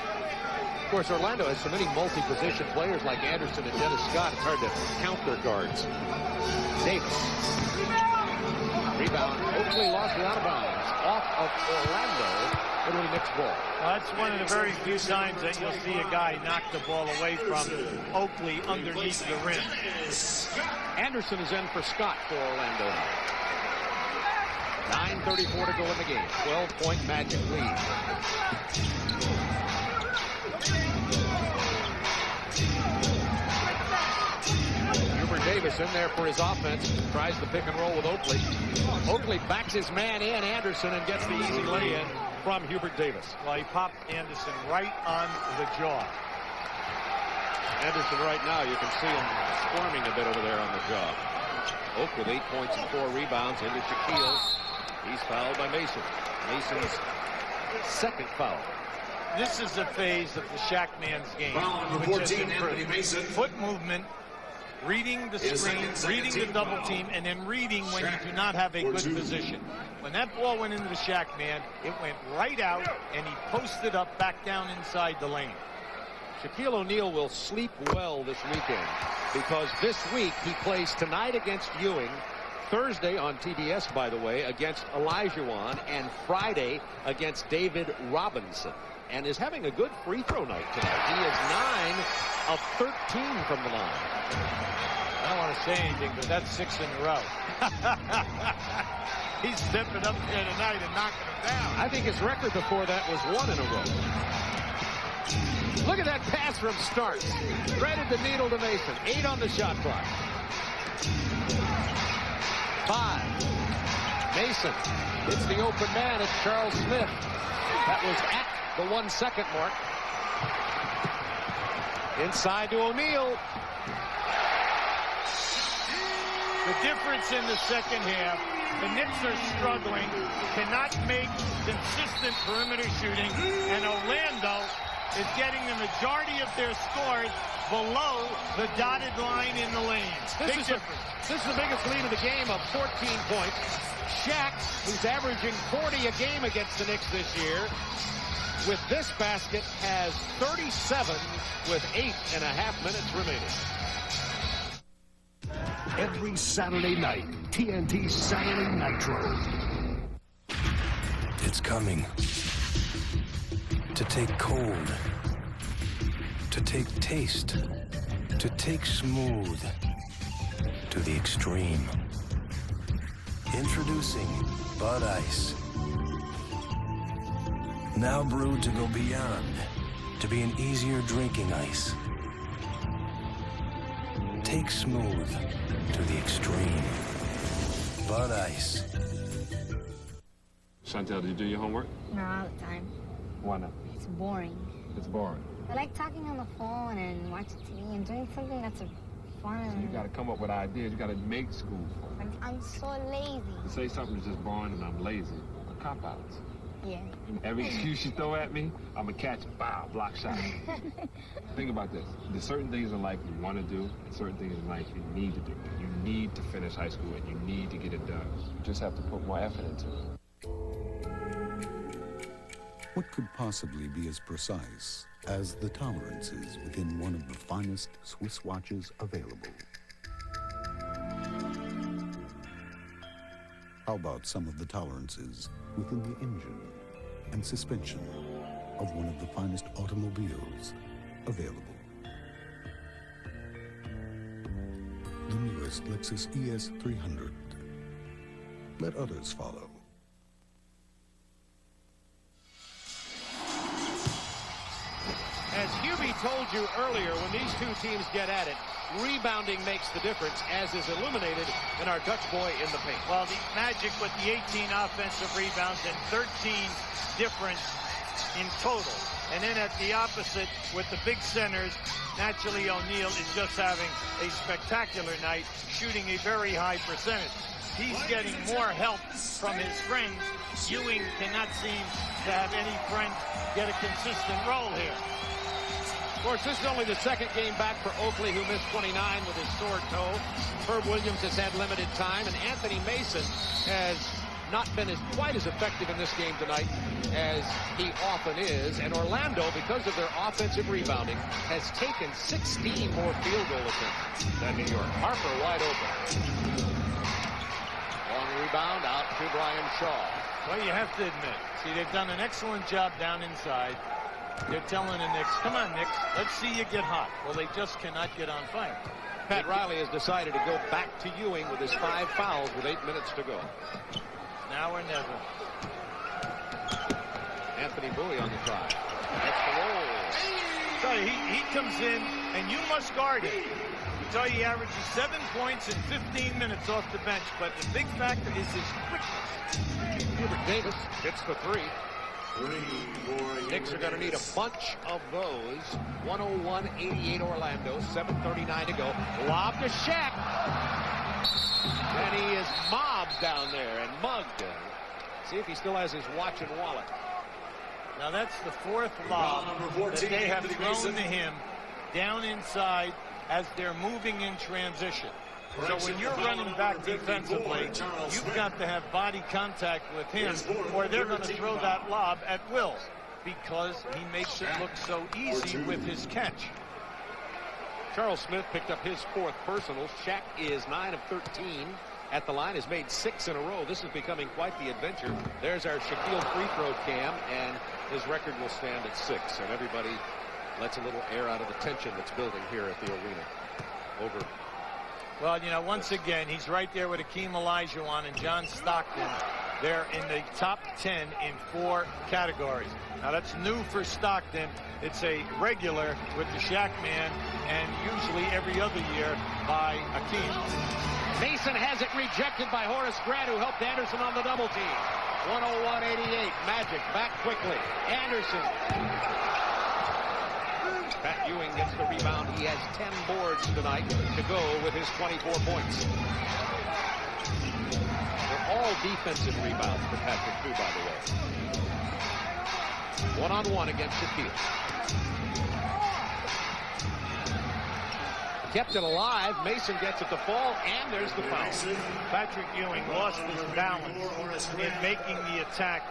Speaker 2: Of course, Orlando has so many multi-position players like Anderson and Dennis Scott. It's hard to count their guards. Davis. Rebound. Oakley lost it out of bounds. Off of Orlando. It'll be Knicks ball.
Speaker 15: Well, that's one of the very few times that you'll see a guy knock the ball away from Oakley underneath the rim.
Speaker 2: Anderson is in for Scott for Orlando. 9:34 to go in the game. 12-point Magic lead. Hubert Davis in there for his offense. Tries the pick and roll with Oakley. Oakley backs his man in, Anderson, and gets the easy lay-in from Hubert Davis.
Speaker 15: Well, he popped Anderson right on the jaw.
Speaker 2: Anderson right now, you can see him squirming a bit over there on the jaw. Oak with 8 points and 4 rebounds into Shaquille. He's fouled by Mason. Mason's second foul.
Speaker 15: This is a phase of the Shaq man's game.
Speaker 10: Foul number 14, Anthony Mason.
Speaker 15: Foot movement, reading the screen, reading the double team, and then reading when you do not have a good position. When that ball went into the Shaq man, it went right out, and he posted up back down inside the lane.
Speaker 2: Shaquille O'Neal will sleep well this weekend because this week he plays tonight against Ewing, Thursday on TBS, by the way, against Olajuwon, and Friday against David Robinson, and is having a good free throw night tonight. He is 9 of 13 from the line.
Speaker 15: I don't want to say anything, but that's 6 in a row. He's stepping up there tonight and knocking him down.
Speaker 2: I think his record before that was 1 in a row. Look at that pass from Starks. Threaded the needle to Mason. 8 on the shot clock. 5. Mason. It's the open man. It's Charles Smith. That was at the 1 second mark. Inside to O'Neal.
Speaker 15: The difference in the second half, the Knicks are struggling, cannot make consistent perimeter shooting, and Orlando is getting the majority of their scores below the dotted line in the lanes.
Speaker 2: This is the biggest lead of the game of 14 points. Shaq, who's averaging 40 a game against the Knicks this year, with this basket has 37 with 8.5 minutes remaining.
Speaker 1: Every Saturday night, TNT Saturday Nitro.
Speaker 21: It's coming. To take cold. To take taste. To take smooth. To the extreme. Introducing Bud Ice. Now brewed to go beyond. To be an easier drinking ice. Take smooth to the extreme. Bud Ice.
Speaker 11: Chantel, did you do your homework?
Speaker 12: No, all the time.
Speaker 11: Why not?
Speaker 12: It's boring.
Speaker 11: It's boring.
Speaker 12: I like talking on the phone and watching TV and doing something that's fun.
Speaker 11: So you got to come up with ideas. You got to make school fun.
Speaker 12: I'm so lazy.
Speaker 11: To say something that's just boring and I'm lazy are cop-outs.
Speaker 12: Yeah.
Speaker 11: And every excuse you throw at me, I'm going to catch it. Bow, block shot. Think about this. There's certain things in life you want to do and certain things in life you need to do. You need to finish high school and you need to get it done. You just have to put more effort into it.
Speaker 17: What could possibly be as precise as the tolerances within one of the finest Swiss watches available? How about some of the tolerances within the engine and suspension of one of the finest automobiles available? The newest Lexus ES 300. Let others follow.
Speaker 2: As Hubie told you earlier, when these two teams get at it, rebounding makes the difference, as is illuminated in our Dutch boy in the paint.
Speaker 15: Well, the Magic with the 18 offensive rebounds and 13 difference in total. And then at the opposite, with the big centers, naturally O'Neal is just having a spectacular night, shooting a very high percentage. He's getting more help from his friends. Ewing cannot seem to have any friends get a consistent role here.
Speaker 2: Of course, this is only the second game back for Oakley, who missed 29 with his sore toe. Herb Williams has had limited time, and Anthony Mason has not been quite as effective in this game tonight as he often is. And Orlando, because of their offensive rebounding, has taken 16 more field goal attempts than New York. Harper wide open. Long rebound out to Brian Shaw.
Speaker 15: Well, you have to admit, see, they've done an excellent job down inside. They're telling the Knicks, come on, Knicks, let's see you get hot. Well, they just cannot get on fire.
Speaker 2: Pat Riley has decided to go back to Ewing with his 5 fouls with 8 minutes to go.
Speaker 15: Now or never.
Speaker 2: Anthony Bowie on the drive. That's the roll.
Speaker 15: So he comes in, and you must guard him. We tell you he averages 7 points in 15 minutes off the bench, but the big factor is his quickness.
Speaker 2: Hubert Davis hits the three. Knicks are going to need a bunch of those. 101-88 Orlando, 7:39 to go. Lob to Shaq. And he is mobbed down there and mugged. See if he still has his watch and wallet.
Speaker 15: Now that's the 4th lob that they have thrown to him down inside as they're moving in transition. So when you're running back defensively, you've got to have body contact with him, or they're going to throw that lob at will, because he makes it look so easy with his catch.
Speaker 2: Charles Smith picked up his 4th personal. Shaq is 9 of 13 at the line, has made 6 in a row. This is becoming quite the adventure. There's our Shaquille free throw cam, and his record will stand at 6, and everybody lets a little air out of the tension that's building here at the arena. Over.
Speaker 15: Well, you know, once again, he's right there with Akeem Olajuwon and John Stockton. They're in the top 10 in 4 categories. Now, that's new for Stockton. It's a regular with the Shaq man, and usually every other year by Akeem.
Speaker 2: Mason has it rejected by Horace Grant, who helped Anderson on the double team. 101-88. Magic back quickly. Anderson. Pat Ewing gets the rebound. He has 10 boards tonight to go with his 24 points. They're all defensive rebounds for Patrick, too, by the way. 1-on-1 against Shaquille. Kept it alive. Mason gets it to fall, and there's the foul.
Speaker 15: Patrick Ewing lost his balance in making the attack.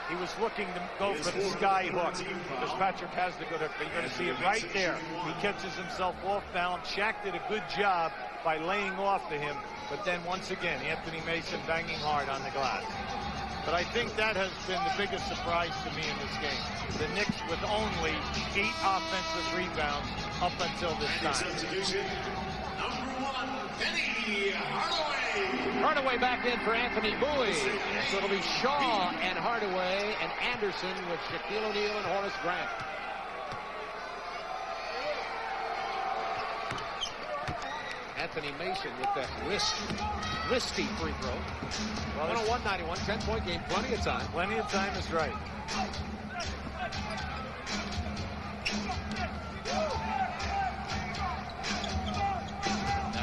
Speaker 15: He was looking to go for the sky hook, because Patrick has the good hook, but you're going to see it right there. He catches himself off balance. Shaq did a good job by laying off to him, but then once again, Anthony Mason banging hard on the glass. But I think that has been the biggest surprise to me in this game. The Knicks with only 8 offensive rebounds up until this time.
Speaker 2: Hardaway back in for Anthony Bowie. So it'll be Shaw and Hardaway and Anderson with Shaquille O'Neal and Horace Grant. Anthony Mason with that wristy free throw. Well, 101-91, 10-point game, plenty of time.
Speaker 15: Plenty of time is right.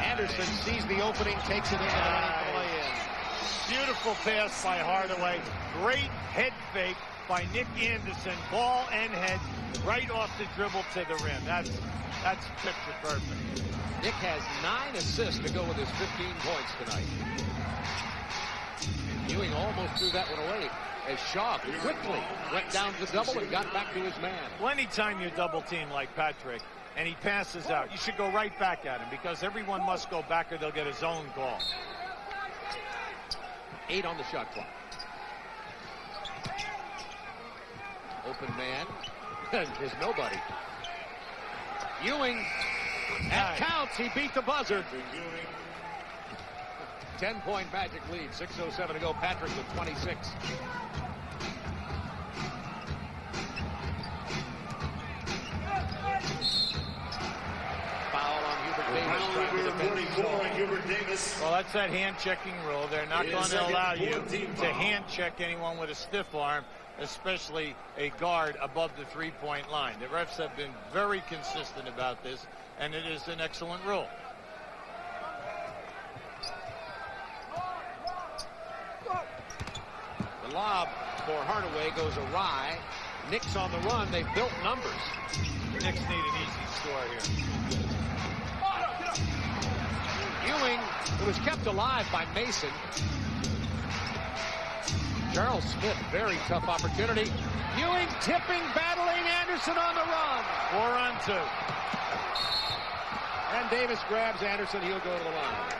Speaker 2: Anderson sees the opening, takes it in, and play in.
Speaker 15: Beautiful pass by Hardaway. Great head fake by Nick Anderson. Ball and head right off the dribble to the rim. That's picture perfect.
Speaker 2: Nick has 9 assists to go with his 15 points tonight. Ewing almost threw that one away as Shaw quickly went down to the double and got back to his man.
Speaker 15: Well, anytime you double team like Patrick and he passes out, you should go right back at him, because everyone must go back or they'll get a zone call.
Speaker 2: 8 on the shot clock. Open man. There's nobody. Ewing. That counts. He beat the buzzer. 10-point Magic lead. 6:07 to go. Patrick with 26. Foul on Hubert Davis.
Speaker 15: Well, that's that hand-checking rule. They're not going to allow you to hand-check anyone with a stiff arm, especially a guard above the three-point line. The refs have been very consistent about this, and it is an excellent rule.
Speaker 2: The lob for Hardaway goes awry. Knicks on the run. They've built numbers.
Speaker 15: The Knicks need an easy score here.
Speaker 2: Ewing, who was kept alive by Mason. Charles Smith, very tough opportunity. Ewing tipping, battling Anderson on the run.
Speaker 15: 4-on-2.
Speaker 2: And Davis grabs Anderson. He'll go to the line.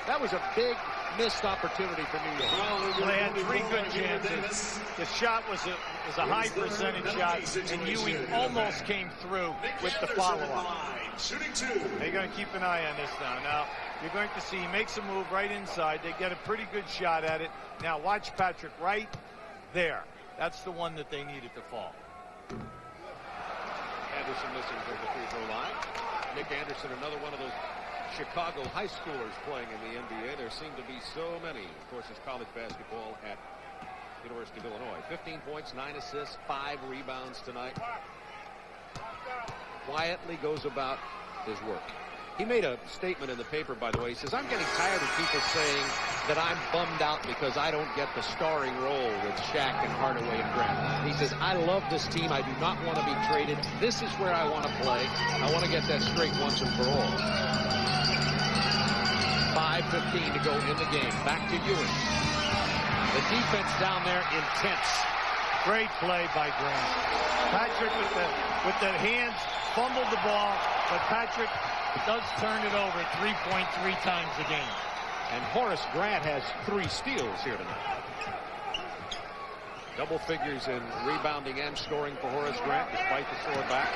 Speaker 2: That was a big missed opportunity for New York.
Speaker 15: Well, they had 3 good chances. The shot was a high percentage shot, and Ewing almost came through with the follow-up.
Speaker 10: Shooting 2.
Speaker 15: They're going to keep an eye on this now. Now, you're going to see he makes a move right inside. They get a pretty good shot at it. Now watch Patrick right there. That's the one that they needed to fall.
Speaker 2: Anderson missing from the free throw line. Nick Anderson, another one of those Chicago high schoolers playing in the NBA. There seem to be so many. Of course, it's college basketball at University of Illinois. 15 points, 9 assists, 5 rebounds tonight. Quietly goes about his work. He made a statement in the paper, by the way. He says, I'm getting tired of people saying that I'm bummed out because I don't get the starring role with Shaq and Hardaway and Grant. He says, I love this team. I do not want to be traded. This is where I want to play. I want to get that straight once and for all. 5:15 to go in the game. Back to Ewing. The defense down there intense.
Speaker 15: Great play by Grant. Patrick with the hands fumbled the ball, but Patrick does turn it over 3.3 times a game.
Speaker 2: And Horace Grant has 3 steals here tonight. Double figures in rebounding and scoring for Horace Grant despite the sore back.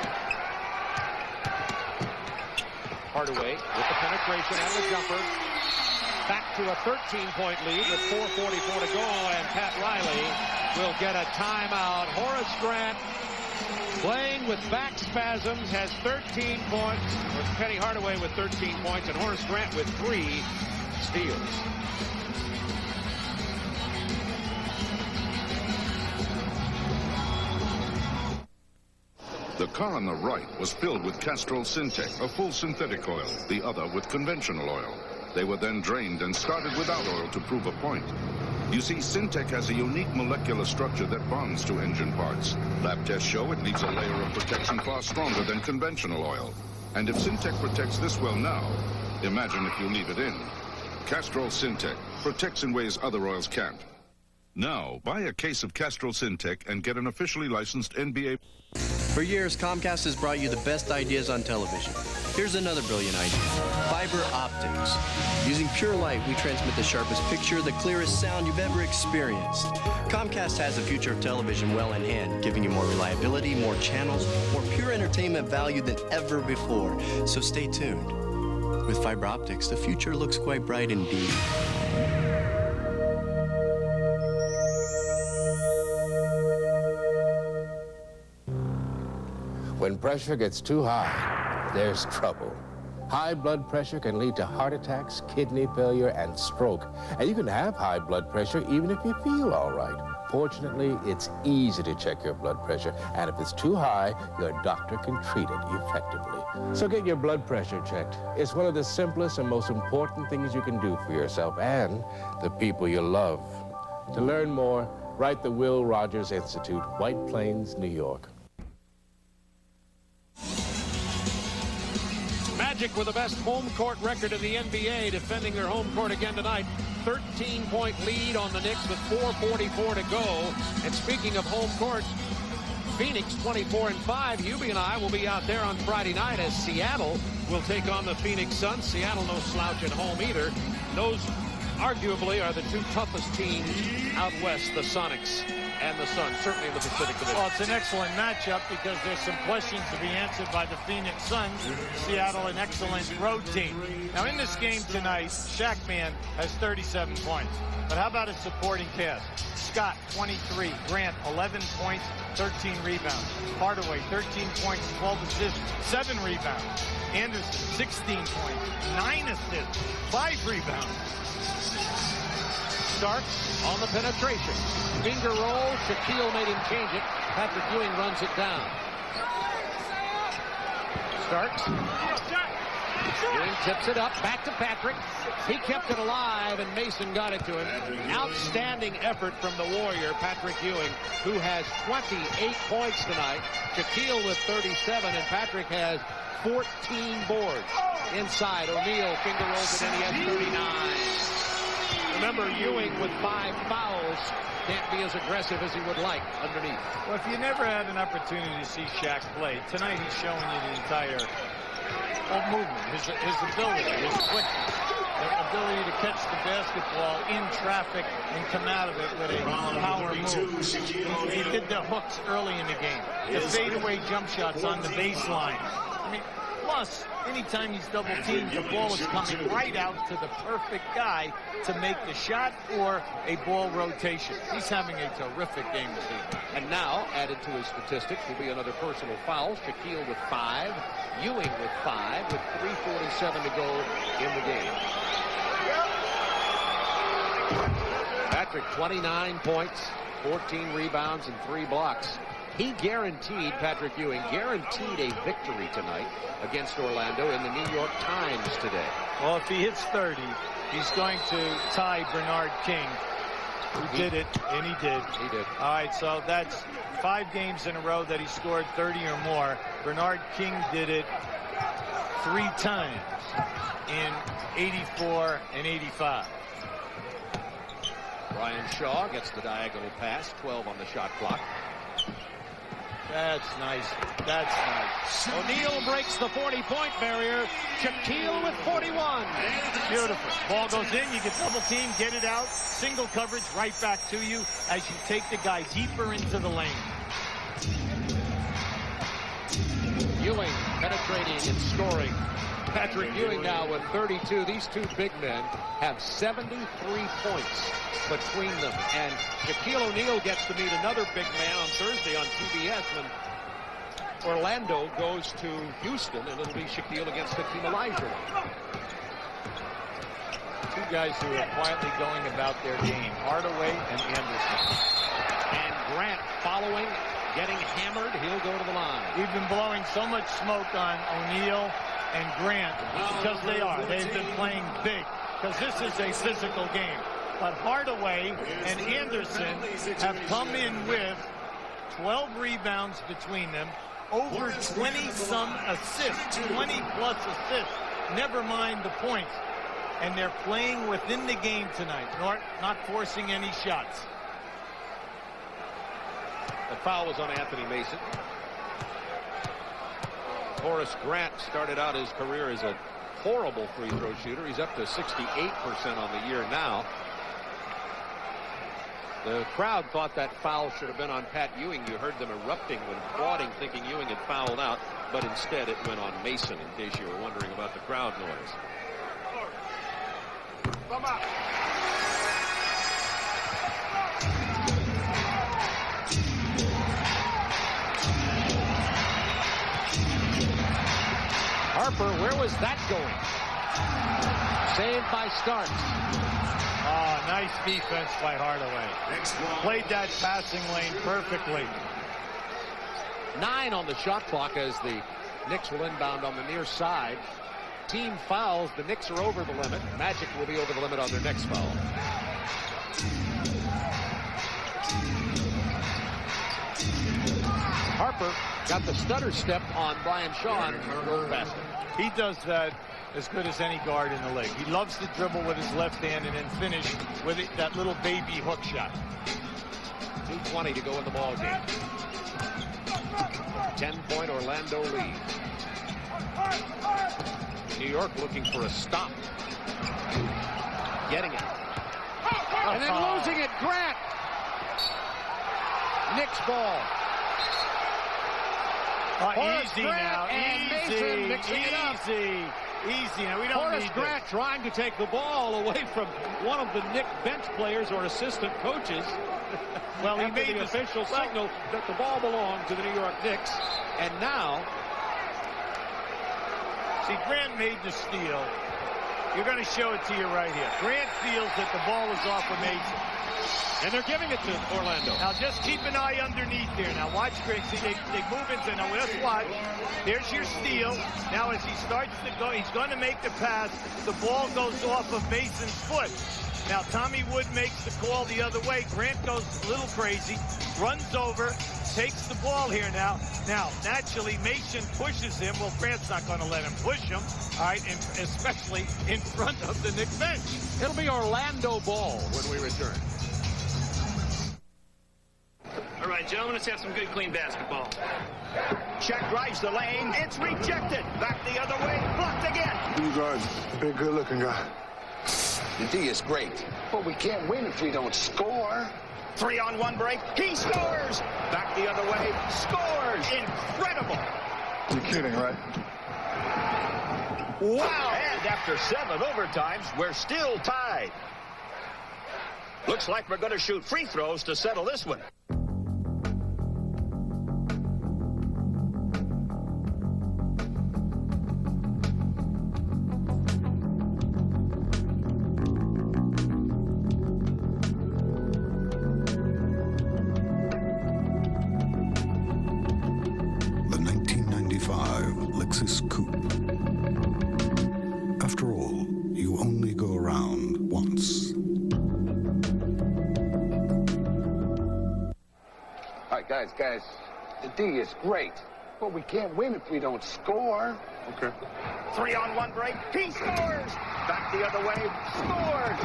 Speaker 2: Hardaway with the penetration and the jumper. Back to a 13-point lead with 4:44 to go, and Pat Riley will get a timeout. Horace Grant, playing with back spasms, has 13 points. Penny Hardaway with 13 points, and Horace Grant with 3 steals.
Speaker 23: The car on the right was filled with Castrol Syntec, a full synthetic oil, the other with conventional oil. They were then drained and started without oil to prove a point. You see, Syntec has a unique molecular structure that bonds to engine parts. Lab tests show it needs a layer of protection far stronger than conventional oil. And if Syntec protects this well now, imagine if you leave it in. Castrol Syntec protects in ways other oils can't. Now, buy a case of Castrol Syntec and get an officially licensed NBA.
Speaker 3: For years, Comcast has brought you the best ideas on television. Here's another brilliant idea. Fiber optics. Using pure light, we transmit the sharpest picture, the clearest sound you've ever experienced. Comcast has the future of television well in hand, giving you more reliability, more channels, more pure entertainment value than ever before. So stay tuned. With fiber optics, the future looks quite bright indeed.
Speaker 5: When pressure gets too high, there's trouble. High blood pressure can lead to heart attacks, kidney failure, and stroke. And you can have high blood pressure even if you feel all right. Fortunately, it's easy to check your blood pressure, and if it's too high, your doctor can treat it effectively. So get your blood pressure checked. It's one of the simplest and most important things you can do for yourself and the people you love. To learn more, write the Will Rogers Institute, White Plains, New York.
Speaker 2: Magic with the best home court record in the NBA, defending their home court again tonight. 13-point lead on the Knicks with 4:44 to go. And speaking of home court, Phoenix 24-5. Hubie and I will be out there on Friday night as Seattle will take on the Phoenix Suns. Seattle no slouch at home either. Those arguably are the 2 toughest teams out west, the Sonics and the Suns, certainly in the Pacific Division.
Speaker 15: Well, it's an excellent matchup because there's some questions to be answered by the Phoenix Suns. Seattle, an excellent road team. Now, in this game tonight, Shaq Man has 37 points. But how about his supporting cast? Scott, 23. Grant, 11 points, 13 rebounds. Hardaway, 13 points, 12 assists, 7 rebounds. Anderson, 16 points, 9 assists, 5 rebounds.
Speaker 2: Starks on the penetration. Finger roll. Shaquille made him change it. Patrick Ewing runs it down. Starks. Ewing tips it up. Back to Patrick. He kept it alive, and Mason got it to him. Outstanding effort from the Warrior, Patrick Ewing, who has 28 points tonight. Shaquille with 37, and Patrick has 14 boards. Inside, O'Neal finger rolls it in. He has 39. Remember, Ewing with 5 fouls can't be as aggressive as he would like underneath.
Speaker 15: Well, if you never had an opportunity to see Shaq play, tonight he's showing you the entire movement, his ability, his quickness, the ability to catch the basketball in traffic and come out of it with a power move. He did the hooks early in the game, the fadeaway jump shots on the baseline. I mean, Plus, anytime he's double-teamed, the ball is coming right out to the perfect guy to make the shot or a ball rotation. He's having a terrific game this evening.
Speaker 2: And now, added to his statistics, will be another personal foul. Shaquille with 5, Ewing with 5, with 3:47 to go in the game. Patrick, 29 points, 14 rebounds, and 3 blocks. He guaranteed, Patrick Ewing, guaranteed a victory tonight against Orlando in the New York Times today.
Speaker 15: Well, if he hits 30, he's going to tie Bernard King, who did it, and he did.
Speaker 2: He did.
Speaker 15: All right, so that's 5 games in a row that he scored 30 or more. Bernard King did it 3 times in 84 and 85.
Speaker 2: Brian Shaw gets the diagonal pass, 12 on the shot clock.
Speaker 15: That's nice. That's nice.
Speaker 2: O'Neal breaks the 40-point barrier. Shaquille with 41.
Speaker 15: Beautiful. Ball goes in. You get double team, get it out. Single coverage right back to you as you take the guy deeper into the lane.
Speaker 2: Ewing penetrating and scoring. Patrick Ewing now with 32. These two big men have 73 points between them. And Shaquille O'Neal gets to meet another big man on Thursday on TBS when Orlando goes to Houston, and it'll be Shaquille against Hakeem Olajuwon.
Speaker 15: Two guys who are quietly going about their game, Hardaway and Anderson.
Speaker 2: And Grant following, getting hammered. He'll go to the line.
Speaker 15: We've been blowing so much smoke on O'Neal and Grant because they are. They've been playing big because this is a physical game. But Hardaway and Anderson have come in with 12 rebounds between them, over 20-some assists, 20-plus assists, never mind the points. And they're playing within the game tonight, not forcing any shots.
Speaker 2: The foul was on Anthony Mason. Horace Grant started out his career as a horrible free throw shooter. He's up to 68% on the year now. The crowd thought that foul should have been on Pat Ewing. You heard them erupting when applauding, thinking Ewing had fouled out, but instead it went on Mason, in case you were wondering about the crowd noise. Harper, where was that going? Saved by Starks.
Speaker 15: Oh, nice defense by Hardaway. Played that passing lane perfectly.
Speaker 2: 9 on the shot clock as the Knicks will inbound on the near side. Team fouls. The Knicks are over the limit. Magic will be over the limit on their next foul. Harper got the stutter step on Brian Shaw and drove past him.
Speaker 15: He does that as good as any guard in the league. He loves to dribble with his left hand and then finish with it, that little baby hook shot.
Speaker 2: 2:20 to go in the ball game. 10-point Orlando lead. New York looking for a stop. Getting it. And then losing it. Grant. Knicks ball.
Speaker 15: Easy now.
Speaker 2: Mason mixing it up.
Speaker 15: Easy. Now we don't
Speaker 2: Horace
Speaker 15: need
Speaker 2: Grant trying to take the ball away from one of the Knicks bench players or assistant coaches.
Speaker 15: Well, he made
Speaker 2: the official signal that the ball belonged to the New York Knicks. And now,
Speaker 15: see, Grant made the steal. You're going to show it to you right here. Grant feels that the ball is off of Mason.
Speaker 2: And they're giving it to Orlando.
Speaker 15: Now just keep an eye underneath here. Now watch Greg. See, they move into. Now let's watch. There's your steal. Now as he starts to go, he's going to make the pass. The ball goes off of Mason's foot. Now Tommy Wood makes the call the other way. Grant goes a little crazy, runs over, takes the ball here now. Now, naturally, Mason pushes him. Well, Grant's not going to let him push him. All right, and especially in front of the Knicks bench.
Speaker 2: It'll be Orlando ball when we return.
Speaker 9: All right, gentlemen, let's have some good, clean basketball.
Speaker 19: Shaq drives the lane. It's rejected. Back the other way. Blocked again.
Speaker 13: You guys, big, good-looking guy.
Speaker 10: The D is great, but we can't win if we don't score.
Speaker 19: 3-on-1 break. He scores. Back the other way. Scores. Incredible.
Speaker 13: You're kidding, right?
Speaker 2: Wow! And after 7 overtimes, we're still tied. Looks like we're going to shoot free throws to settle this one.
Speaker 17: The 1995 Lexus Coupe. After all, you only go around once.
Speaker 10: All right, guys, the D is great, but we can't win if we don't score.
Speaker 11: Okay.
Speaker 2: 3-on-1 break. He scores. Back the other way. Scores.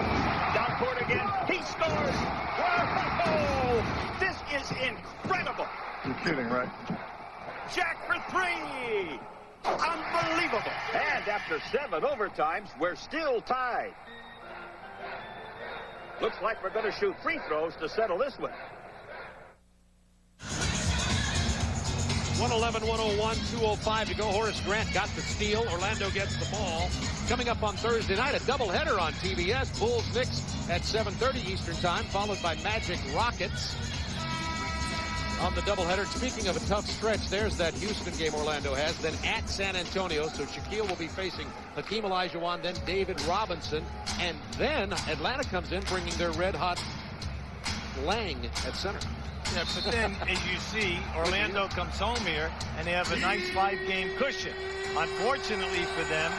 Speaker 2: Down court again. He scores. Whoa! This is incredible.
Speaker 11: You're kidding, right?
Speaker 2: Shaq for 3. Unbelievable. And after 7 overtimes, we're still tied. Looks like we're going to shoot free throws to settle this one. 111-101, 2:05 to go. Horace Grant got the steal. Orlando gets the ball. Coming up on Thursday night, a doubleheader on TBS. Bulls Knicks at 7:30 Eastern Time, followed by Magic Rockets on the doubleheader. Speaking of a tough stretch, there's that Houston game Orlando has. Then at San Antonio, so Shaquille will be facing Hakeem Olajuwon, then David Robinson, and then Atlanta comes in bringing their red-hot Lang at center.
Speaker 15: Yeah, but then, as you see, Orlando comes home here, and they have a nice 5-game cushion. Unfortunately for them,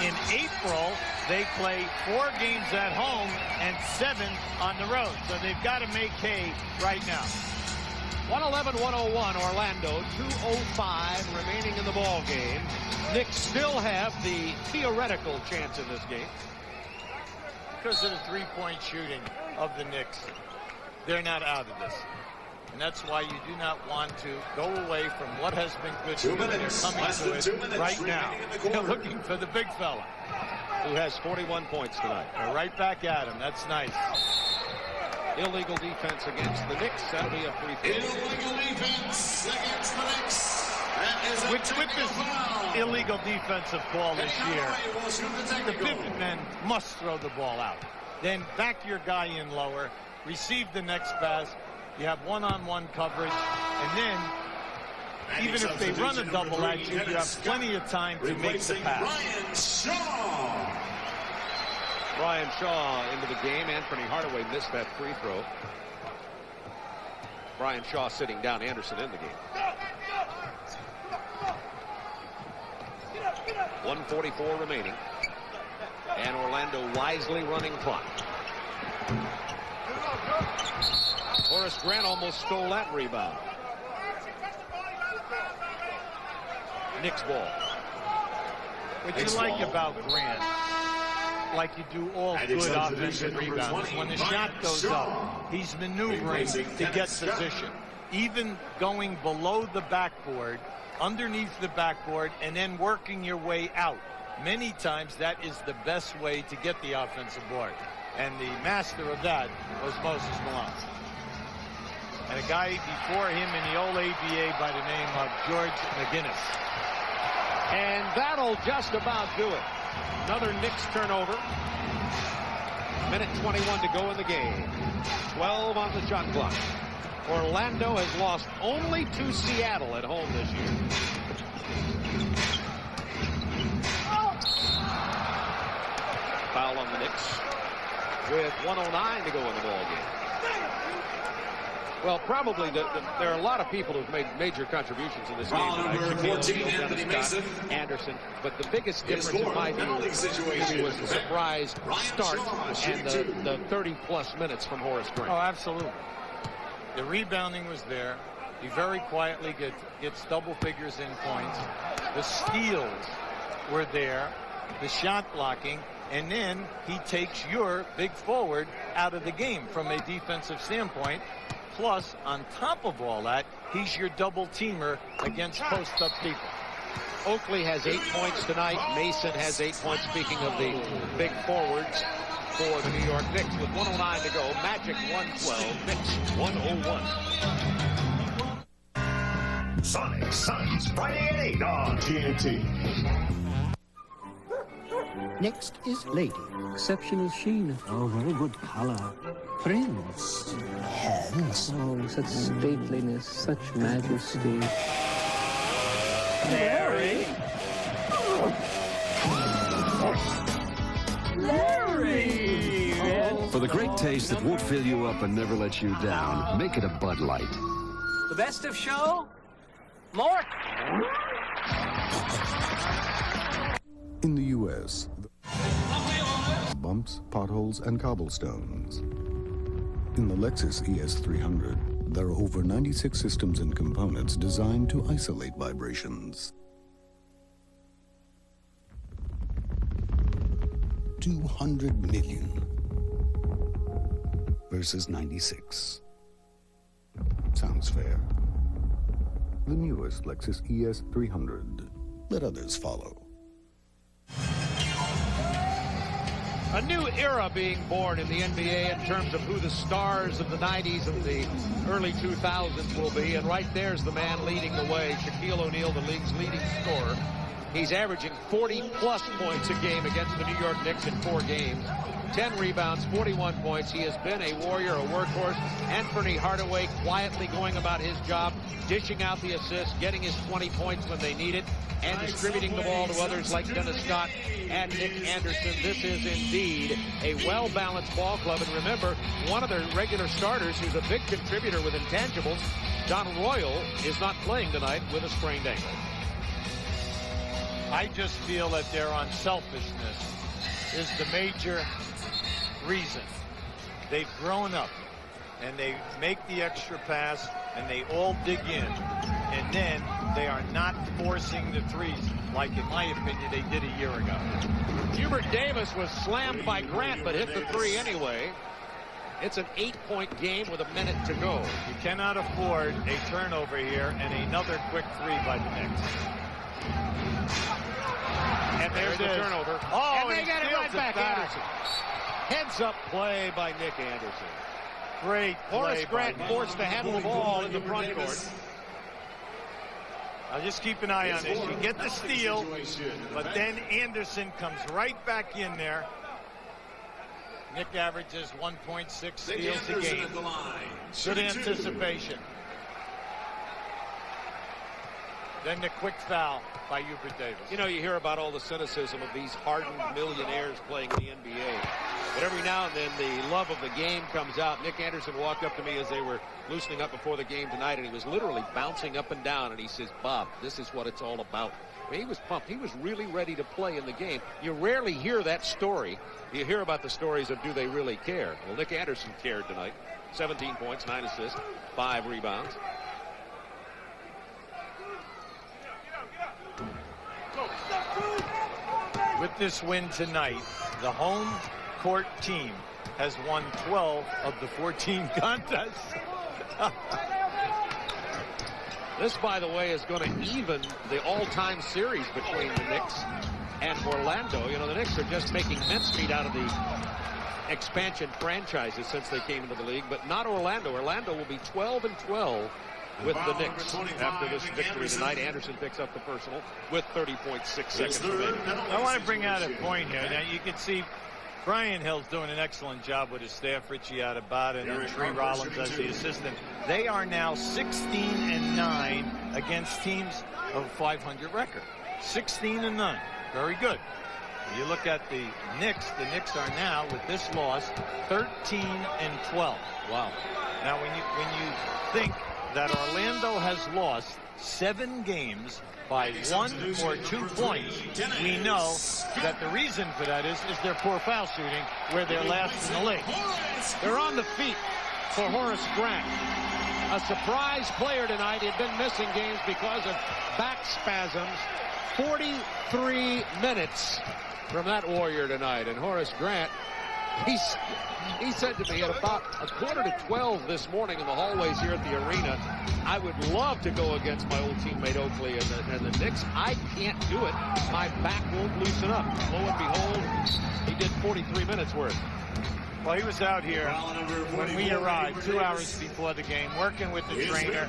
Speaker 15: in April, they play 4 games at home and 7 on the road. So they've got to make hay right now.
Speaker 2: 111-101 Orlando, 2:05 remaining in the ball game. Knicks still have the theoretical chance in this game.
Speaker 15: Because of the 3-point shooting of the Knicks, they're not out of this. And that's why you do not want to go away from what has been good.
Speaker 4: 2 minutes.
Speaker 15: They're coming to it right now. They're looking for the big fella,
Speaker 2: who has 41 points tonight.
Speaker 15: They're right back at him. That's nice.
Speaker 2: Illegal defense against the Knicks. That'll be a free throw.
Speaker 4: Illegal defense against the Knicks. That is a
Speaker 15: with this illegal defensive call this year, the pivot men must throw the ball out. Then back your guy in lower, receive the next pass. You have one-on-one coverage, and then even if they run a double at you, you have plenty of time to make the pass.
Speaker 2: Brian Shaw into the game. Anthony Hardaway missed that free throw. Brian Shaw sitting down. Anderson in the game. 1:44 remaining. And Orlando wisely running clock. Horace Grant almost stole that rebound. Knicks ball.
Speaker 15: What you like about Grant, like you do all good offensive rebounds, when the shot goes up, he's maneuvering to get position. Even going below the backboard, underneath the backboard, and then working your way out. Many times that is the best way to get the offensive board. And the master of that was Moses Malone. And a guy before him in the old ABA by the name of George McGinnis.
Speaker 2: And that'll just about do it. Another Knicks turnover. Minute 21 to go in the game. 12 on the shot clock. Orlando has lost only to Seattle at home this year. Foul on the Knicks with 1:09 to go in the ball game. Well, probably there are a lot of people who've made major contributions in this game tonight. Shaquille, Anderson, but the biggest difference in my view was the surprise start and the 30-plus minutes from Horace Grant.
Speaker 15: Oh, absolutely. The rebounding was there. He very quietly gets double figures in points. The steals were there. The shot blocking. And then he takes your big forward out of the game from a defensive standpoint. Plus, on top of all that, he's your double teamer against post-up people.
Speaker 2: Oakley has 8 points tonight. Mason has 8 points. Speaking of the big forwards for the New York Knicks, with 1:09 to go. Magic 112, Knicks 101.
Speaker 6: Sonic Suns Friday at 8 on TNT. Next is Lady. Exceptional sheen. Oh, very good color. Prince. Hands. Oh, such stateliness, such majesty.
Speaker 19: Larry. Larry.
Speaker 14: For the great taste that won't fill you up and never let you down, make it a Bud Light.
Speaker 19: The best of show? More?
Speaker 17: In the U.S., bumps, potholes, and cobblestones. In the Lexus ES300, there are over 96 systems and components designed to isolate vibrations. 200 million versus 96. Sounds fair. The newest Lexus ES300. Let others follow.
Speaker 2: A new era being born in the NBA in terms of who the stars of the 90s and the early 2000s will be. And right there's the man leading the way, Shaquille O'Neal, the league's leading scorer. He's averaging 40-plus points a game against the New York Knicks in 4 games. 10 rebounds, 41 points. He has been a warrior, a workhorse. Anthony Hardaway quietly going about his job, dishing out the assists, getting his 20 points when they need it, and distributing the ball to others like Dennis Scott and Nick Anderson. This is indeed a well-balanced ball club. And remember, one of their regular starters who's a big contributor with intangibles, Donald Royal, is not playing tonight with a sprained ankle.
Speaker 15: I just feel that their unselfishness is the major reason. They've grown up and they make the extra pass and they all dig in, and then they are not forcing the threes like, in my opinion, they did a year ago.
Speaker 2: Hubert Davis was slammed by Grant but hit the 3 anyway. It's an 8-point game with a minute to go.
Speaker 15: You cannot afford a turnover here and another quick 3 by the Knicks. And there's the turnover. Oh,
Speaker 2: and they got it right back, Anderson. Heads-up play by Nick Anderson.
Speaker 15: Great play.
Speaker 2: Horace Grant forced to handle the ball in the front court.
Speaker 15: Now just keep an eye on this. You get the steal, but then Anderson comes right back in there. Nick averages 1.6 steals a game. Good anticipation. Then the quick foul by Hubert Davis.
Speaker 2: You know, you hear about all the cynicism of these hardened millionaires playing in the NBA. But every now and then the love of the game comes out. Nick Anderson walked up to me as they were loosening up before the game tonight, and he was literally bouncing up and down, and he says, Bob, this is what it's all about. I mean, he was pumped. He was really ready to play in the game. You rarely hear that story. You hear about the stories of do they really care. Well, Nick Anderson cared tonight. 17 points, 9 assists, 5 rebounds.
Speaker 15: With this win tonight, the home court team has won 12 of the 14 contests.
Speaker 2: This, by the way, is going to even the all-time series between the Knicks and Orlando. You know, the Knicks are just making mincemeat out of the expansion franchises since they came into the league, but not Orlando. Orlando will be 12-12 with the Knicks after this victory tonight. Anderson picks up the personal with 30.6 seconds remaining.
Speaker 15: I want to bring out a point here. Now, you can see Brian Hill's doing an excellent job with his staff. Richie Atabata and Tree Rollins as the assistant. They are now 16-9 against teams of 500 record. 16-9. Very good. You look at the Knicks are now, with this loss, 13-12. Wow. Now, when you think that Orlando has lost 7 games by 1 or 2 points, we know that the reason for that is their poor foul shooting, where they're last in the league.
Speaker 2: They're on the feet for Horace Grant. A surprise player tonight. He'd been missing games because of back spasms. 43 minutes from that Warrior tonight. And Horace Grant, he said to me at about 11:45 this morning in the hallways here at the arena, I would love to go against my old teammate Oakley and the Knicks. I can't do it. My back won't loosen up. Lo and behold, he did 43 minutes worth.
Speaker 15: Well, he was out here when we arrived 2 hours before the game, working with the trainer,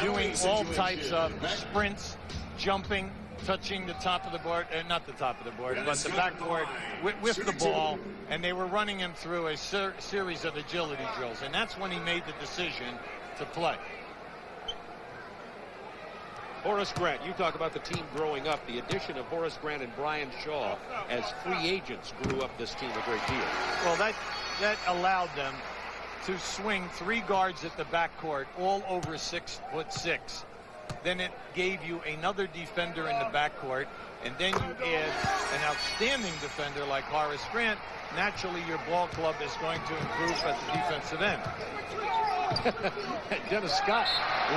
Speaker 15: doing all types of sprints, jumping, touching the top of the board, not the top of the board, but the backboard with the ball, and they were running him through a series of agility drills, and that's when he made the decision to play.
Speaker 2: Horace Grant, you talk about the team growing up. The addition of Horace Grant and Brian Shaw as free agents grew up this team a great deal.
Speaker 15: Well, that allowed them to swing 3 guards at the backcourt, all over 6'6". Then it gave you another defender in the backcourt, and then you add an outstanding defender like Horace Grant. Naturally, your ball club is going to improve at the defensive end.
Speaker 2: Dennis Scott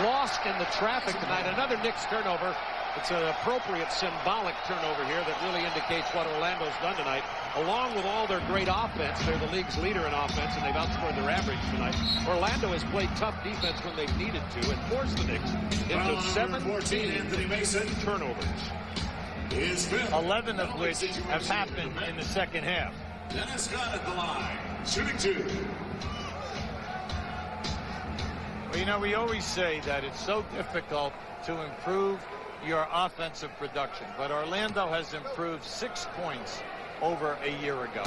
Speaker 2: lost in the traffic tonight. Another Knicks turnover. It's an appropriate symbolic turnover here that really indicates what Orlando's done tonight. Along with all their great offense, they're the league's leader in offense, and they've outscored their average tonight. Orlando has played tough defense when they've needed to and forced the Knicks into 17 turnovers.
Speaker 15: 11 of which have happened in the second half.
Speaker 4: Dennis Scott at the line, shooting 2.
Speaker 15: Well, you know, we always say that it's so difficult to improve your offensive production, but Orlando has improved 6 points over a year ago.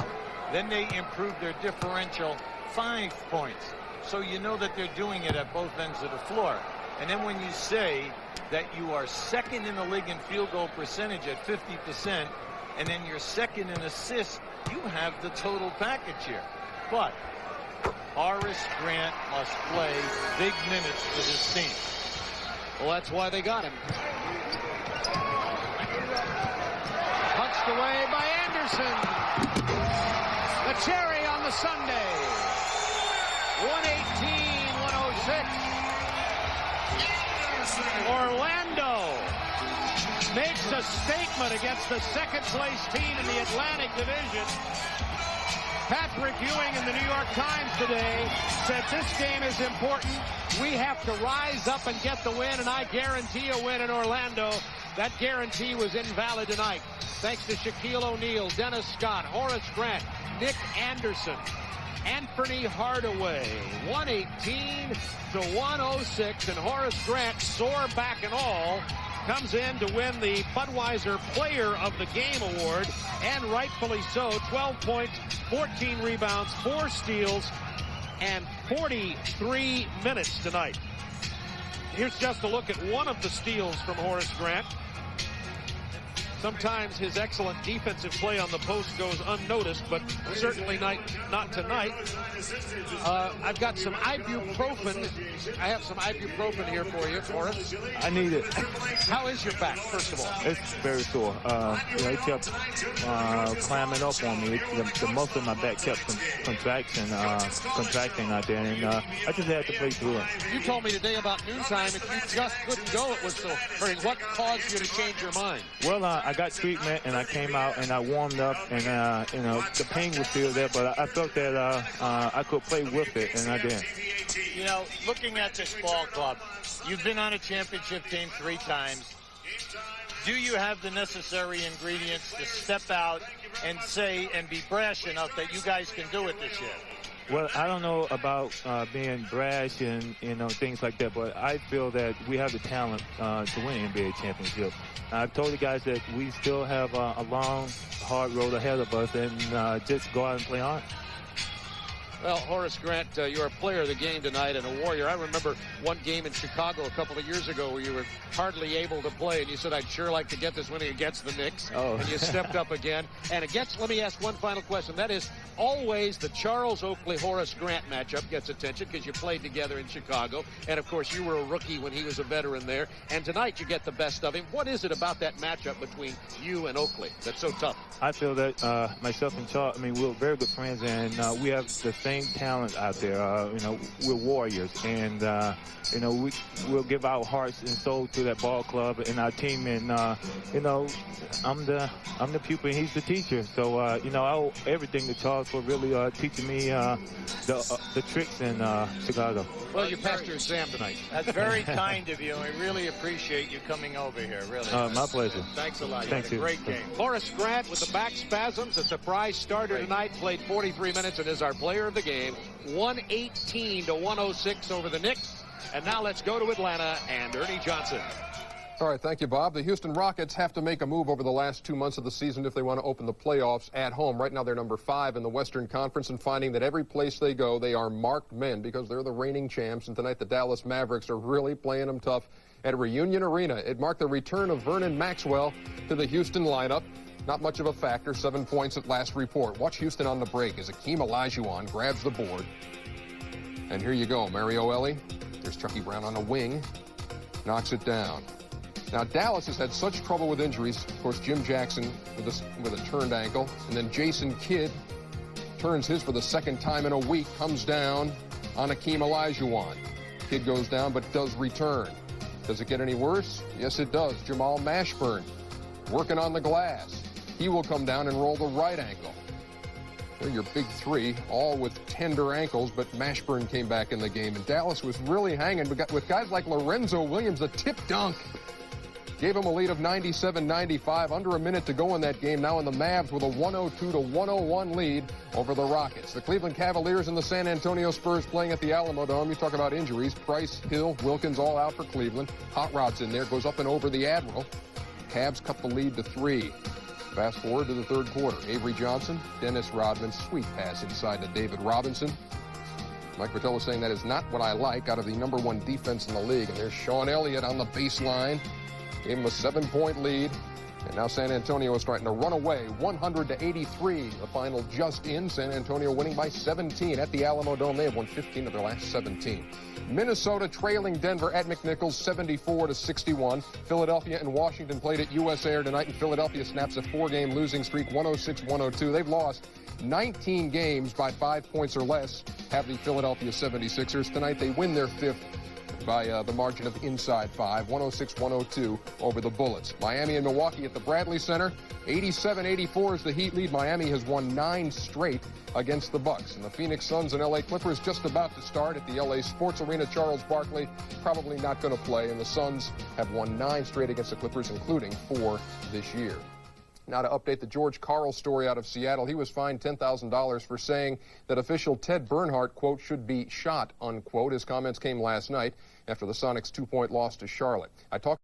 Speaker 15: Then they improved their differential 5 points. So you know that they're doing it at both ends of the floor. And then when you say that you are second in the league in field goal percentage at 50%, and then you're second in assists, you have the total package here. But Horace Grant must play big minutes for this team.
Speaker 2: Well, that's why they got him. Punched away by Anderson. The cherry on the Sunday. 118-106. Orlando makes a statement against the second-place team in the Atlantic Division. Patrick Ewing in the New York Times today said this game is important. We have to rise up and get the win, and I guarantee a win in Orlando. That guarantee was invalid tonight. Thanks to Shaquille O'Neal, Dennis Scott, Horace Grant, Nick Anderson, Anthony Hardaway. 118-106, and Horace Grant, sore back and all, comes in to win the Budweiser Player of the Game award, and rightfully so. 12 points, 14 rebounds, 4 steals, and 43 minutes tonight. Here's just a look at one of the steals from Horace Grant. Sometimes his excellent defensive play on the post goes unnoticed, but certainly not tonight. I've got some ibuprofen. I have some ibuprofen here for you, Horace.
Speaker 18: I need it.
Speaker 2: How is your back, first of all?
Speaker 18: It's very sore. It kept climbing up on me. The muscle in my back kept contracting out there, and I just had to play through it.
Speaker 2: You told me today about noontime if you just couldn't go, it was so hurting. What caused you to change your mind?
Speaker 18: Well, I got treatment, and I came out and I warmed up, and the pain was still there, but I felt that I could play with it, and I did.
Speaker 15: You know, looking at this ball club, you've been on a championship team 3 times. Do you have the necessary ingredients to step out and say and be brash enough that you guys can do it this year?
Speaker 18: Well, I don't know about being brash and things like that, but I feel that we have the talent to win an NBA championship. I've told the guys that we still have a long, hard road ahead of us, and just go out and play hard.
Speaker 2: Well, Horace Grant, you're a player of the game tonight and a warrior. I remember one game in Chicago a couple of years ago where you were hardly able to play, and you said, I'd sure like to get this winning against the Knicks.
Speaker 18: Oh.
Speaker 2: And you stepped up again. And let me ask one final question. That is, always the Charles Oakley-Horace Grant matchup gets attention because you played together in Chicago. And, of course, you were a rookie when he was a veteran there. And tonight you get the best of him. What is it about that matchup between you and Oakley that's so tough?
Speaker 18: I feel that myself and Charles, we're very good friends, and we have the same talent out there. We're warriors, and we'll give our hearts and soul to that ball club and our team. And I'm the pupil, and he's the teacher. So I owe everything to Charles for really teaching me the tricks in Chicago.
Speaker 2: Well, you passed your exam tonight.
Speaker 15: That's very kind of you, and we really appreciate you coming over here. Really,
Speaker 18: my pleasure.
Speaker 15: Thanks a lot.
Speaker 18: Thank you.
Speaker 15: Great game.
Speaker 2: Horace Grant with the back spasms, a surprise starter tonight, played 43 minutes and is our player of the game. 118-106 over the Knicks. And now let's go to Atlanta and Ernie Johnson.
Speaker 7: All right, thank you, Bob. The Houston Rockets have to make a move over the last 2 months of the season if they want to open the playoffs at home. Right now, they're number 5 in the Western Conference, and finding that every place they go, they are marked men because they're the reigning champs. And tonight, the Dallas Mavericks are really playing them tough at Reunion Arena. It marked the return of Vernon Maxwell to the Houston lineup. Not much of a factor, 7 points at last report. Watch Houston on the break as Akeem Olajuwon grabs the board. And here you go, Mario Elie. There's Chucky Brown on a wing. Knocks it down. Now, Dallas has had such trouble with injuries. Of course, Jim Jackson with a turned ankle. And then Jason Kidd turns his for the second time in a week. Comes down on Akeem Olajuwon. Kidd goes down but does return. Does it get any worse? Yes, it does. Jamal Mashburn working on the glass. He will come down and roll the right ankle. They're your big three, all with tender ankles, but Mashburn came back in the game. And Dallas was really hanging with guys like Lorenzo Williams, the tip dunk. Gave him a lead of 97-95, under a minute to go in that game. Now in the Mavs with a 102-101 lead over the Rockets. The Cleveland Cavaliers and the San Antonio Spurs playing at the Alamo Dome. You talk about injuries. Price, Hill, Wilkins all out for Cleveland. Hot Rod's in there, goes up and over the Admiral. Cavs cut the lead to 3. Fast forward to the third quarter. Avery Johnson, Dennis Rodman, sweet pass inside to David Robinson. Mike Fratello saying that is not what I like out of the #1 defense in the league. And there's Sean Elliott on the baseline. Gave him a 7-point lead. And now San Antonio is trying to run away. 100-83. The final just in. San Antonio winning by 17 at the Alamo Dome. They have won 15 of their last 17. Minnesota trailing Denver at McNichols 74-61. Philadelphia and Washington played at US Air tonight, and Philadelphia snaps a 4-game losing streak, 106-102. They've lost 19 games by 5 points or less, have the Philadelphia 76ers. Tonight they win their 5th by the margin of inside 5, 106-102 over the Bullets. Miami and Milwaukee at the Bradley Center, 87-84 is the Heat lead. Miami has won 9 straight against the Bucks. And the Phoenix Suns and LA Clippers just about to start at the LA Sports Arena. Charles Barkley probably not going to play, and the Suns have won 9 straight against the Clippers, including 4 this year. Now to update the George Karl story out of Seattle. He was fined $10,000 for saying that official Ted Bernhardt, quote, should be shot, unquote. His comments came last night after the Sonics' 2-point loss to Charlotte. I talked